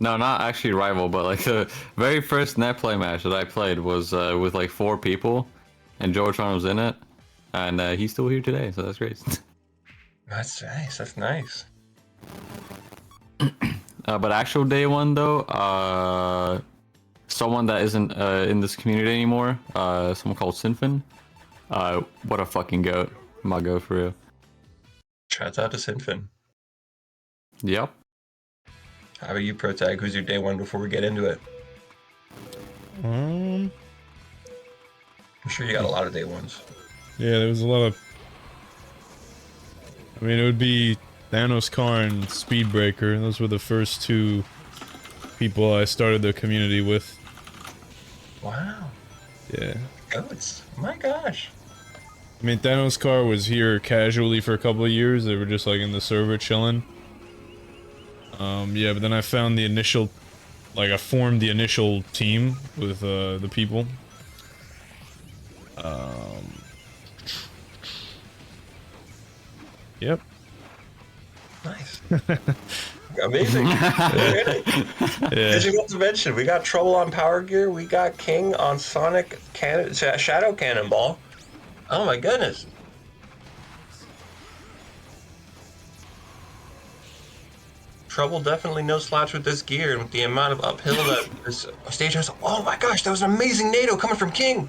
No, not actually rival, but like the very first net play match that I played was with like 4 people, and Joatron was in it, and he's still here today, so that's great. That's nice. That's nice. But actual day one though, someone that isn't in this community anymore, someone called Sinfin. What a fucking goat. My goat for real. Shouts out to Sinfin. Yep. How about you, Protag? Who's your day one before we get into it? I'm sure you got a lot of day ones. Yeah, there was a lot of... I mean, it would be Thanos Car and Speedbreaker. Those were the first 2 people I started the community with. Wow. Yeah. Goats. My gosh. I mean, Thanos Car was here casually for a couple of years. They were just like in the server chilling. Yeah, but then I found the initial... Like, I formed the initial team with the people. Yep. Nice. Amazing. Did you want to mention, we got Trouble on Power Gear, we got King on Sonic Shadow Cannonball. Oh my goodness. Trouble definitely no slouch with this gear, and with the amount of uphill that this stage has. Oh my gosh, that was an amazing NATO coming from King.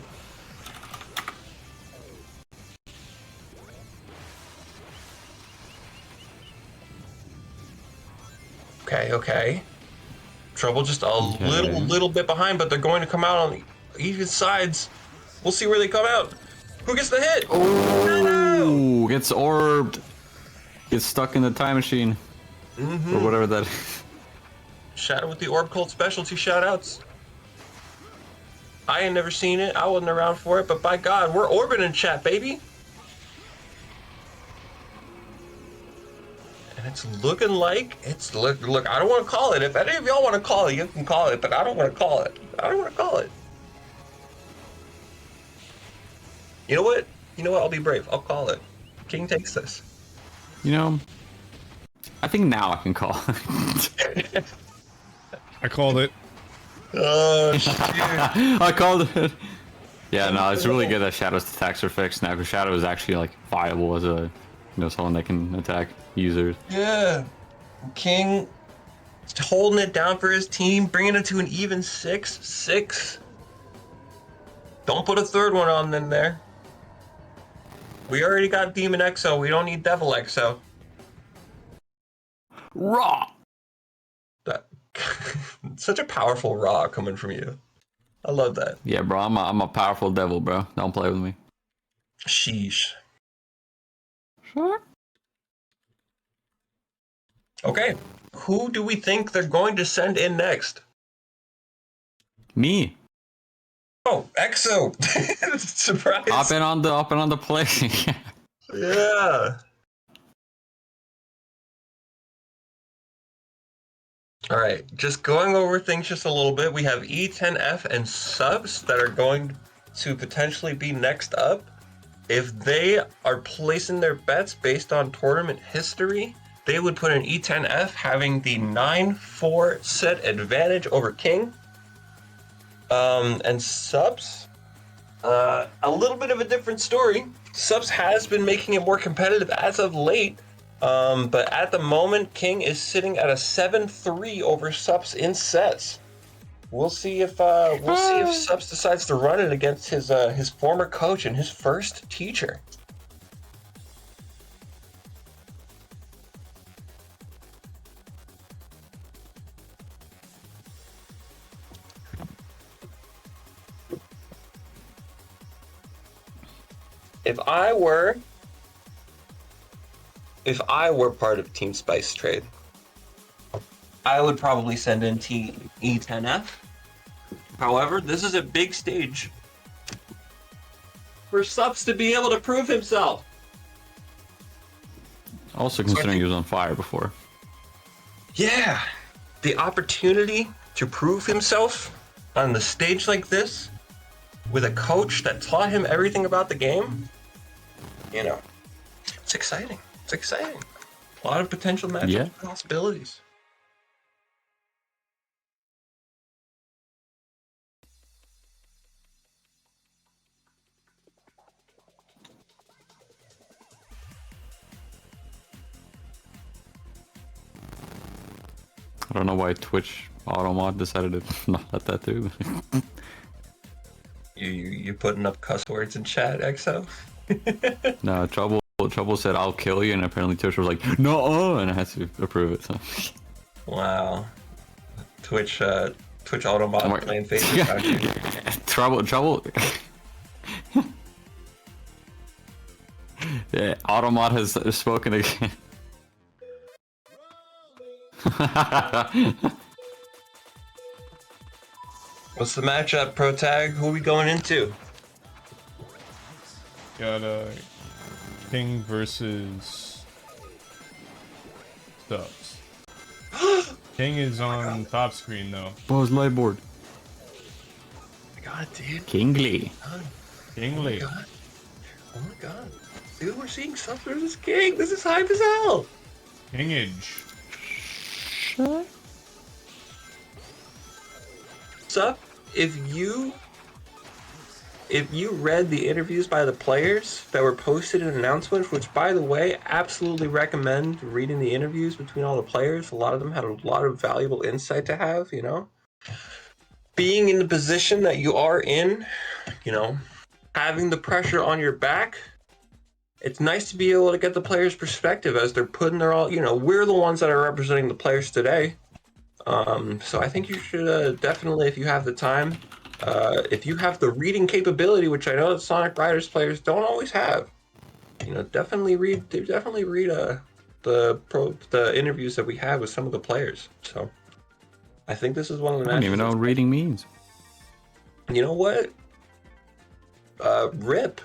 Okay. Trouble just a little bit behind, but they're going to come out on even sides. We'll see where they come out. Who gets the hit? Oh, gets orbed. Gets stuck in the time machine. Or whatever that is. Shadow with the Orb Cult specialty shoutouts. I ain't never seen it. I wasn't around for it, but by God, we're orbiting chat, baby. And it's looking like it's look. I don't want to call it. If any of y'all want to call it, you can call it. But I don't want to call it. You know what? I'll be brave. I'll call it. King takes this. You know, I think now I can call. I called it. Oh shit! I called it. Yeah, no, it's really good that Shadow's attacks are fixed now, because Shadow is actually like viable as a, someone that can attack users. Yeah, King holding it down for his team, bringing it to an even 6-6. Don't put a third one on in there. We already got Demon Exo. We don't need Devil Exo. Raw. That such a powerful raw coming from you. I love that. Yeah, bro, I'm a powerful devil, bro. Don't play with me. Sheesh. Okay, who do we think they're going to send in next? Me. Oh, Exo! Surprise! Hopping on the play. Yeah. All right, just going over things just a little bit. We have E10F and subs that are going to potentially be next up. If they are placing their bets based on tournament history, they would put an E10F having the 9-4 set advantage over King. And subs, a little bit of a different story. Subs has been making it more competitive as of late. But at the moment, King is sitting at a 7-3 over subs in sets. We'll see if Subs decides to run it against his former coach and his first teacher. If I were part of Team Spice Trade, I would probably send in E10F. However, this is a big stage for Subs to be able to prove himself. Also considering he was on fire before. Yeah, the opportunity to prove himself on the stage like this with a coach that taught him everything about the game, you know, it's exciting. It's exciting. A lot of potential matchup possibilities. I don't know why Twitch Automod decided to not let that through. You putting up cuss words in chat, EXO? No, Trouble said I'll kill you, and apparently Twitch was like no, and I had to approve it. So. Wow. Twitch Automod playing faces out here. Trouble. Yeah, Automod has spoken again. What's the matchup, Pro Tag? Who are we going into? Got King versus Subs. King is on top screen though. Buzz Lightboard. Oh my god, dude. Kingly. Kingly. Oh my god. Dude, we're seeing Subs versus King. This is hype as hell. Kingage. Sup, if you read the interviews by the players that were posted in announcements, which by the way, absolutely recommend reading the interviews between all the players. A lot of them had a lot of valuable insight to have, you know. Being in the position that you are in, you know, having the pressure on your back, it's nice to be able to get the players' perspective as they're putting their all, you know, we're the ones that are representing the players today. So I think you should definitely, if you have the time, if you have the reading capability, which I know that Sonic Riders players don't always have, you know, definitely read the interviews that we have with some of the players. So I think this is one of the I don't even know what reading means. You know what? RIP.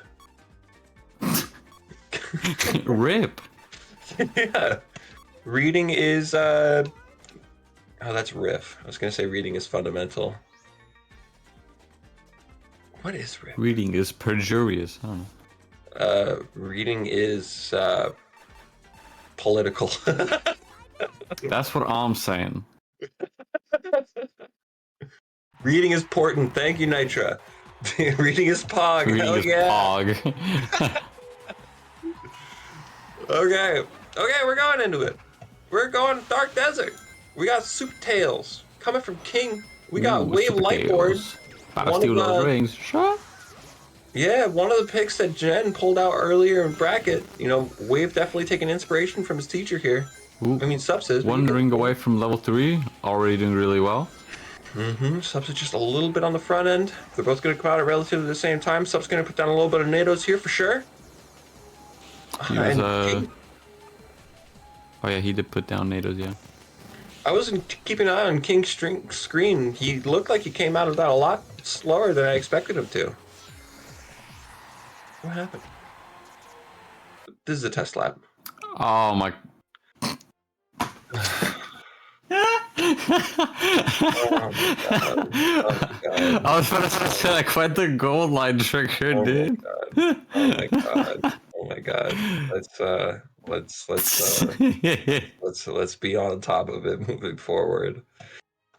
RIP. Yeah. Reading is oh, that's riff. I was gonna say reading is fundamental. What is riff? Reading is perjurious. I don't know. Reading is political. That's what I'm saying. Reading is important. Thank you, Nitra. Reading is pog. Reading Hell is yeah. pog. Okay, we're going into it. We're going Dark Desert. We got Super Tails coming from King. We got Wave Lightboard. Gotta steal those rings. Shut. Yeah, one of the picks that Jen pulled out earlier in bracket. You know, Wave definitely taking inspiration from his teacher here. Ooh, I mean, Subs is. One ring away from level 3. Already doing really well. Subs is just a little bit on the front end. They're both going to come out at relatively the same time. Subs going to put down a little bit of NATOs here for sure. He was, oh yeah, he did put down NATOs, yeah. I wasn't keeping an eye on King's screen. He looked like he came out of that a lot slower than I expected him to. What happened? This is a test lab. Oh my. my god. Oh my god. I was about to say, like, what the gold line trigger, Oh my dude? god. Oh my god. Oh my god. Let's be on top of it moving forward.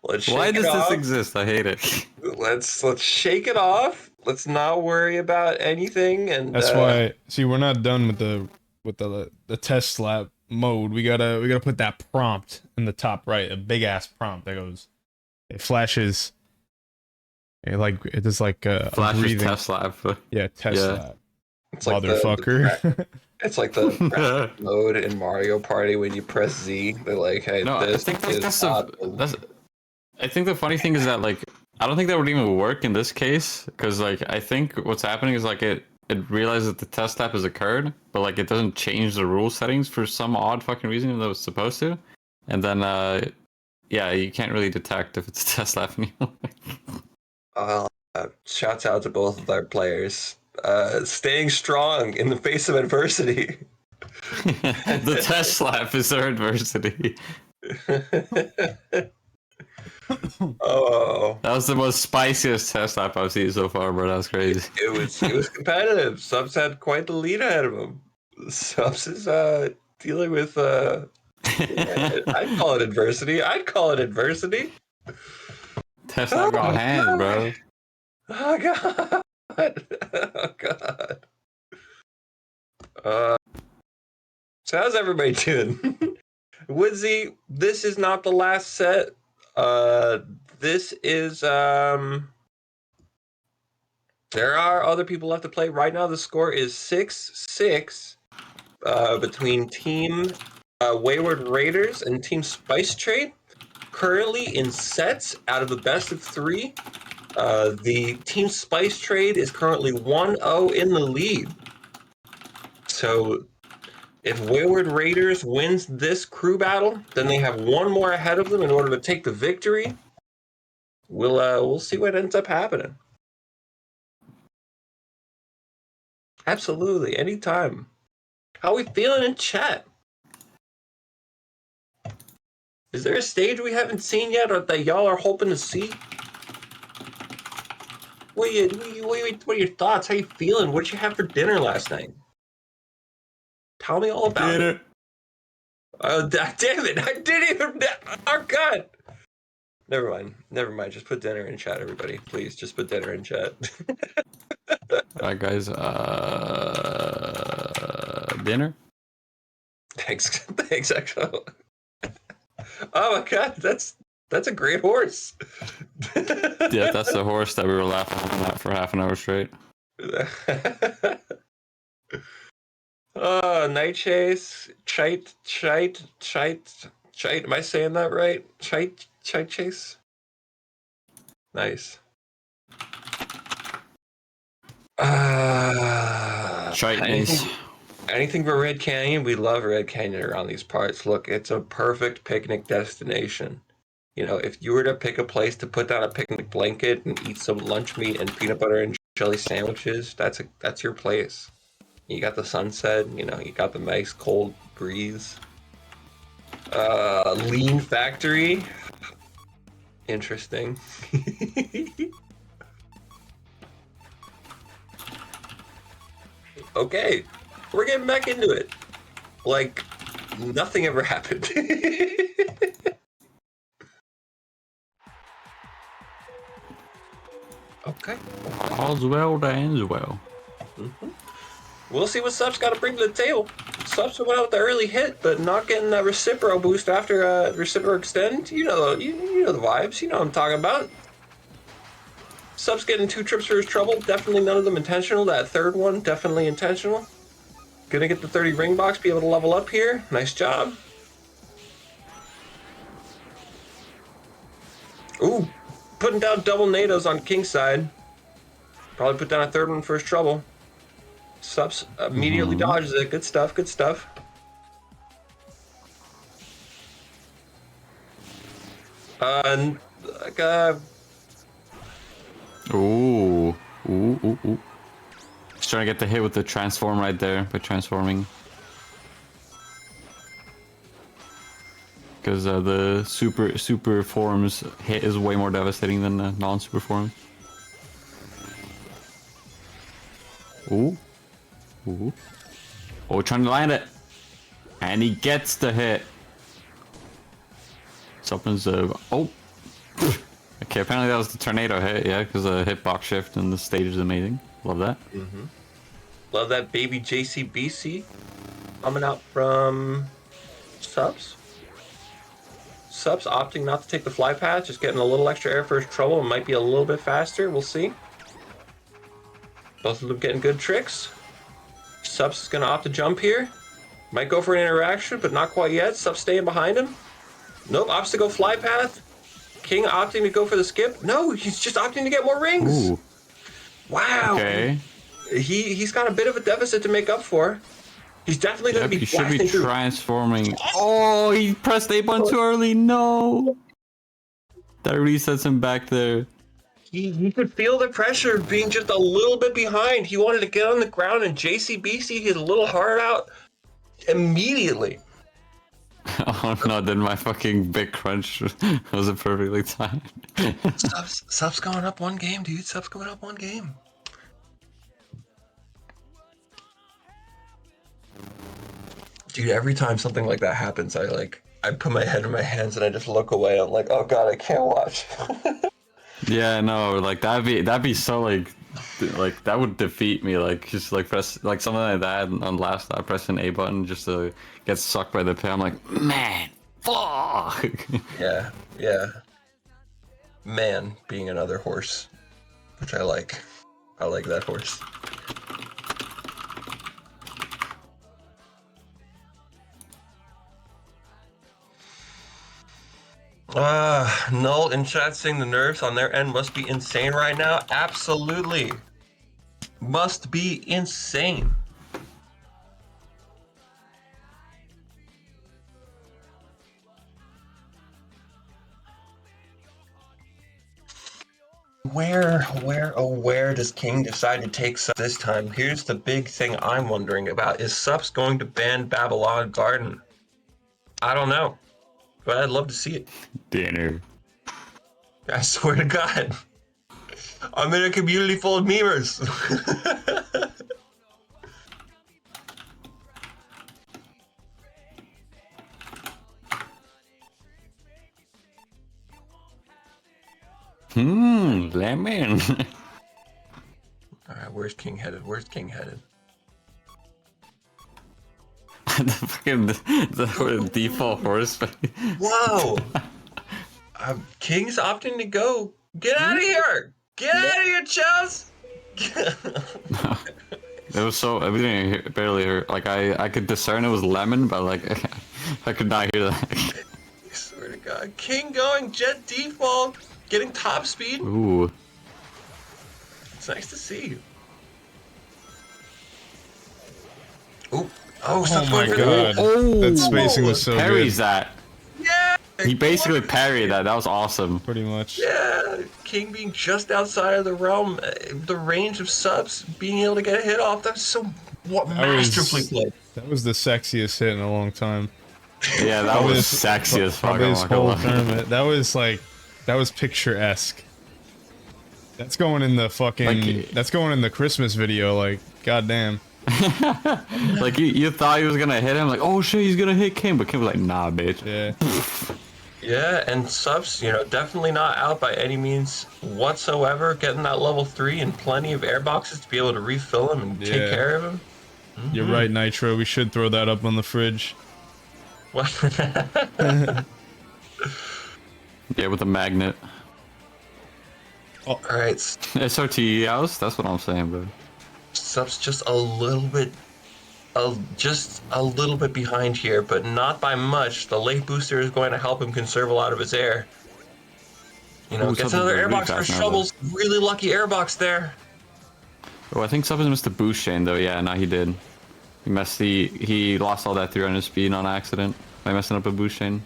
Let's Why shake it does this off. exist? I hate it. Let's shake it off. Let's not worry about anything. And That's why. See, we're not done with the test lab mode. We gotta put that prompt in the top right, a big ass prompt that goes. It flashes. It does like a Flashes breathing. test lab. Yeah, test Yeah. lab. it's like Motherfucker. it's like the press mode in Mario Party when you press Z. They're like, hey, No, I this think is that's not I think the funny thing is that, like, I don't think that would even work in this case, because, like, I think what's happening is, like, it realizes that the test lap has occurred, but, like, it doesn't change the rule settings for some odd fucking reason, even though it's supposed to. And then, yeah, you can't really detect if it's a test lap anymore. Shouts out to both of our players. Staying strong in the face of adversity. The test lap is their adversity. Oh, That was the most spiciest test lap I've seen so far, bro. That was crazy. it was competitive. Subs had quite the lead ahead of him. Subs is dealing with I'd call it adversity. Test lap got hand, bro. Oh god. Oh god. So how's everybody doing? Woodsy, this is not the last set. This is there are other people left to play. Right now the score is 6-6 between Team Wayward Raiders and Team Spice Trade. Currently in sets out of the best of 3. The Team Spice Trade is currently 1-0 in the lead. So if Wayward Raiders wins this crew battle, then they have one more ahead of them in order to take the victory. We'll see what ends up happening. Absolutely, anytime. How we feeling in chat? Is there a stage we haven't seen yet, or that y'all are hoping to see? What are your thoughts? How you feeling? What did you have for dinner last night? Tell me all about it. Oh, damn it! I didn't even. Oh God. Never mind. Just put dinner in chat, everybody. Please, just put dinner in chat. Alright, guys. Dinner? Thanks, Echo. Oh my God, that's a great horse. Yeah, that's the horse that we were laughing at for half an hour straight. Oh, Night Chase, Chite. Am I saying that right? Chite Chase. Nice. Chitney's. Anything for Red Canyon. We love Red Canyon around these parts. Look, it's a perfect picnic destination. You know, if you were to pick a place to put down a picnic blanket and eat some lunch meat and peanut butter and jelly sandwiches, that's your place. You got the sunset, you know, you got the nice cold breeze. Lean Factory. Interesting. Okay, we're getting back into it. Like, nothing ever happened. Okay. All's well that ends well. Mm-hmm. We'll see what Sub's got to bring to the table. Subs went out with the early hit, but not getting that Recipro boost after Recipro Extend. You know the vibes. You know what I'm talking about. Sub's getting 2 trips for his trouble. Definitely none of them intentional. That third one, definitely intentional. Gonna get the 30 ring box, be able to level up here. Nice job. Ooh, putting down double NATOs on King's side. Probably put down a third one for his trouble. Subs immediately dodges it. Good stuff, good stuff. Ooh. He's trying to get the hit with the transform right there by transforming. Because the super forms hit is way more devastating than the non-super form. Ooh. Ooh. Oh, trying to land it. And he gets the hit. Something's oh. Okay, apparently that was the tornado hit, yeah, because the hitbox shift and the stage is amazing. Love that. Love that baby JCBC coming out from Subs. Subs opting not to take the fly path, just getting a little extra air for his trouble and might be a little bit faster. We'll see. Both of them getting good tricks. Subs is going to opt to jump here. Might go for an interaction, but not quite yet. Subs staying behind him. Nope, opts to go fly path. King opting to go for the skip. No, he's just opting to get more rings. Ooh. Wow. Okay. He's got a bit of a deficit to make up for. He's definitely going to be He should be blasting through. transforming. Oh, he pressed A button too early. No. That resets him back there. He could feel the pressure of being just a little bit behind. He wanted to get on the ground, and JCBC hit a little hard out immediately. Oh no, then my fucking big crunch wasn't perfectly timed. Sub's going up one game, dude. Sub's going up one game. Dude, every time something like that happens, I put my head in my hands and I just look away. I'm like, oh god, I can't watch. Yeah, no, like that'd be so like that would defeat me. Like just like press like something like that on last I press an A button just to get sucked by the pit. I'm like, man, fuck. Yeah. Man being another horse, which I like. I like that horse. Null in chat saying the nerfs on their end must be insane right now. Absolutely. Must be insane. Where does King decide to take Subs this time? Here's the big thing I'm wondering about. Is Subs going to ban Babylon Garden? I don't know, but I'd love to see it. Dinner. I swear to God. I'm in a community full of memers. Lemon. Alright, where's King headed? The fucking the default horse. Whoa! King's opting to go. Get out of here! Get out of here, Chels! It was so I didn't barely hear. Like I could discern it was lemon, but like I could not hear that. I swear to God. King going jet default, getting top speed. Ooh. It's nice to see you. Ooh. Oh, Oh my god. That spacing was so Parries good. that. Yeah! He basically parried that. That was awesome. Pretty much. Yeah, King being just outside of the realm, the range of Subs, being able to get a hit off. That's so masterfully played. That was the sexiest hit in a long time. Yeah, that was sexy as fuck. Probably this whole tournament. That was picturesque. That's going in the fucking. That's going in the Christmas video. Like, goddamn. Like you thought he was gonna hit him. Like, oh shit, he's gonna hit King, but King was like, nah, bitch. Yeah. Yeah, and Subs, definitely not out by any means whatsoever. Getting that level 3 and plenty of air boxes to be able to refill him and take care of him. You're right, Nitro. We should throw that up on the fridge. Well, Yeah, with a magnet. all right, SRT house. That's what I'm saying, bro. Subs just a little bit behind here, but not by much. The late booster is going to help him conserve a lot of his air. Gets another airbox for Shovels. Really lucky airbox there. Oh, I think Subs missed the boost chain though. Yeah, no, he did. He lost all that 300 speed on accident by messing up a boost chain.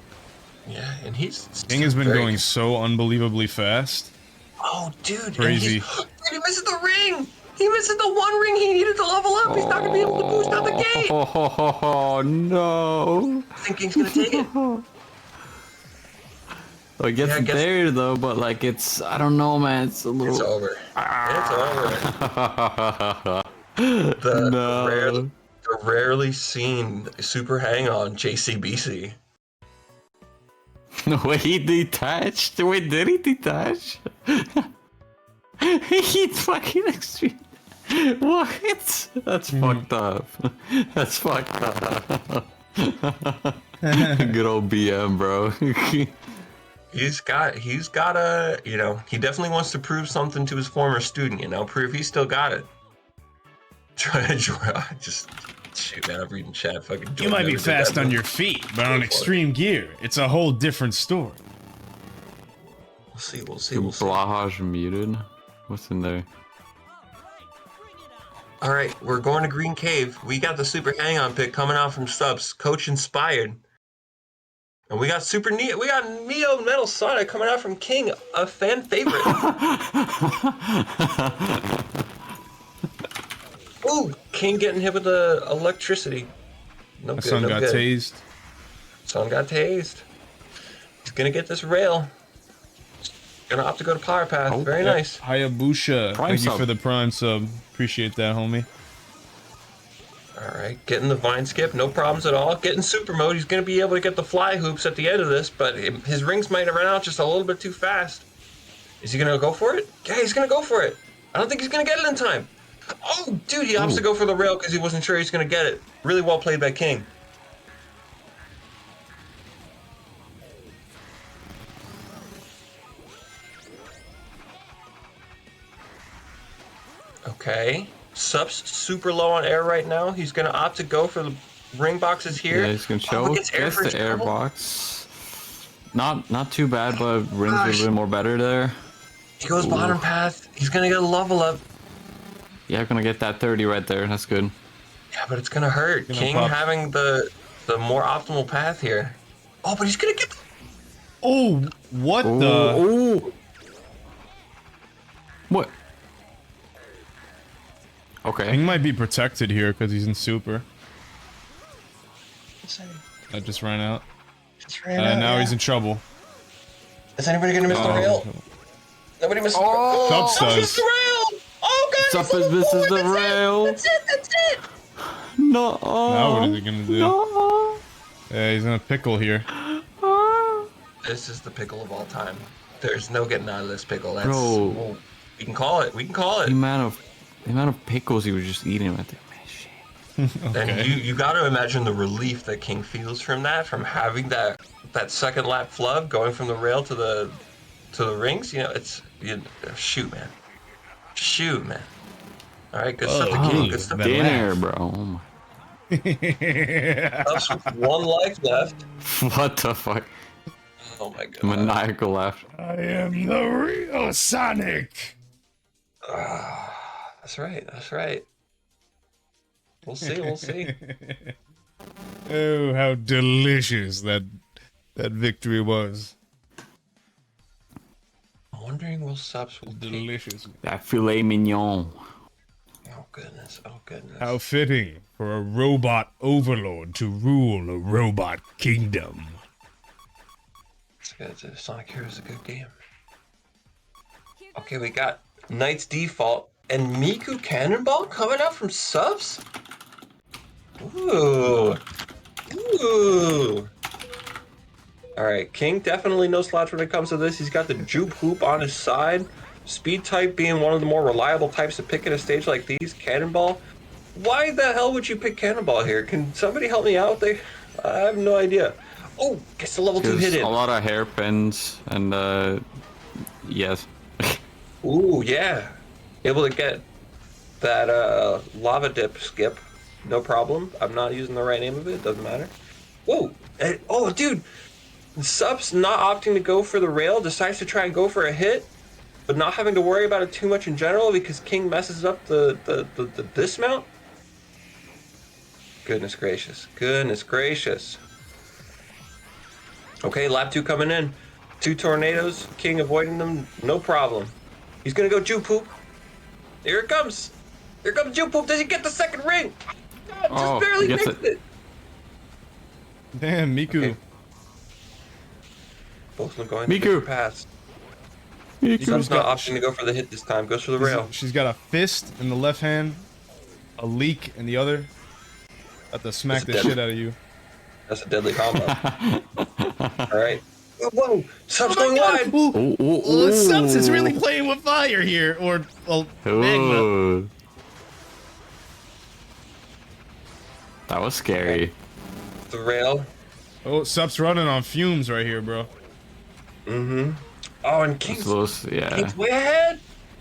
Yeah, and King has been going so unbelievably fast. Oh, dude. Crazy. Dude, he misses the ring. He misses the one ring he needed to level up. He's not going to be able to boost out the gate. Oh no. I think King's going to take it. It gets Yeah, I guess- there though, but like it's I don't know, man. It's a little. It's over. It's over. The No. rarely seen super hang on JCBC. Wait, he detached? Wait, did he detach? He fucking extreme. What? That's fucked up. That's fucked up. Good old BM, bro. He's got a, you know, he definitely wants to prove something to his former student, you know, prove he's still got it. Just shoot, man, I'm reading chat. Fucking You might be fast on your feet, but on extreme gear, it's a whole different story. We'll see. Blahaj muted. What's in there? All right, we're going to Green Cave. We got the super hang on pick coming out from subs, coach inspired. And we got Neo Metal Sonic coming out from King, a fan favorite. Ooh, King getting hit with the electricity. No My good, son no got good. tased. Son got tased. He's gonna get this rail. Gonna opt to go to Power Path. Oh, Very Yep. nice. Hayabusa, Prime thank you sub. for the prime sub. Appreciate that, homie. All right, getting the vine skip, no problems at all. Getting super mode, he's gonna be able to get the fly hoops at the end of this, but his rings might have run out just a little bit too fast. Is he gonna go for it? Yeah, he's gonna go for it. I don't think he's gonna get it in time. Oh, dude, he opts to go for the rail because he wasn't sure he's gonna get it. Really well played by King. Okay. Sup's super low on air right now. He's gonna opt to go for the ring boxes here. Yeah, he's gonna Oh, choke. gets air Gets first the air double. box. Not too bad, but rings a little bit more better there. He goes bottom path. He's gonna get a level up. Yeah, gonna get that 30 right there. That's good. Yeah, but it's gonna hurt. Gonna King pop. having the more optimal path here. Oh, but he's gonna get. Oh, what the? Oh. What? Okay. King might be protected here because he's in super. I just ran out. Now he's in trouble. Is anybody gonna miss the Oh. rail? Nobody missed Subs the rail. does. The rail. Oh, guys. Sup is this is the rail. That's it. No. Now what is he gonna do? No. Yeah, he's in a pickle here. This is the pickle of all time. There's no getting out of this pickle. That's. Bro. Oh, we can call it. The amount of pickles he was just eating right there. Man, shit. And you got to imagine the relief that King feels from that, from having that second lap flub going from the rail to the rings. You know, shoot, man. All right, good stuff. Oh, King. Good stuff. that Dinner, laugh. bro. Oh my. Us with one life left. What the fuck? Oh my god. Maniacal laugh. I am the real Sonic. That's right. We'll see. Oh, how delicious that victory was. I'm wondering will subs will take. Delicious. That filet mignon. Oh goodness. How fitting for a robot overlord to rule a robot kingdom. It's good. Sonic Heroes is a good game. Okay, we got Knight's Default and Miku Cannonball coming out from subs. Ooh. All right, King definitely no slouch when it comes to this. He's got the Jupe Hoop on his side. Speed type being one of the more reliable types to pick at a stage like these. Cannonball. Why the hell would you pick Cannonball here? Can somebody help me out? I have no idea. Oh, gets the level 2 There's hit in. a lot of hairpins and yes. Ooh, yeah. Able to get that lava dip skip. No problem. I'm not using the right name of it. Doesn't matter. Whoa. Oh, dude. Sub's not opting to go for the rail. Decides to try and go for a hit. But not having to worry about it too much in general because King messes up the dismount. Goodness gracious. Okay, lap 2 coming in. 2 tornadoes. King avoiding them. No problem. He's gonna go Jupe Poop. Here it comes. Here comes Jupe Poop. Does he get the second ring? God, just barely gets missed it. Damn, Miku. Okay. Both of them going Miku. different paths. Miku. Sub's not opting to go for the hit this time. Goes for the rail. She's got a fist in the left hand, a leak in the other. About to smack the shit out of you. That's a deadly combo. Alright. Whoa! Sub's Oh my going God. wide! Ooh, Subs is really playing with fire here, or well, magma. Ooh. That was scary. The rail. Oh, Sub's running on fumes right here, bro. Mm-hmm. Oh, and Yeah. King's way ahead!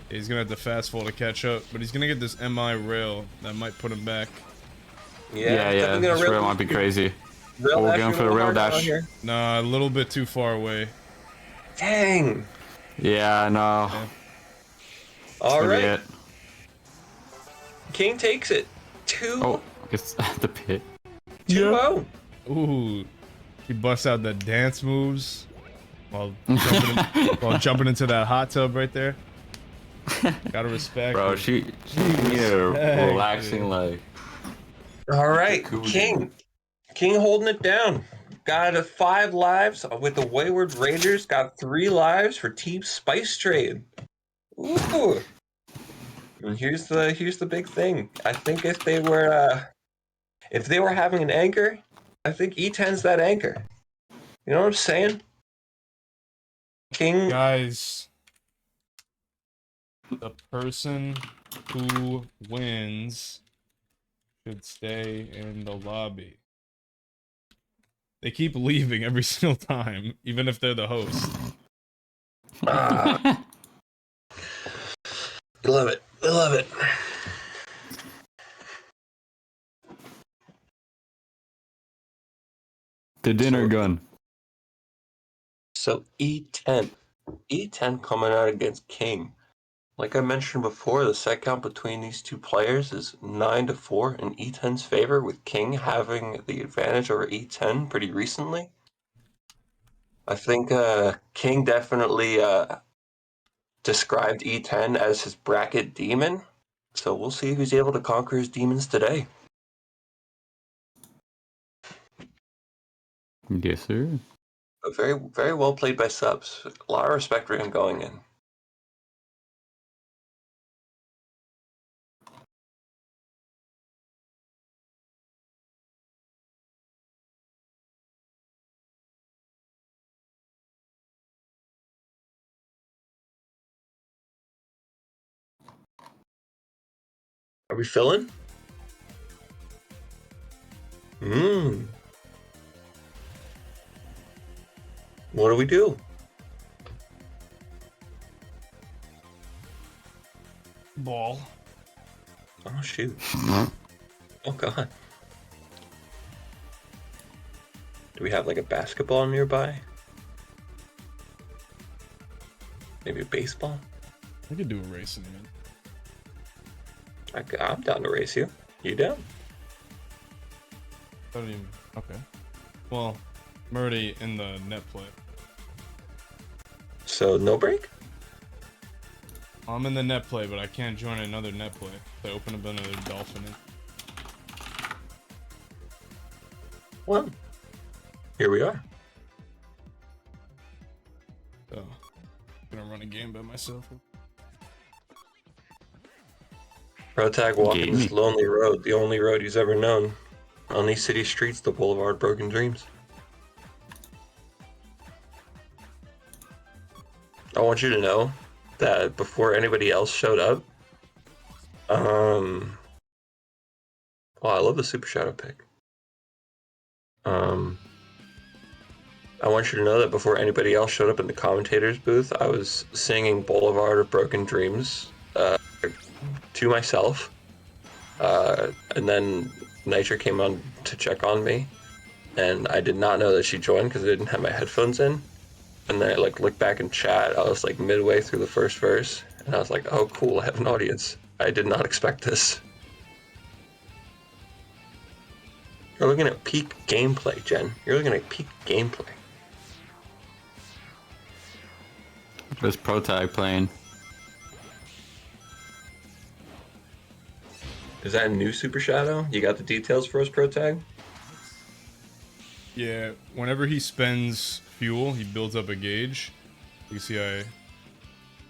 He's gonna have to fast fall to catch up, but he's gonna get this MI rail that might put him back. Yeah. definitely gonna This rail might be crazy. Rail We're dash going for the a little rail hard out dash. here. Nah, a little bit too far away. Dang! Yeah, I know. Yeah. Alright. King takes it. 2-0. Oh, it's the pit. 2-0. Ooh, he busts out the dance moves while jumping into that hot tub right there. Gotta respect. Bro, it. she needed a Respect relaxing it. like. Alright, Jacuzzi. King holding it down. Got 5 lives with the Wayward Raiders. Got 3 lives for Team Spice Trade. Ooh. And here's the big thing. I think if they were having an anchor, I think E10's that anchor. You know what I'm saying? King. Guys, the person who wins should stay in the lobby. They keep leaving every single time, even if they're the host. I love it. I love it. The dinner gun. So E10. E10 coming out against King. Like I mentioned before, the set count between these two players is 9-4 in E10's favor, with King having the advantage over E10 pretty recently. I think King definitely described E10 as his bracket demon, so we'll see if he's able to conquer his demons today. Yes, sir. But very, very well played by Subs. A lot of respect for him going in. Are we filling? What do we do? Ball. Oh, shoot. Oh, God. Do we have, like, a basketball nearby? Maybe a baseball? We could do a racing, man. I'm down to race you. You down? I don't even. Okay. Well, I'm already in the net play. So, no break? I'm in the net play, but I can't join another net play. So I open up another dolphin in. Well, here we are. So, I'm gonna run a game by myself. Protag walking Gamey. this lonely road, the only road he's ever known. On these city streets, the boulevard broken dreams. I want you to know that before anybody else showed up, oh, I love the Super Shadow pick. I want you to know that before anybody else showed up in the commentator's booth, I was singing Boulevard of Broken Dreams to myself. And then Nitro came on to check on me, and I did not know that she joined because I didn't have my headphones in. And then I looked back in chat. I was midway through the first verse, and I was like, "Oh, cool! I have an audience. I did not expect this." You're looking at peak gameplay, Jen. You're looking at peak gameplay. What's Protag playing? Is that a new Super Shadow? You got the details for us, Protag? Yeah, whenever he spends fuel, he builds up a gauge. You can see I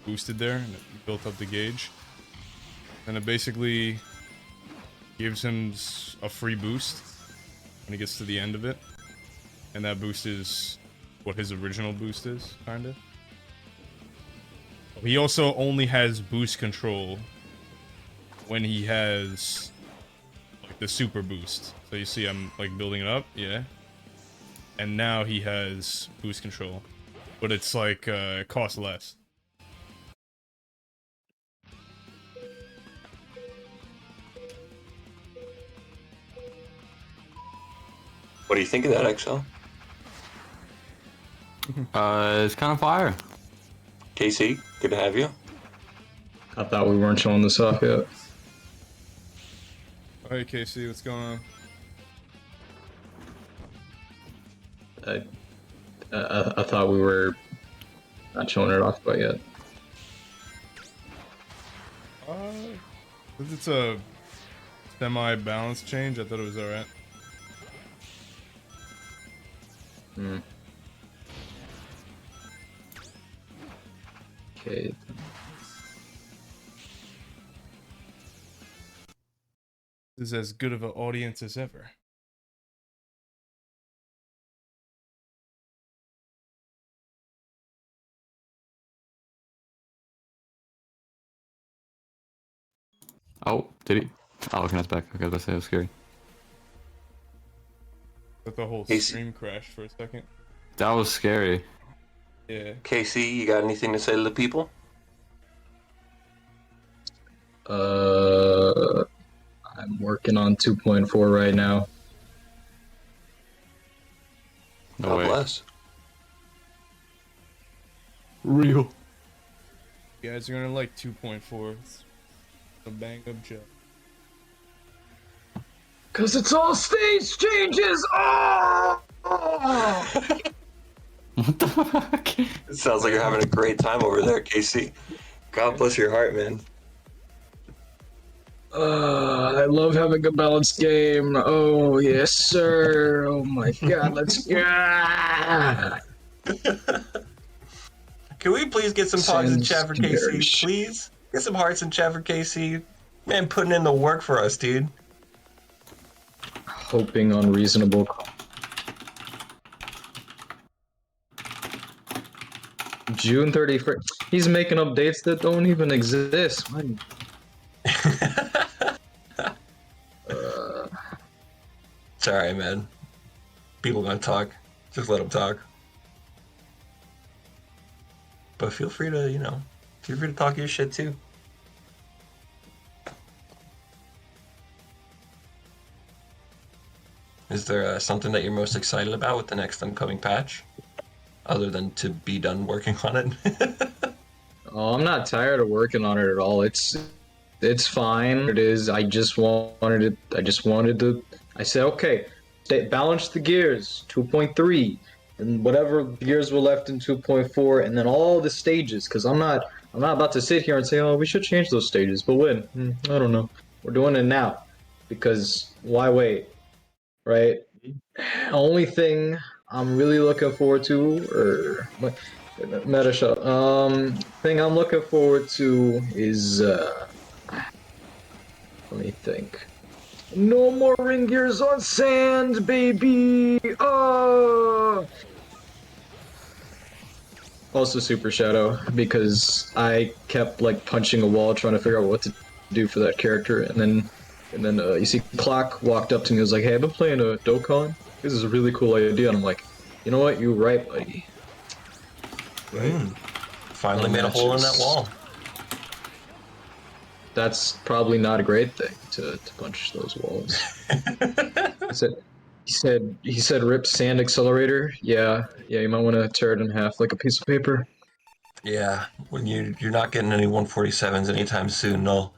boosted there, and it built up the gauge. And it basically gives him a free boost when he gets to the end of it. And that boost is what his original boost is, kinda. He also only has boost control when he has like the super boost. So you see I'm like building it up, yeah. And now he has boost control. But it's like it costs less. What do you think of that, XL? It's kind of fire. KC, good to have you. I thought we weren't showing this off yet. Hey KC, what's going on? I thought we were not showing it off quite yet. Since it's a semi-balance change, I thought it was alright. Okay. This is as good of an audience as ever. Oh, did he? Oh, okay, that's back. Okay, I was about to say it was scary. But the whole He's- stream crashed for a second. That was scary. Yeah. KC, you got anything to say to the people? I'm working on 2.4 right now. No God way. bless. Real. You guys are gonna like 2.4. It's a bang up job. Cause it's all stage changes! Oh! What the fuck? It sounds like you're having a great time over there, KC. God bless your heart, man. I love having a balanced game. Oh, yes, sir. Oh my god, let's go. Can we please get some hearts in chat for KC? Sanders. Please? Get some hearts in chat for KC. Man, putting in the work for us, dude. Hoping on reasonable. June 31st. He's making up dates that don't even exist. Man. It's alright, man. People gonna talk. Just let them talk. But feel free to, feel free to talk your shit too. Is there something that you're most excited about with the next upcoming patch? Other than to be done working on it? Oh, I'm not tired of working on it at all. It's fine. It is. I just wanted it. I said, okay, balance the gears. 2.3, and whatever gears were left in 2.4, and then all the stages. Because I'm not about to sit here and say, oh, we should change those stages. But when? I don't know. We're doing it now, because why wait? Right? Only thing I'm really looking forward to, meta shot. Thing I'm looking forward to is let me think. No more ring gears on sand, baby. Oh. Also Super Shadow, because I kept like punching a wall trying to figure out what to do for that character, and then you see Clock walked up to me and was like, "Hey, I've been playing a Dokkan. This is a really cool idea," and I'm like, "You know what? You're right, buddy." Finally made a hole in that wall. That's probably not a great thing to punch those walls. He said rip sand accelerator. Yeah, you might want to tear it in half like a piece of paper. Yeah, when you're not getting any 147s anytime soon, no.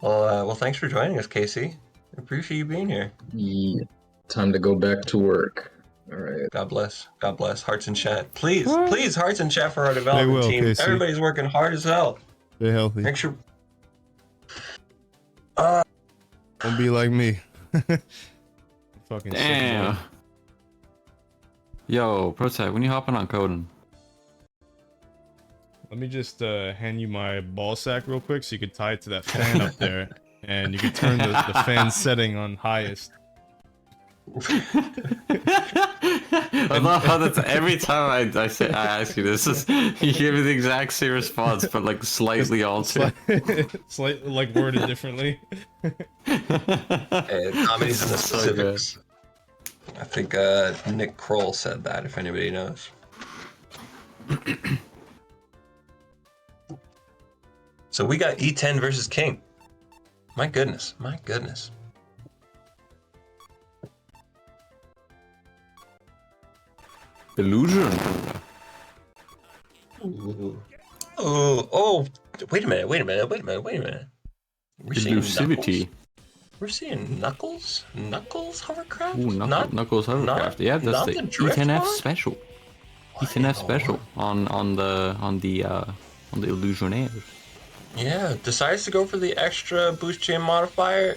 Well, thanks for joining us, Casey. Appreciate you being here. Yeah, time to go back to work. All right. God bless. God bless. Hearts in chat. Please, hearts in chat for our development will, team. Casey. Everybody's working hard as hell. Stay healthy. Make sure. Don't be like me. Fucking sick, Damn. boy. Yo, Protect, when you hopping on coding? Let me just hand you my ball sack real quick so you could tie it to that fan up there. And you could turn the fan setting on highest. I love how that's every time I ask you this, you give me the exact same response, but like slightly altered. Slightly like worded differently. Comedies in the So specifics. I think Nick Kroll said that, if anybody knows. So we got E10 versus King. My goodness, my goodness. Illusion. Ooh. Oh, wait a minute. We're seeing Elusivity. Knuckles? We're seeing Knuckles hovercraft? Ooh, Knuckles hovercraft. Yeah, that's not the the drift E10F mod? special. E10F special on the Illusionaire. Yeah, decides to go for the extra boost chain modifier,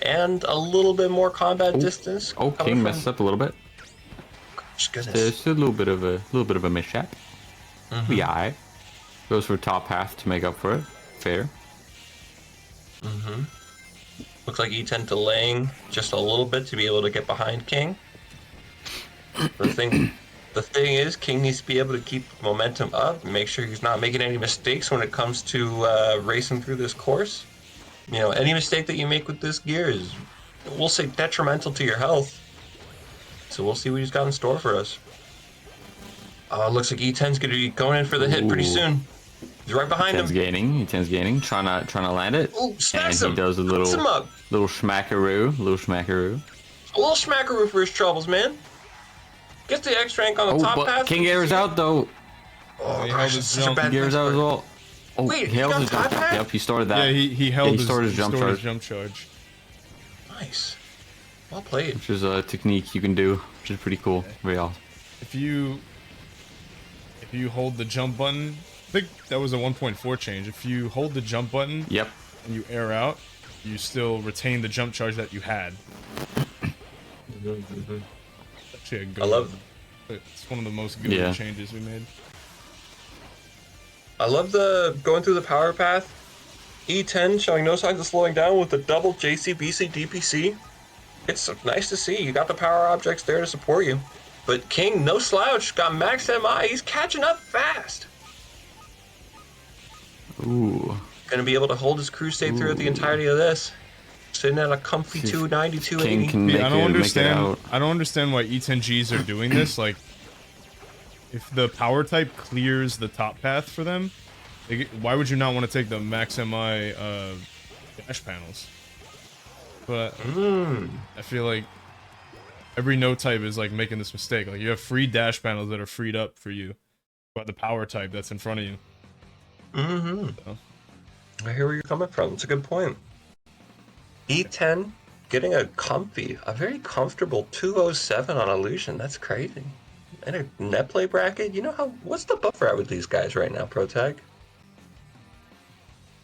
and a little bit more combat distance. Oh, King messed up a little bit. Gosh, goodness. There's a little bit of a mishap. Mm-hmm. Yeah, goes for top half to make up for it. Fair. Mm-hmm. Looks like E10 delaying just a little bit to be able to get behind King. The thing is, King needs to be able to keep momentum up and make sure he's not making any mistakes when it comes to racing through this course. You know, any mistake that you make with this gear is, we'll say, detrimental to your health. So we'll see what he's got in store for us. Looks like E10's going to be going in for the hit pretty soon. He's right behind him. E10's gaining, trying to land it. Ooh, smacks and him. he does a Hooks him up. little schmackaroo. A little smackaroo for his troubles, man. Gets the X rank on the top but path. King airs out though. Oh, he gosh, held it's his such a jump. bad He airs out as well. Oh, Wait, he he held got his top jump. hat? Yep, he started that. Yeah, he held he his, started his jump charge. jump charge. Nice. Well played. Which is a technique you can do, which is pretty cool. Very awesome. If you hold the jump button, I think that was a 1.4 change. If you hold the jump button Yep. and you air out, you still retain the jump charge that you had. Actually, a good. I love It's one of the most good Yeah. changes we made. the going through the power path. E10 showing no signs of slowing down with the double JCBC DPC. It's nice to see. You got the power objects there to support you. But King, no slouch, got max MI. He's catching up fast. Ooh. Gonna be able to hold his crew state throughout the entirety of this. Sitting at a comfy 290, King 280. can make I don't it understand. out. I don't understand why E10Gs are doing this. Like, if the power type clears the top path for them, why would you not want to take the max MI dash panels? But I feel like every node type is like making this mistake. Like, you have free dash panels that are freed up for you by the power type that's in front of you. So. I hear where you're coming from. It's a good point. E10 getting a very comfortable 207 on Illusion. That's crazy. And a net play bracket. You know what's the buffer at with these guys right now, ProTag?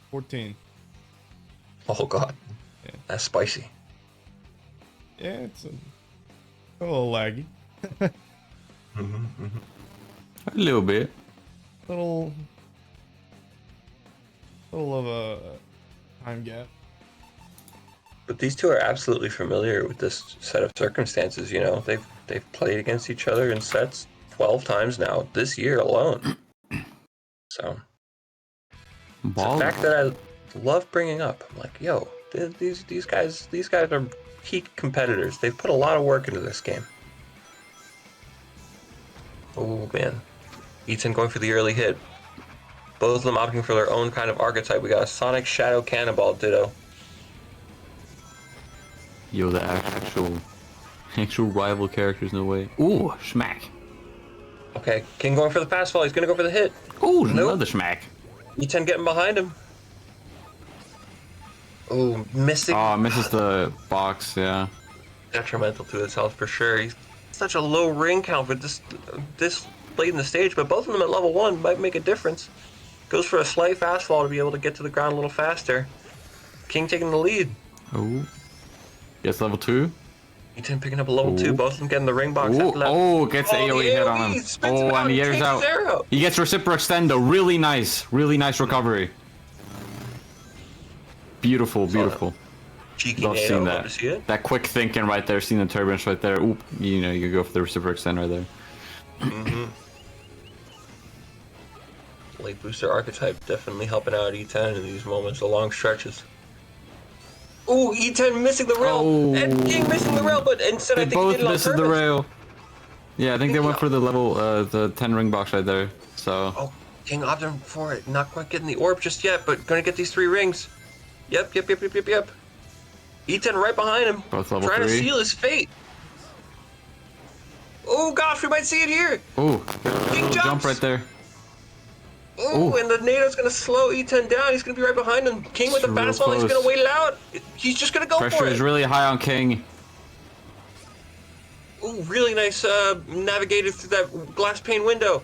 14. Oh god, Yeah. that's spicy. Yeah, it's a little laggy. A little bit. Little of a time gap. But these two are absolutely familiar with this set of circumstances. You know, they've played against each other in sets 12 times now this year alone. So it's a Ball. fact that I love bringing up. I'm like, yo, these guys are peak competitors. They've put a lot of work into this game. Oh man, E10 going for the early hit. Both of them opting for their own kind of archetype. We got a Sonic Shadow Cannonball Ditto. Yo, the actual rival characters, no way. Ooh, smack. Okay, King going for the fastball. He's gonna go for the hit. Ooh, Nope. another smack. E10 getting behind him. Oh, missing. Oh, misses the box, yeah. Detrimental to his health for sure. He's such a low ring count for this late in the stage, but both of them at level 1 might make a difference. Goes for a slight fastball to be able to get to the ground a little faster. King taking the lead. Oh. Yes, level 2. E10 picking up a level 2. Ooh. Both of them getting the ring box. Ooh, After that. oh, gets the Oh, AoE the hit on AoE him. spits him Oh, out and he and airs takes his out. arrow. He gets reciprocal extendo. Really nice. Really nice recovery. Beautiful, beautiful. Cheeky Love NATO, seeing love that. to see it. That quick thinking right there, seeing the turbulence right there. Oop, you know, you go for the reciprocal extend right there. Mm-hmm. Late booster archetype definitely helping out E10 in these moments, the long stretches. Ooh, E10 missing the rail, and King missing the rail, but instead I They think he both did it on missed the purpose. rail. Yeah, I think they went for the level, the 10 ring box right there. So. Oh, King opting for it, not quite getting the orb just yet, but gonna get these 3 rings. Yep. E10 right behind him, Both level trying 3. to seal his fate. Oh gosh, we might see it here. Ooh, King little jumps. jump right there. Ooh, Ooh. and the NATO's gonna slow E10 down. He's gonna be right behind him. King with the It's real fastball. He's close. gonna wait it out. He's just gonna go Pressure for it. is really high on King. Ooh, really nice navigated through that glass pane window.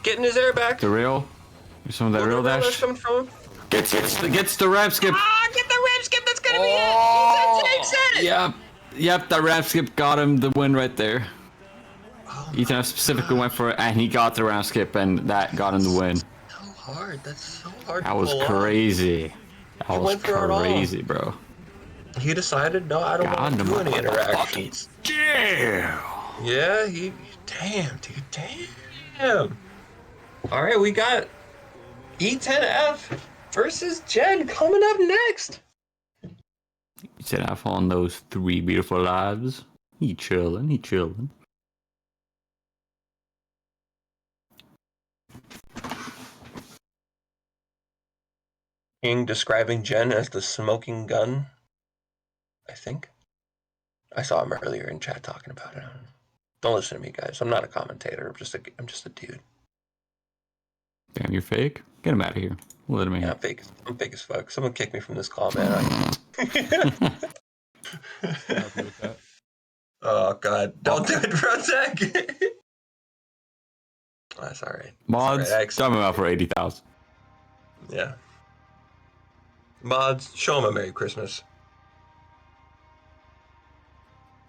Getting his air back. The rail. Some of that Look rail at the rail dash. coming from him. Gets the ramp skip. Ah, get the ramp skip. That's gonna be it. E10 takes it. Yep, that ramp skip got him the win right there. Ethan specifically went for it, and he got the ramp skip, and that got him the win. So hard. That's so hard. That was crazy. That was went for it all. crazy, bro. He decided, no, I don't want to do any interactions. Damn. Yeah, damn, dude, damn. All right, we got E10F versus Jen coming up next. He said, "I found those 3 beautiful lives." He chillin'. King describing Jen as the smoking gun. I think I saw him earlier in chat talking about it. Don't listen to me, guys. I'm not a commentator. I'm just a dude. Damn, you're fake. Get him out of here. We'll let him in. Yeah, I'm fake as fuck. Someone kick me from this call, man. Oh god, don't do it, Protec. That's all right. Mods, dump him out for 80,000. Yeah. Mods, show him a Merry Christmas.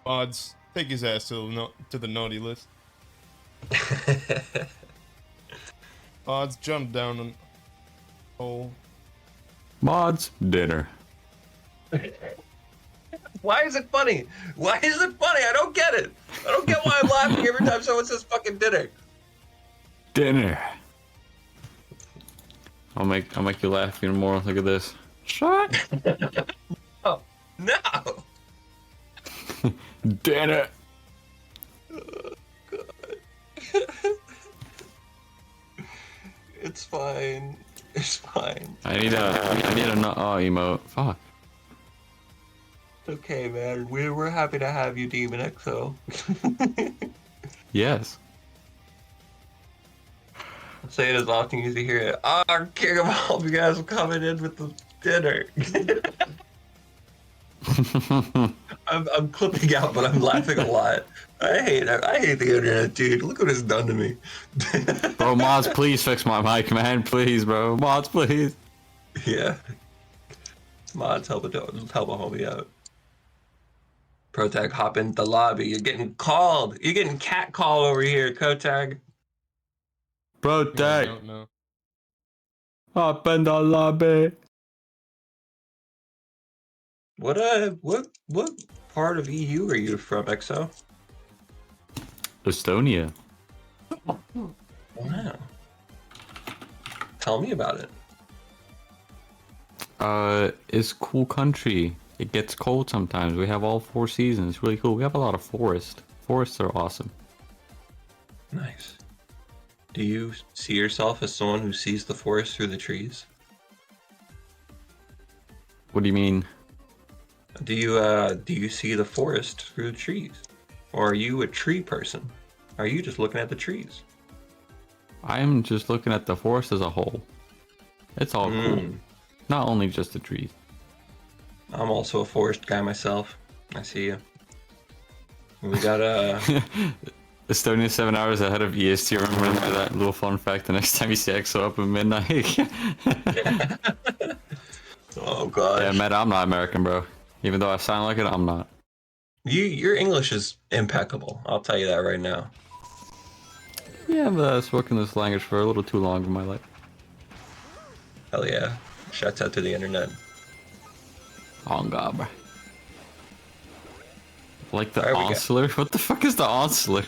Mods, take his ass to the naughty list. Mods, jump down and hole. Mods, dinner. Why is it funny? Why is it funny? I don't get it. I don't get why I'm laughing every time someone says fucking dinner. Dinner. I'll make you laugh even more. Look at this. Shut. Oh, no. Dinner. It's fine. It's fine. I need a not emote. Fuck. It's okay, man. We're happy to have you, Demon XO. Yes. Say it as often as you hear it. Ah, King of all, you guys are coming in with the dinner. I'm clipping out, but I'm laughing a lot. I hate the internet, dude. Look what it's done to me. Bro, mods, please fix my mic, man. Please, bro. Mods, please. Yeah. Mods, help a homie out. Protag, hop in the lobby. You're getting called. You're getting cat call over here, Kotag. Bro, tag. don't know. Hop in the lobby. What part of EU are you from, XO? Estonia. Wow. Tell me about it. It's cool country. It gets cold sometimes. We have all 4 seasons. It's really cool. We have a lot of forest. Forests are awesome. Nice. Do you see yourself as someone who sees the forest through the trees? What do you mean? Do you see the forest through the trees? Or are you a tree person? Are you just looking at the trees? I'm just looking at the forest as a whole. It's all cool. Not only just the trees. I'm also a forest guy myself. I see you. We got Estonia 7 hours ahead of EST. Remember that little fun fact? The next time you see EXO up at midnight. Oh god. Yeah, Meta, I'm not American, bro. Even though I sound like it, I'm not. Your English is impeccable. I'll tell you that right now. Yeah, but I've spoken this language for a little too long in my life. Hell yeah. Shouts out to the internet. Oh god. Like the Alright, we got- Onsler? What the fuck is the Onsler?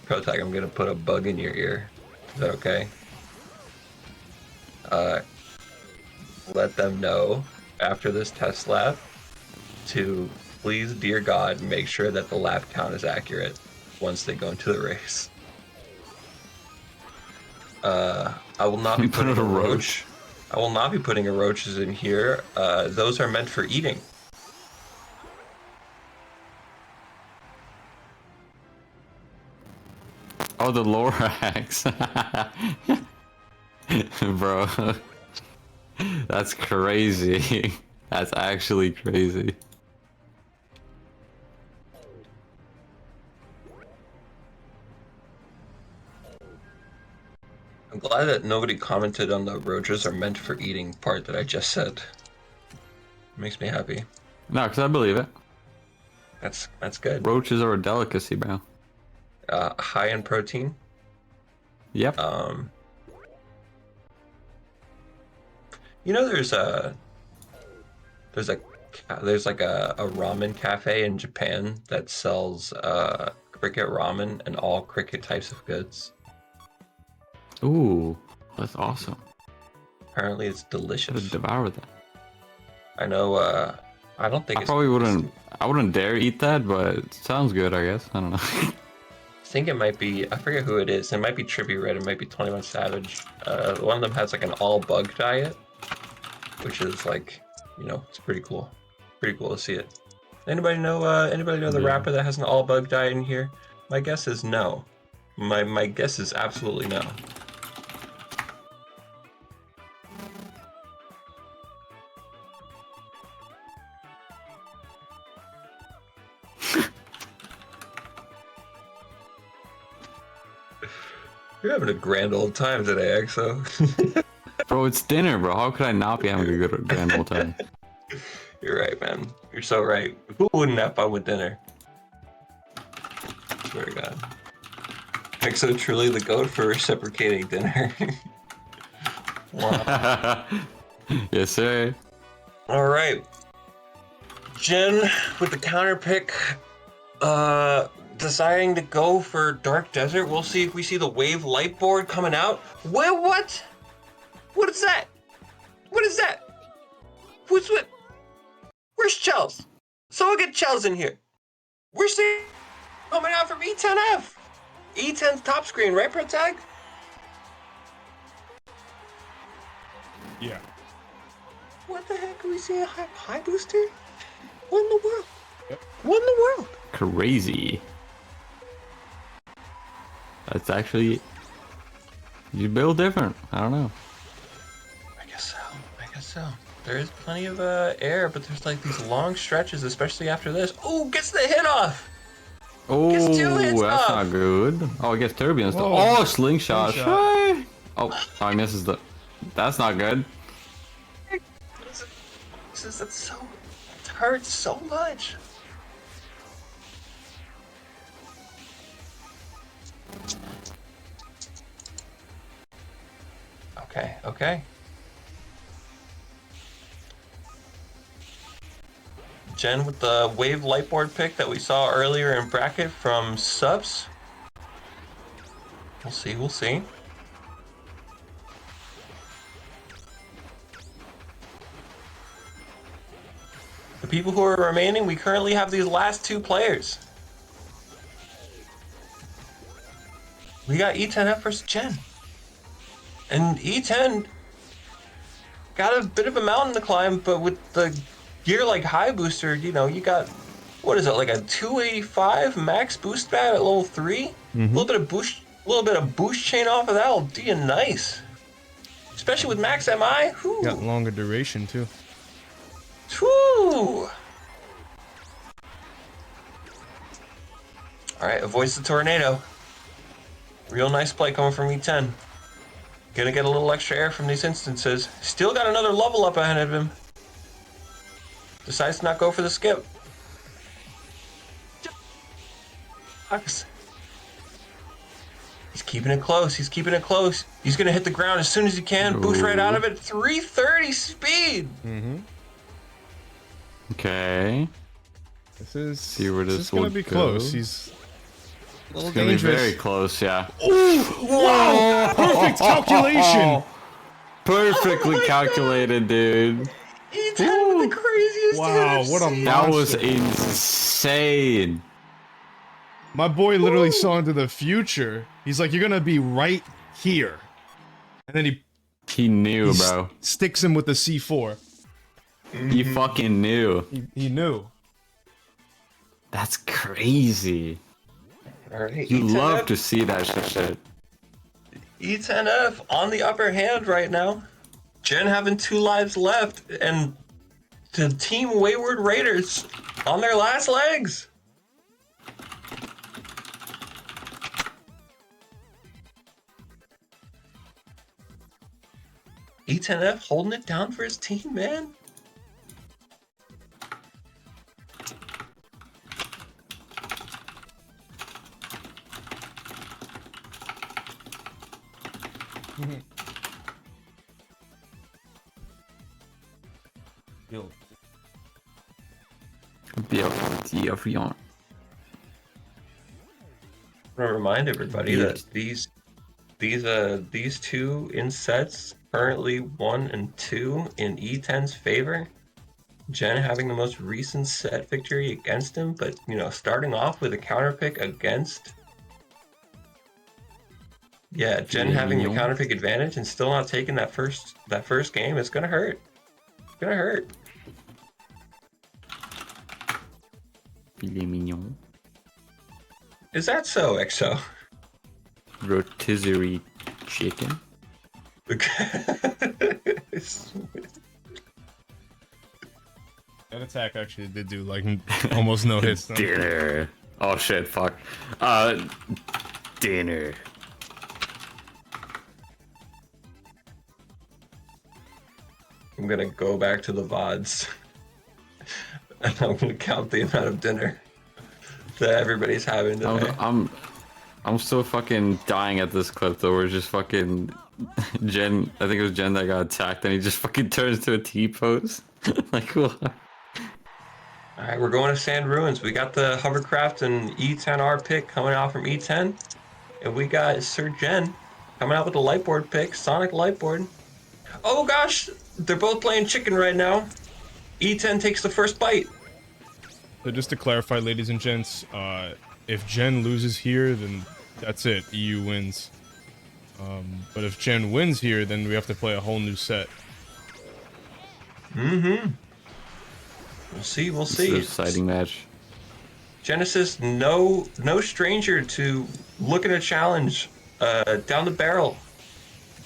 Protag, I'm gonna put a bug in your ear. Is that okay? Let them know after this test lap to please, dear God, make sure that the lap count is accurate once they go into the race. I will not be putting a roach. I will not be putting a roaches in here. Those are meant for eating. Oh, the Lorax. Bro. That's crazy. That's actually crazy. I'm glad that nobody commented on the roaches are meant for eating part that I just said. Makes me happy. No, because I believe it. That's good. Roaches are a delicacy, bro. High in protein. Yep. You know, there's like a ramen cafe in Japan that sells cricket ramen and all cricket types of goods. Ooh, that's awesome. Apparently, it's Should delicious. devour that. I know. I don't think I probably wouldn't. I wouldn't dare eat that, but it sounds good. I guess. I don't know. I think it might be. I forget who it is. It might be Trippy Red. It might be 21 Savage. One of them has like an all bug diet, which is like, you know, it's pretty cool. Pretty cool to see it. Anybody know? Anybody know the Yeah. rapper that has an all bug diet in here? My guess is no. My guess is absolutely no. You're having a grand old time today, EXO. Bro, it's dinner, bro. How could I not be having a good grand old time? You're right, man. You're so right. Who wouldn't have fun with dinner? Swear to God. EXO truly the goat for reciprocating dinner. Wow. Yes, sir. All right. Jen with the counter pick. Deciding to go for Dark Desert. We'll see if we see the Wave light board coming out. What? What is that? What is that? Who's what? Where's Chels? Someone get Chels in here. We're seeing coming out from E10F. E10's top screen, right, Protag? Yeah. What the heck? Are we seeing a high booster? What in the world? Yep. What in the world? Crazy. That's actually. You build different. I don't know. I guess so. There is plenty of air, but there's like these long stretches, especially after this. Oh, gets the hit off! Oh, Gets 2 hits that's off. not good. Oh, it gets turbulence. Whoa. Oh, slingshot. Slingshot. Oh, he misses the. That's not good. That's so. It hurts so much. Okay. Jen with the Wave Lightboard pick that we saw earlier in bracket from Subs. We'll see. The people who are remaining, we currently have these last 2 players. We got E10F versus Jen. And E10 got a bit of a mountain to climb, but with the gear like High Booster, you know, you got, what is it, like a 285 max boost bat at level 3? A little bit of boost chain off of that will do you nice. Especially with max MI. Whew. Got longer duration too. Whew. Alright, avoids the tornado. Real nice play coming from E10. Gonna get a little extra air from these instances. Still got another level up ahead of him. Decides to not go for the skip. He's keeping it close. He's keeping it close. He's going to hit the ground as soon as he can. Boost right out of it. 330 speed. Okay. This is. See where this gonna will be go. close. He's. A little It's gonna be dangerous. very close, yeah. Wow! Perfect calculation. Perfectly calculated, dude. He's having the craziest Wow, hit what a I've seen. That was monster. insane. My boy literally saw into the future. He's like, "You're gonna be right here," and then He knew, he bro. sticks him with the C4. He fucking knew. He knew. That's crazy. All right, You E10F, love to see that shit. E10F on the upper hand right now. Jen having 2 lives left, and the Team Wayward Raiders on their last legs. E10F holding it down for his team, man. VOD of Yarn. I want to remind everybody Yeah. that these two in sets currently 1 and 2 in E10's favor. Jen having the most recent set victory against him, but you know, starting off with a counter pick against. Yeah, Jen having the counter pick advantage and still not taking that first game. It's gonna hurt. It's gonna hurt. Filet mignon. Is that so, EXO? Rotisserie chicken. That attack actually did do like almost no hits. Though. Dinner. Oh shit, fuck. Dinner. I'm gonna go back to the VODs. And I'm gonna count the amount of dinner that everybody's having today. I'm still fucking dying at this clip though. We're just fucking Jen. I think it was Jen that got attacked, and he just fucking turns to a T pose. Like what? Alright, we're going to Sand Ruins. We got the hovercraft and E10R pick coming out from E10. And we got Sir Jen coming out with the Lightboard pick, Sonic Lightboard. Oh gosh, they're both playing chicken right now. E10 takes the first bite. So just to clarify, ladies and gents, if Jen loses here, then that's it. EU wins. But if Jen wins here, then we have to play a whole new set. Mm-hmm. We'll see, we'll see. It's an exciting match. Genesis, no stranger to looking a challenge down the barrel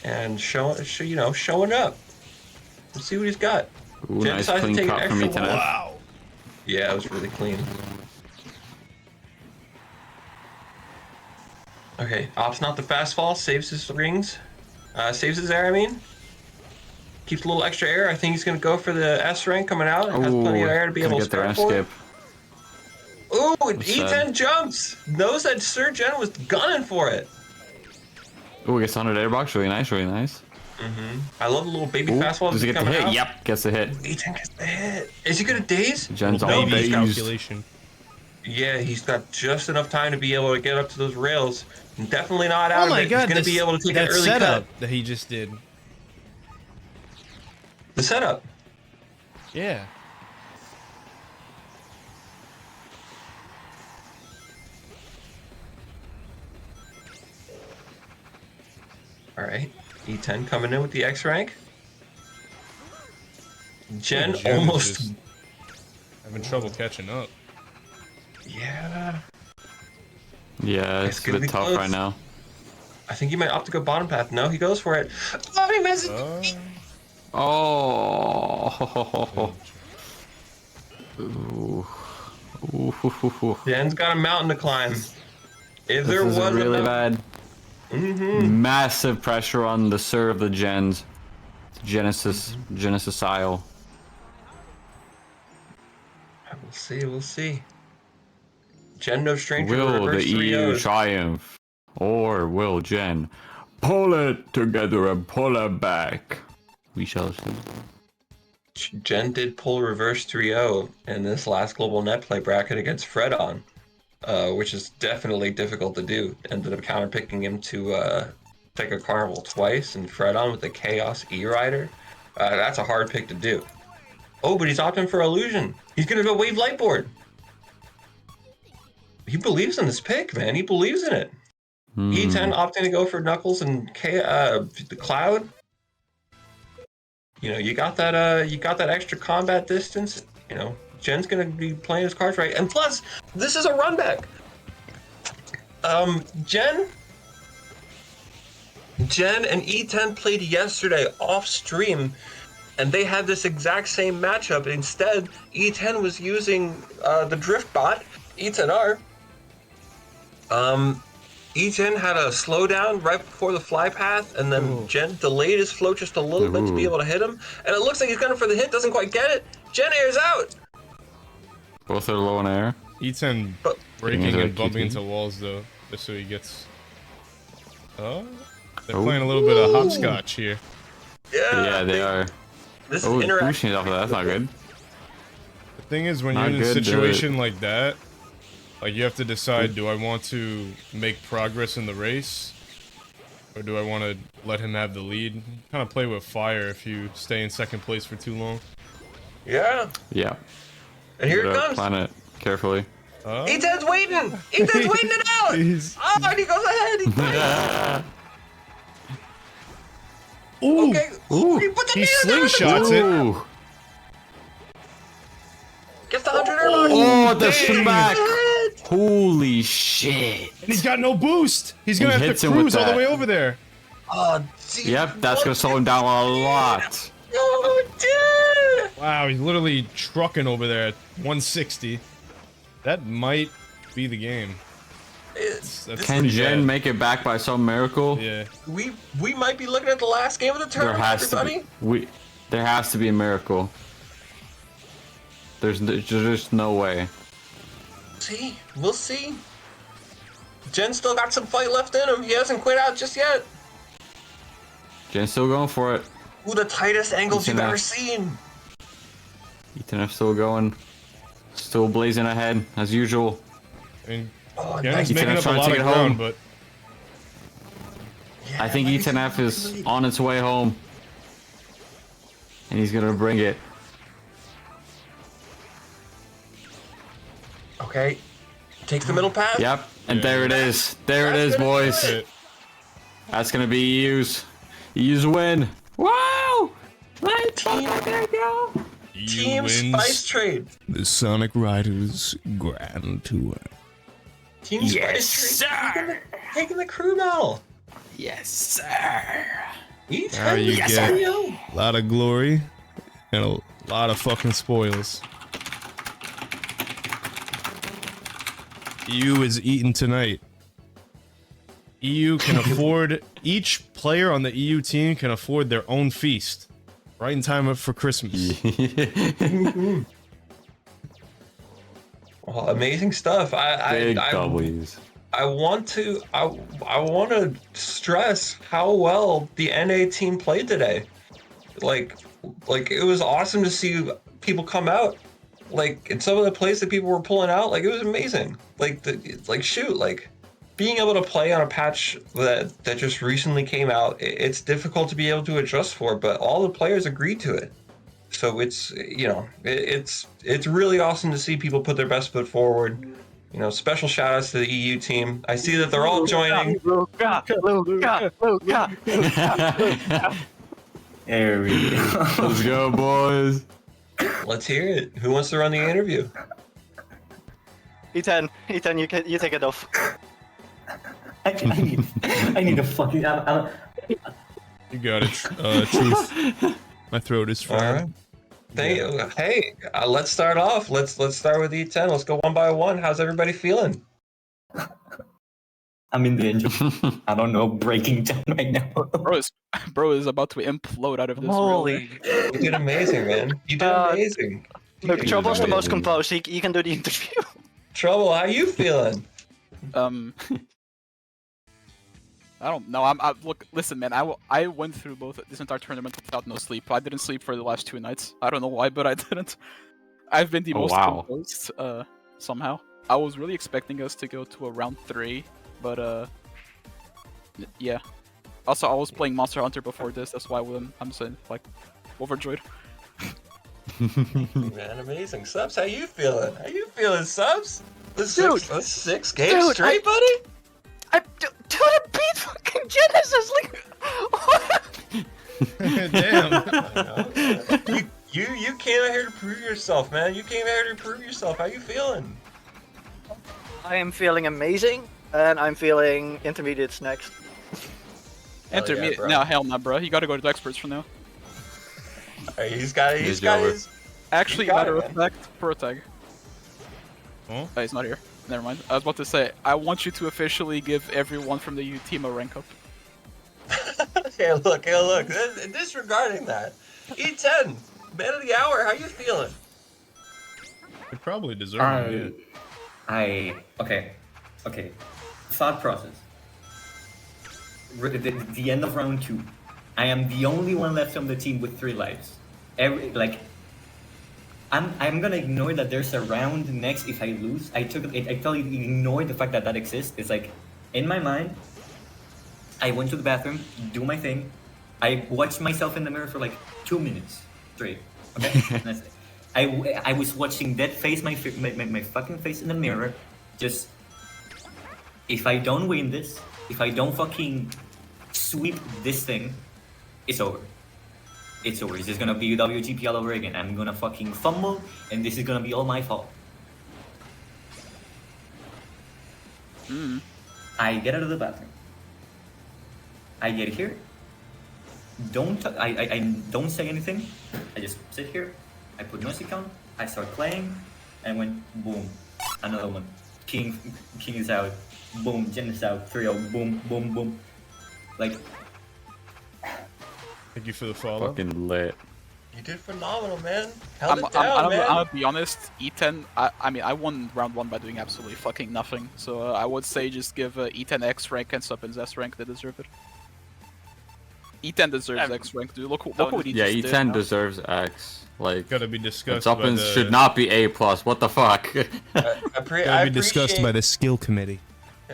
and showing up. Let's see what he's got. Ooh, Jen nice decides to clean take an cut from extra E10F. Wow. Yeah, it was really clean. Okay, Op's not the fast fall, saves his rings. Saves his air, I mean. Keeps a little extra air. I think he's going to go for the S rank coming out. It has plenty of air to be able to get the start for. skip. Ooh, What's E10 that? jumps. Knows that Sir Jen was gunning for it. Ooh, gets 100 airbox. Really nice, really nice. I love the little baby Ooh, fastball does he get the coming hit? out. Yep, gets the hit. E10 gets the hit. Is he going to daze? Jen's all No, Baby he's got- dazed. calculation. Yeah, he's got just enough time to be able to get up to those rails. And definitely not out Oh my of it. god, He's going to be able to take an that early setup cut. that he just did. The setup. Yeah. All right. E10 coming in with the X rank. Jen Jen is almost. just having trouble catching up. Yeah. Yeah, It's it's a gonna bit be tough close. right now. I think he might opt to go bottom path. No, he goes for it. Oh, he misses. Oh. Ooh. Ooh. Jen's got a mountain to climb. If there This was is really a bad. Massive pressure on the Sir of the Gens. Genesis Isle. We'll see. Gen no stranger to Will the reverse EU 3-0s. triumph? Or will Gen pull it together and pull it back? We shall see. Gen did pull reverse 3-0 in this last global net play bracket against Fredon, which is definitely difficult to do. Ended up counterpicking him to take a carnival twice, and Fredon with the Chaos E-Rider. That's a hard pick to do. Oh, but he's opting for Illusion. He's gonna go Wave Lightboard. He believes in this pick, man. He believes in it. E10 opting to go for Knuckles and the Cloud. You know, you got that extra combat distance. You know, Jen's gonna be playing his cards right, and plus, this is a run back. Jen and E10 played yesterday off stream, and they had this exact same matchup. Instead, E10 was using the Drift bot, E10R. E10 had a slowdown right before the fly path, and then Jen delayed his float just a little bit to be able to hit him. And it looks like he's going for the hit, doesn't quite get it. Jen airs out. Both are low in air. E10 breaking and bumping into walls though, just so he gets. Oh, they're playing a little bit of hopscotch here. Yeah, They are. This Oh, is interaction. pushing off of that. That's not good. The thing is, when Not you're in a good, situation like that, like you have to decide: do I want to make progress in the race, or do I want to let him have the lead? Kind of play with fire if you stay in second place for too long. Yeah. Yeah. And here it Gotta comes. Plan it carefully. E10's waiting. E10's waiting it out. Jeez. Oh, and he goes ahead. He plays. Ooh, Okay. Ooh. He put the he nail down. slingshots it. Ooh. Gets the 100 airbox. Oh, the dang. smack! Holy shit! And he's got no boost. He's gonna have hits to him with cruise all the that. way over there. Oh, dude. Yep, that's gonna slow him down a lot. Oh, dude. Wow, he's literally trucking over there at 160. That might be the game. That's Can pretty Jen bad. make it back by some miracle? Yeah. We might be looking at the last game of the There tournament, has to everybody. be. There has to be a miracle. There's just no way. See, we'll see. Jen's still got some fight left in him. He hasn't quit out just yet. Jen's still going for it. Ooh, the tightest angles you've Ethan ever F. seen. Ethan F still going. Still blazing ahead, as usual. I mean, Oh, Jan's nice. making Ethan up F's a trying to lot of take it ground, home. but Yeah, I think nice. Ethan F is on its way home. And he's gonna bring it. Okay. Takes the middle path. Yep, and Yeah. there it is. There it That's is, gonna boys. do it. That's gonna be EU's. EU's win. Wow! Let's Team- go. EU Team wins Spice Trade. the Sonic Riders Grand Tour. Team Spice Trade. Taking the crew medal. Yes, sir. Now you get a lot of glory and a lot of fucking spoils. EU is eating tonight. EU can afford, each player on the EU team can afford their own feast. Right in time for Christmas. Well, amazing stuff. Big W's. I want to stress how well the NA team played today. Like it was awesome to see people come out. Like in some of the plays that people were pulling out, like it was amazing. Like being able to play on a patch that just recently came out, it's difficult to be able to adjust for, but all the players agreed to it. So it's it's really awesome to see people put their best foot forward. You know, special shout outs to the EU team. I see that they're all joining. There we go. Let's go, boys. Let's hear it. Who wants to run the interview? E10, you take it off. I need to fucking. You got it, Truth. My throat is All fine. right. Thank you. Hey, let's start off. Let's start with E10. Let's go one by one. How's everybody feeling? I'm in the engine. I don't know, breaking down right now. Bro is about to implode out of this Holy. room. You did amazing, man. You did amazing. Look, Yeah, Trouble's the most amazing. composed. He can do the interview. Trouble, how you feeling? I don't know. Look. Listen, man. I went through both this entire tournament without no sleep. I didn't sleep for the last 2 nights. I don't know why, but I didn't. I've been the Oh, most wow. composed. Somehow. I was really expecting us to go to a round 3, but yeah. Also, I was playing Monster Hunter before this. That's why I'm saying like overjoyed. Man, amazing. Subs, how you feeling? How you feeling, Subs? This Dude. six games Dude, straight, buddy? Dude, I beat fucking Genesis. Like, Damn. I know. You came out here to prove yourself, man. You came out here to prove yourself. How you feeling? I am feeling amazing, and I'm feeling intermediates next. Intermediate. bro. No, hell no, bro. You gotta go to the experts for now. He's got He's over. his. Actually, You got matter it, of man. fact, Protag. Oh? Oh, he's not here. Never mind. I was about to say, I want you to officially give everyone from the U team a rank up. Hey, look. Disregarding that. E10, man of the hour. How you feeling? They probably deserve it. Okay. Thought process. The end of round 2. I am the only one left on the team with 3 lives. I'm gonna ignore that there's a round next if I lose. I totally ignore the fact that that exists. It's like, in my mind, I went to the bathroom, do my thing. I watched myself in the mirror for like 2 minutes straight. Okay, and that's it. I was watching that face, my fucking face in the mirror. Just, if I don't win this, if I don't fucking sweep this thing, it's over. It's over. It's just gonna be WGP all over again. I'm gonna fucking fumble, and this is gonna be all my fault. I get out of the bathroom. I get here. I don't say anything. I just sit here. I put music on. I start playing, and went boom, another one. King is out. Boom, Jen is out. 3-0. Boom, boom, boom. Like, Thank you for the follow. Fucking lit. You did phenomenal, man. Held I'm it down, man. gonna be honest, E10, I mean, I won round 1 by doing absolutely fucking nothing, so I would say just give E10 X rank and Sup and S rank, they deserve it. E10 deserves X rank, dude. Look what he Yeah, just E10 did. deserves X. Like, Gotta be discussed. Tuppence should not be A+. What the fuck? Gotta be discussed by the skill committee.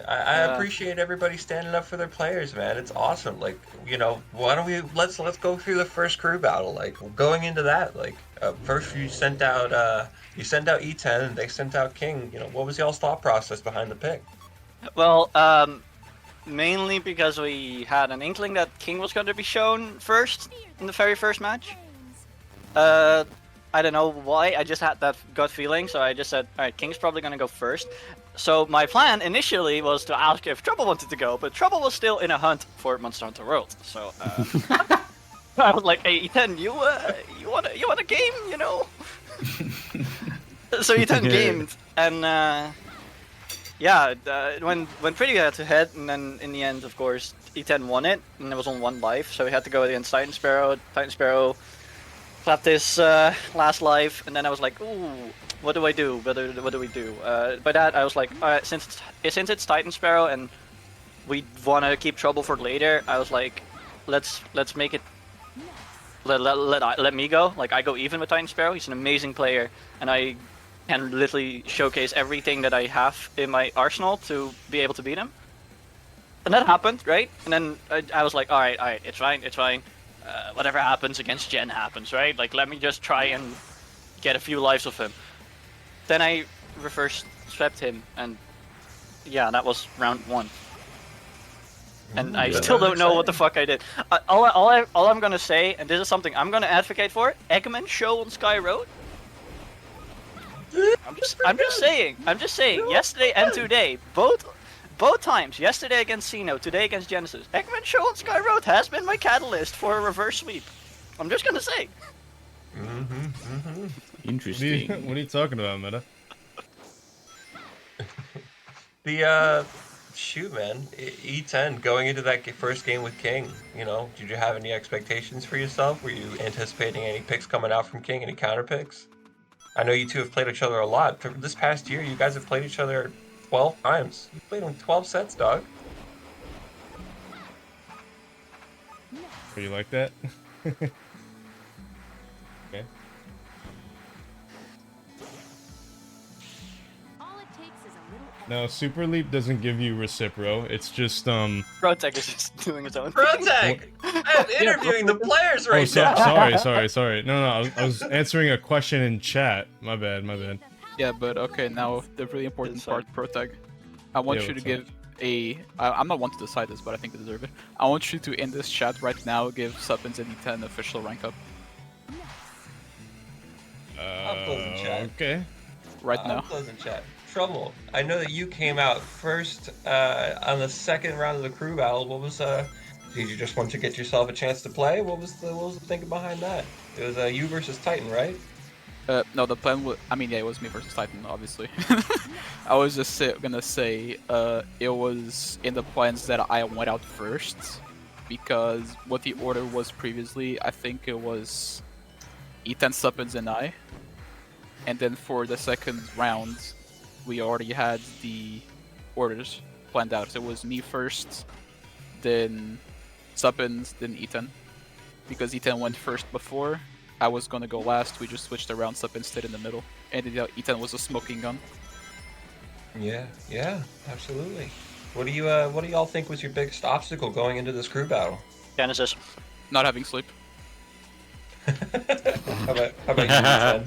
I appreciate everybody standing up for their players, man. It's awesome. Like, you know, why don't we let's go through the first crew battle. Like, going into that, like, first you sent out E10 and they sent out King. You know, what was y'all's thought process behind the pick? Well, mainly because we had an inkling that King was going to be shown first in the very first match. I don't know why, I just had that gut feeling, so I just said, alright, King's probably going to go first. So my plan initially was to ask if Trouble wanted to go, but Trouble was still in a hunt for Monster Hunter World. So I was like, hey Ethan, you want a game, you know? So Ethan gamed, and when Pretty had to head, and then in the end, of course, E10 won it, and it was on 1 life, so he had to go against Titan Sparrow. Titan Sparrow clapped his last life, and then I was like, ooh, what do I do? What do we do? By that, I was like, alright, since it's Titan Sparrow, and we want to keep Trouble for later, I was like, let's make it. Let me go. Like, I go even with Titan Sparrow. He's an amazing player, and I can literally showcase everything that I have in my arsenal to be able to beat him. And that happened, right? And then I was like, alright, it's fine. Whatever happens against Jen happens, right? Like, let me just try and get a few lives of him. Then I reverse swept him, and yeah, that was round 1. And I still don't know what the fuck I did. All I'm gonna say, and this is something I'm gonna advocate for, Eggman show on Sky Road. I'm just saying. Yesterday and today, both times. Yesterday against Sino, today against Genesis. Eggman show on Sky Road has been my catalyst for a reverse sweep. I'm just gonna say. Interesting. What are you talking about, Meta? Shoot, man. E10 going into that first game with King. You know, did you have any expectations for yourself? Were you anticipating any picks coming out from King? Any counter picks? I know you two have played each other a lot. For this past year, you guys have played each other 12 times. You played on 12 sets, dog. Do you like that? Okay. No, Super Leap doesn't give you Recipro. It's just Protec is just doing his own. Protec! I'm interviewing the players right now. Sorry. No, I was answering a question in chat. My bad. Yeah, but okay, now the really important part, Protag. I want you to give I'm not one to decide this, but I think they deserve it. I want you to, in this chat right now, give Suppins and E10 official rank up. I'm closing chat. Okay. Right now. I'm closing chat. Trouble. I know that you came out first on the second round of the crew battle. What was did you just want to get yourself a chance to play? What was the thinking behind that? It was you versus Titan, right? No, the plan was, it was me versus Titan, obviously. I was just gonna say, it was in the plans that I went out first, because what the order was previously, I think it was E10, Suppins, and I. And then for the second round, we already had the orders planned out. So it was me first, then Suppins, then E10. Because E10 went first before, I was gonna go last. We just switched around. Suppins stayed in the middle, and E10 was a smoking gun. Yeah, absolutely. What do y'all think was your biggest obstacle going into this crew battle? Genesis. Not having sleep. How about you, E10?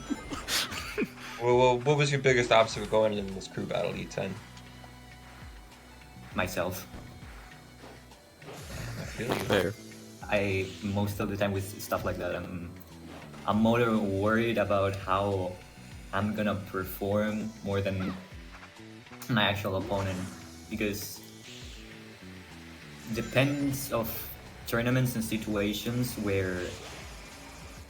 Well, what was your biggest obstacle going into this crew battle, E10? Myself. I feel you. Fair. I most of the time with stuff like that, I'm more worried about how I'm gonna perform more than my actual opponent, because depends of tournaments and situations where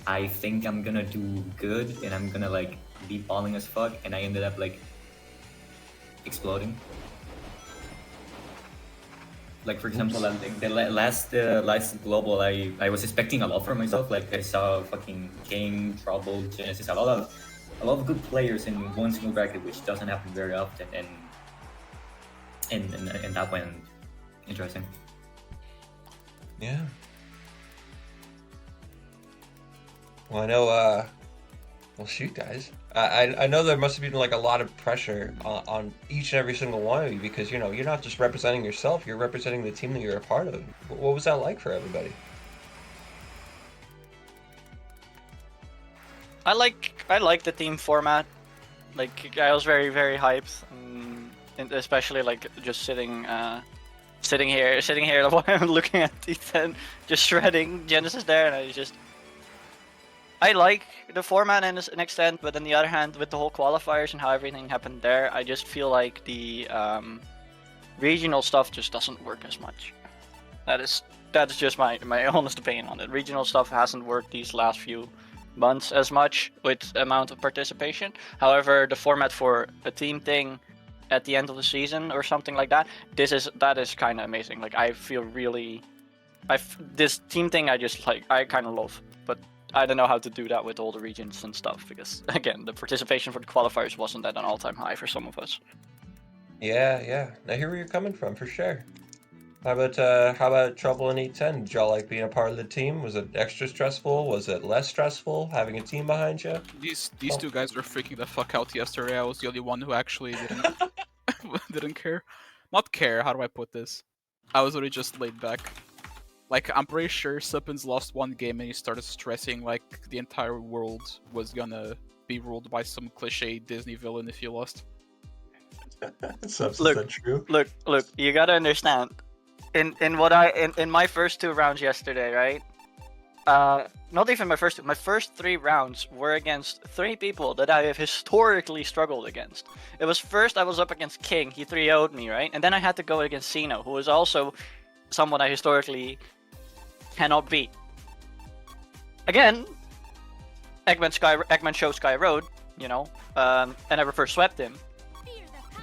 I think I'm gonna do good and I'm gonna like be balling as fuck, and I ended up like exploding. Like for example, the last global, I was expecting a lot from myself. Like I saw fucking King, Trouble, Genesis, a lot of good players in one single bracket, which doesn't happen very often, and that went interesting. Yeah. Well, I know. Well, shoot, guys. I know there must have been like a lot of pressure on each and every single one of you, because you're not just representing yourself, you're representing the team that you're a part of. What was that like for everybody? I like the team format. Like I was very hyped, and especially like just sitting here while I'm looking at E10, just shredding Genesis there, and I like the format in an extent, but on the other hand, with the whole qualifiers and how everything happened there, I just feel like the regional stuff just doesn't work as much. That's just my honest opinion on it. Regional stuff hasn't worked these last few months as much with amount of participation. However, the format for a team thing at the end of the season or something like that, that is kind of amazing. Like I feel really, this team thing I kind of love, but I don't know how to do that with all the regions and stuff, because again, the participation for the qualifiers wasn't at an all-time high for some of us. Yeah. I hear where you're coming from for sure. How about Trouble and E10? Did y'all like being a part of the team? Was it extra stressful? Was it less stressful having a team behind you? These two guys were freaking the fuck out yesterday. I was the only one who actually didn't care. Not care. How do I put this? I was really just laid back. Like, I'm pretty sure Suppins lost one game and he started stressing like the entire world was gonna be ruled by some cliche Disney villain if he lost. Is that true? Look, you gotta understand. In my first 2 rounds yesterday, right? Not even my first 3 rounds were against 3 people that I have historically struggled against. It was first I was up against King, he 3-0'd me, right? And then I had to go against Sino, who is also someone I historically cannot beat. Again, Eggman show Sky Road, and I first swept him.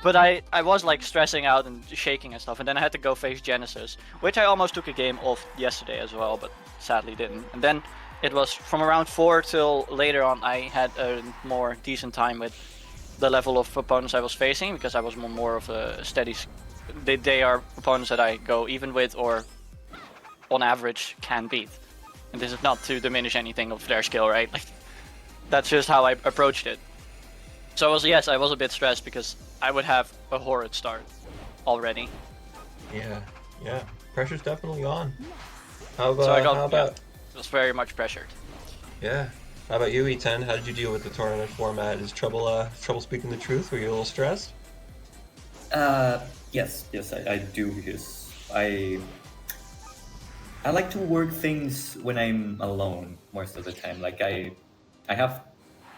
But I was like stressing out and shaking and stuff, and then I had to go face Genesis, which I almost took a game off yesterday as well, but sadly didn't. And then it was from around 4 till later on I had a more decent time with the level of opponents I was facing, because I was more of a steady. They are opponents that I go even with or on average can beat. And this is not to diminish anything of their skill, right? Like, that's just how I approached it. So I was a bit stressed because I would have a horrid start already. Yeah. Pressure's definitely on. How about? So I was very much pressured. Yeah. How about you, E10? How did you deal with the tournament format? Is trouble speaking the truth? Were you a little stressed? Yes, I do, because I like to work things when I'm alone most of the time. Like I have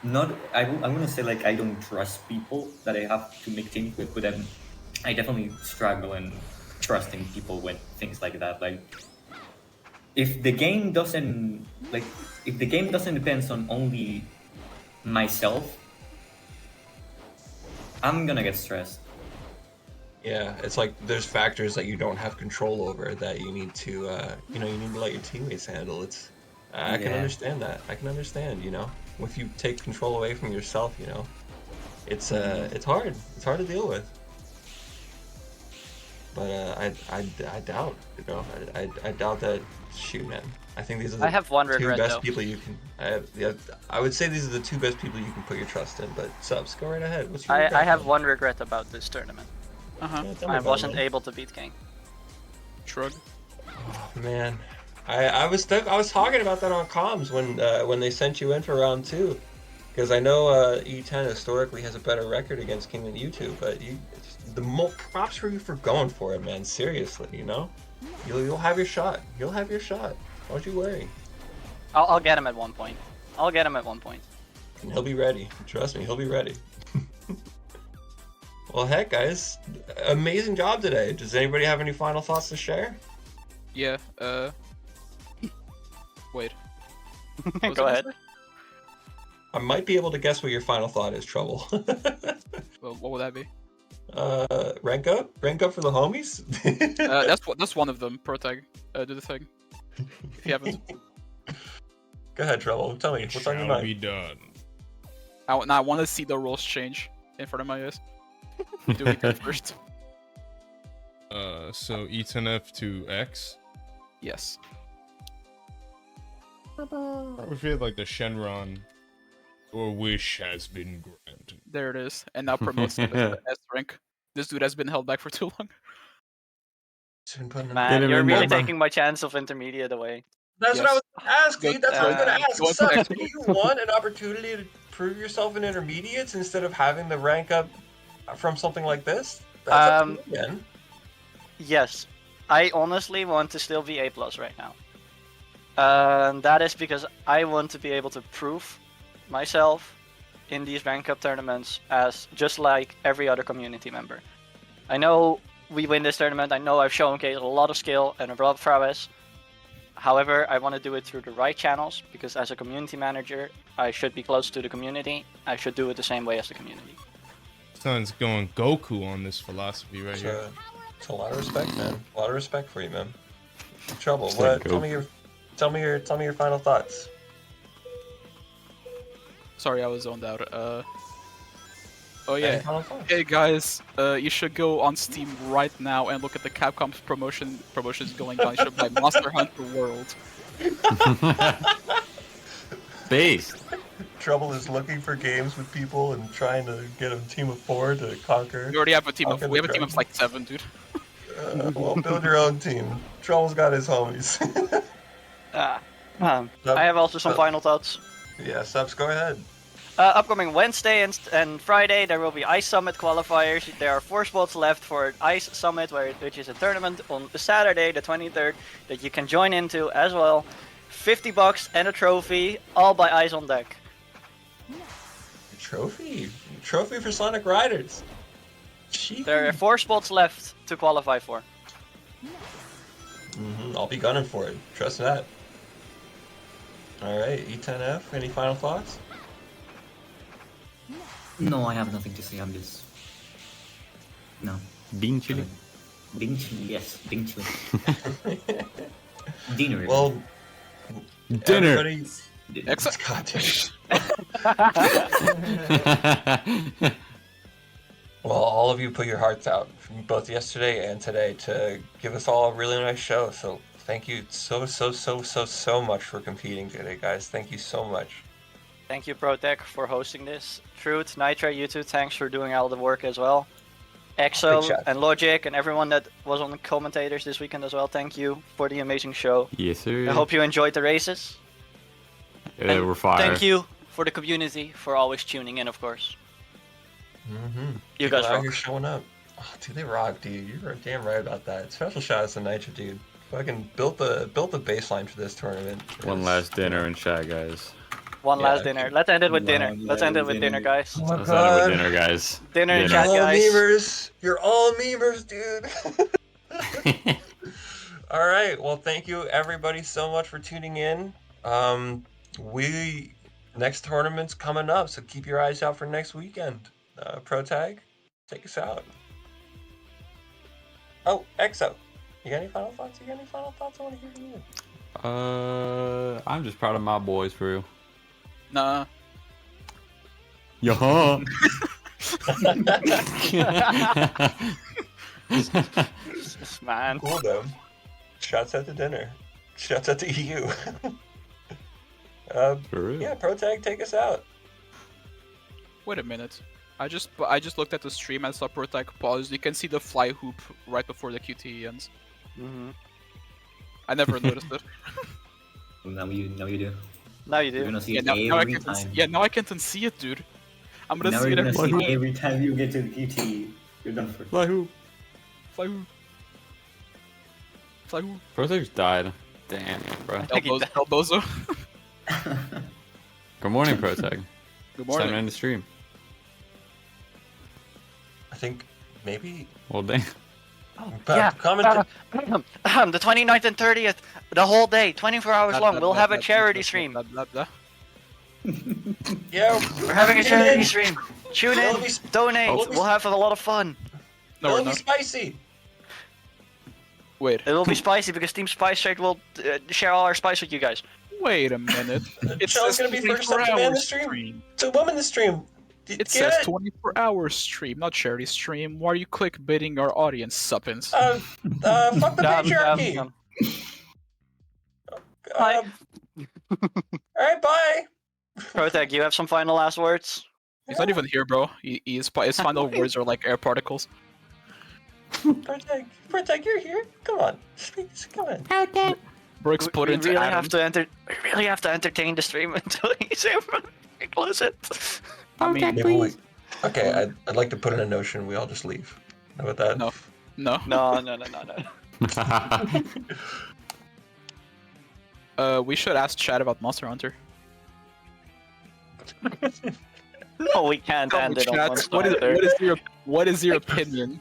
not, I wouldn't say like I don't trust people that I have to make teams with, but I definitely struggle in trusting people with things like that. Like if the game doesn't depend on only myself, I'm gonna get stressed. Yeah, it's like there's factors that you don't have control over that you need to, you need to let your teammates handle. I can understand that. I can understand, if you take control away from yourself, it's hard. It's hard to deal with. But I doubt, I doubt that. Shoot, man. I think these are I have one two regret, best though. people you can. I would say these are the two best people you can put your trust in. But Subs, go right ahead. What's your regret, I have man? one regret about this tournament. Yeah, tell me I about wasn't it, man. able to beat King. Shrug. Oh, man, I was talking about that on comms when they sent you in for round 2, because I know E10 historically has a better record against King than you two, but the more props for you for going for it, man. Seriously, you'll have your shot. You'll have your shot. Don't you worry. I'll get him at one point. And he'll be ready. Trust me, he'll be ready. Well, heck, guys, amazing job today. Does anybody have any final thoughts to share? Yeah, wait. Go ahead. I might be able to guess what your final thought is, Trouble. Well, what would that be? Rank up for the homies. That's one of them. Protag, do the thing. If you haven't. Go ahead, Trouble. Tell me what's on your Shall be mind. done. I want to see the rules change in front of my eyes. Do it first. So E10F to X. Yes. I feel like the Shenron or wish has been granted. There it is. And now promotes him as S rank. This dude has been held back for too long. Man, Get him you're in really there. taking my chance of intermediate away. That's what I was asking. Good, That's what I was gonna ask. go on Subs, next. do you want an opportunity to prove yourself in intermediates instead of having the rank up from something like this? That's up to you, man. Yes, I honestly want to still be A+ right now. That is because I want to be able to prove myself in these rank up tournaments as just like every other community member. I know we win this tournament. I know I've showcased a lot of skill and a lot of prowess. However, I want to do it through the right channels, because as a community manager, I should be close to the community. I should do it the same way as the community. Someone's going Goku on this philosophy right here. It's a lot of respect, man. A lot of respect for you, man. Trouble. It's What? like Tell me your final thoughts. Sorry, I was zoned out. Oh Any yeah. final thoughts? Hey guys, you should go on Steam right now and look at the Capcom's promotions going down. You should buy Monster Hunter World. Based. Trouble is looking for games with people and trying to get a team of 4 to conquer. We already have a team of. Conquer We the have a team of dragon. like 7, dude. Well, build your own team. Troll's got his homies. I have also some final thoughts. Yeah, Subs, go ahead. Upcoming Wednesday and Friday, there will be Ice Summit qualifiers. There are 4 spots left for Ice Summit, which is a tournament on Saturday, the 23rd, that you can join into as well. $50 and a trophy, all by Ice on deck. Trophy for Sonic Riders. Gee. There are 4 spots left to qualify for. I'll be gunning for it. Trust that. All right, E10F. Any final thoughts? No, I have nothing to say. I'm just no. Being chilly. Being chilly, yes, being chilly. Dinner. Well, Dinner. Everybody... God damn. Well, all of you put your hearts out, both yesterday and today, to give us all a really nice show. So thank you so much for competing today, guys. Thank you so much. Thank you, ProTech, for hosting this. Truth, Nitra, you two, thanks for doing all the work as well. Exo chat. and Logic and everyone that was on the commentators this weekend as well, thank you for the amazing show. Yes, sir. I hope you enjoyed the races. They were fire. Thank you for the community for always tuning in, of course. Mm-hmm. You guys rock. You're showing up. Oh, dude, they rock, dude. You're damn right about that. Special shout outs to Nitra, dude. Fucking built the baseline for this tournament. One last dinner in chat, guys. One Yeah, last dinner. Let's end it with dinner. Let's end it with dinner, guys. Oh my Let's god. end it with dinner, guys. Dinner in chat, All guys. memers. You're all memers, dude. All right. Well, thank you everybody so much for tuning in. Next tournament's coming up, so keep your eyes out for next weekend. ProTag, take us out. Oh, Exo, you got any final thoughts? I want to hear from you. I'm just proud of my boys, for real. Nah. Yeah. Man. Cool though. Shouts out to dinner. Shouts out to EU. For real. Yeah, ProTag, take us out. Wait a minute. I just looked at the stream and saw Protag pause. You can see the fly hoop right before the QTE ends. Mm-hmm. I never noticed it. Now you do. Now you You're do. gonna see Yeah, it now I every can time. yeah, now I can see it, dude. I'm gonna Now see you're it gonna every see it every time you get to the QT. You're done for. Fly hoop. Fly hoop. Fly hoop. Protag's died. Damn, bro. Elbozo. Good morning, Protag. Good It's time to morning. end the stream. I think maybe. Well, damn. Yeah. Comment. The 29th and 30th, the whole day, 24 hours long. We'll have a charity stream. Blah, blah, blah. Yeah, We're having a charity stream. Tune in, It'll be- donate. it'll be- We'll have a lot of fun. No, we're It'll be not. spicy. Wait. It will be spicy because Team Spice Trade will share all our spice with you guys. Wait a minute. It Shell's says gonna be first up 24 to man the hours stream. It's a woman the stream. It says 24-hour stream, not charity stream. Why are you clickbaiting our audience, Suppins? Fuck the patriarchy. Bye. Alright, bye. Protag, you have some final last words? He's not even here, bro. His final words are like air particles. Protag, you're here. Come on, come on. Brooks put we into really atoms. have to entertain the stream until he's able to close it. I mean, Maybe we. Okay, I'd like to put in a notion. We all just leave. How about that? no. No. No. We should ask Chad about Monster Hunter. No, we can't end it on Chad, Monster what Hunter. what is your opinion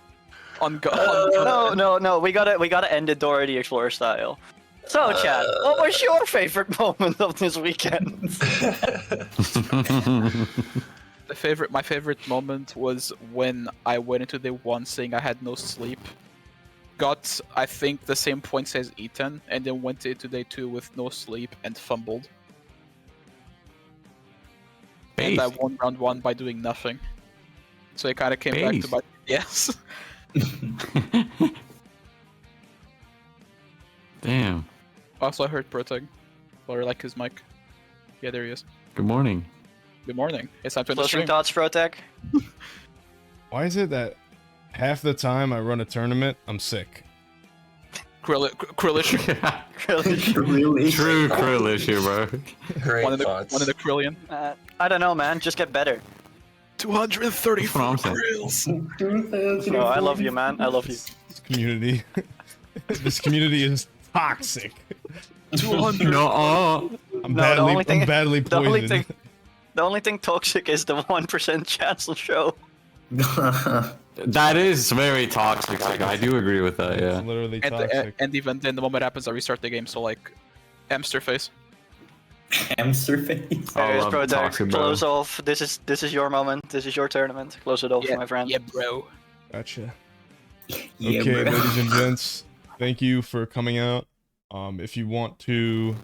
on No, we gotta end it Dora the Explorer style. So, Chad, what was your favorite moment of this weekend? My favorite moment was when I went into day one saying I had no sleep. Got, I think, the same points as Ethan, and then went into day two with no sleep and fumbled. And I won round one by doing nothing. So I kind of came back to my... Yes. Damn. Also, I heard Protag. Or like his mic. Yeah, there he is. Good morning. Good morning. It's time to end the Closing stream. thoughts, Protag? Why is it that half the time I run a tournament, I'm sick? Krill issue. True krill issue, bro. Great One of thoughts. the Krillian. I don't know, man. Just get better. 234 That's what I'm Krills. No, I love you, man. I love you. This community. This community is toxic. 200. No, I'm No, the only thing- I'm badly The only poisoned. thing, the only thing toxic is the 1% chance will show. that is very toxic. I do agree with that. It's Yeah. literally And, toxic. and even then, the moment it happens, I restart the game. So like, hamster face. Hamster face. I There's love Protag. toxic, bro. Close off. This is your moment. This is your tournament. Close it off, Yeah, my friend. yeah, bro. Gotcha. Yeah, Okay, bro. ladies and gents, thank you for coming out. If you want to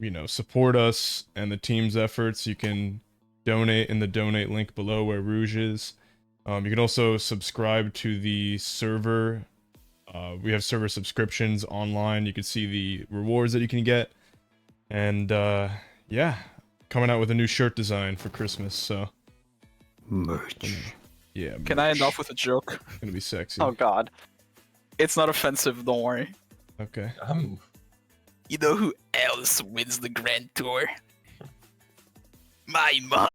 you know, support us and the team's efforts, you can donate in the donate link below where Rouge is. You can also subscribe to the server. We have server subscriptions online. You can see the rewards that you can get. And yeah, coming out with a new shirt design for Christmas, so Merch. yeah. Can I end merch. off with a joke? Gonna be sexy. Oh God. It's not offensive, don't worry. Okay. You know who else wins the Grand Tour? My mom.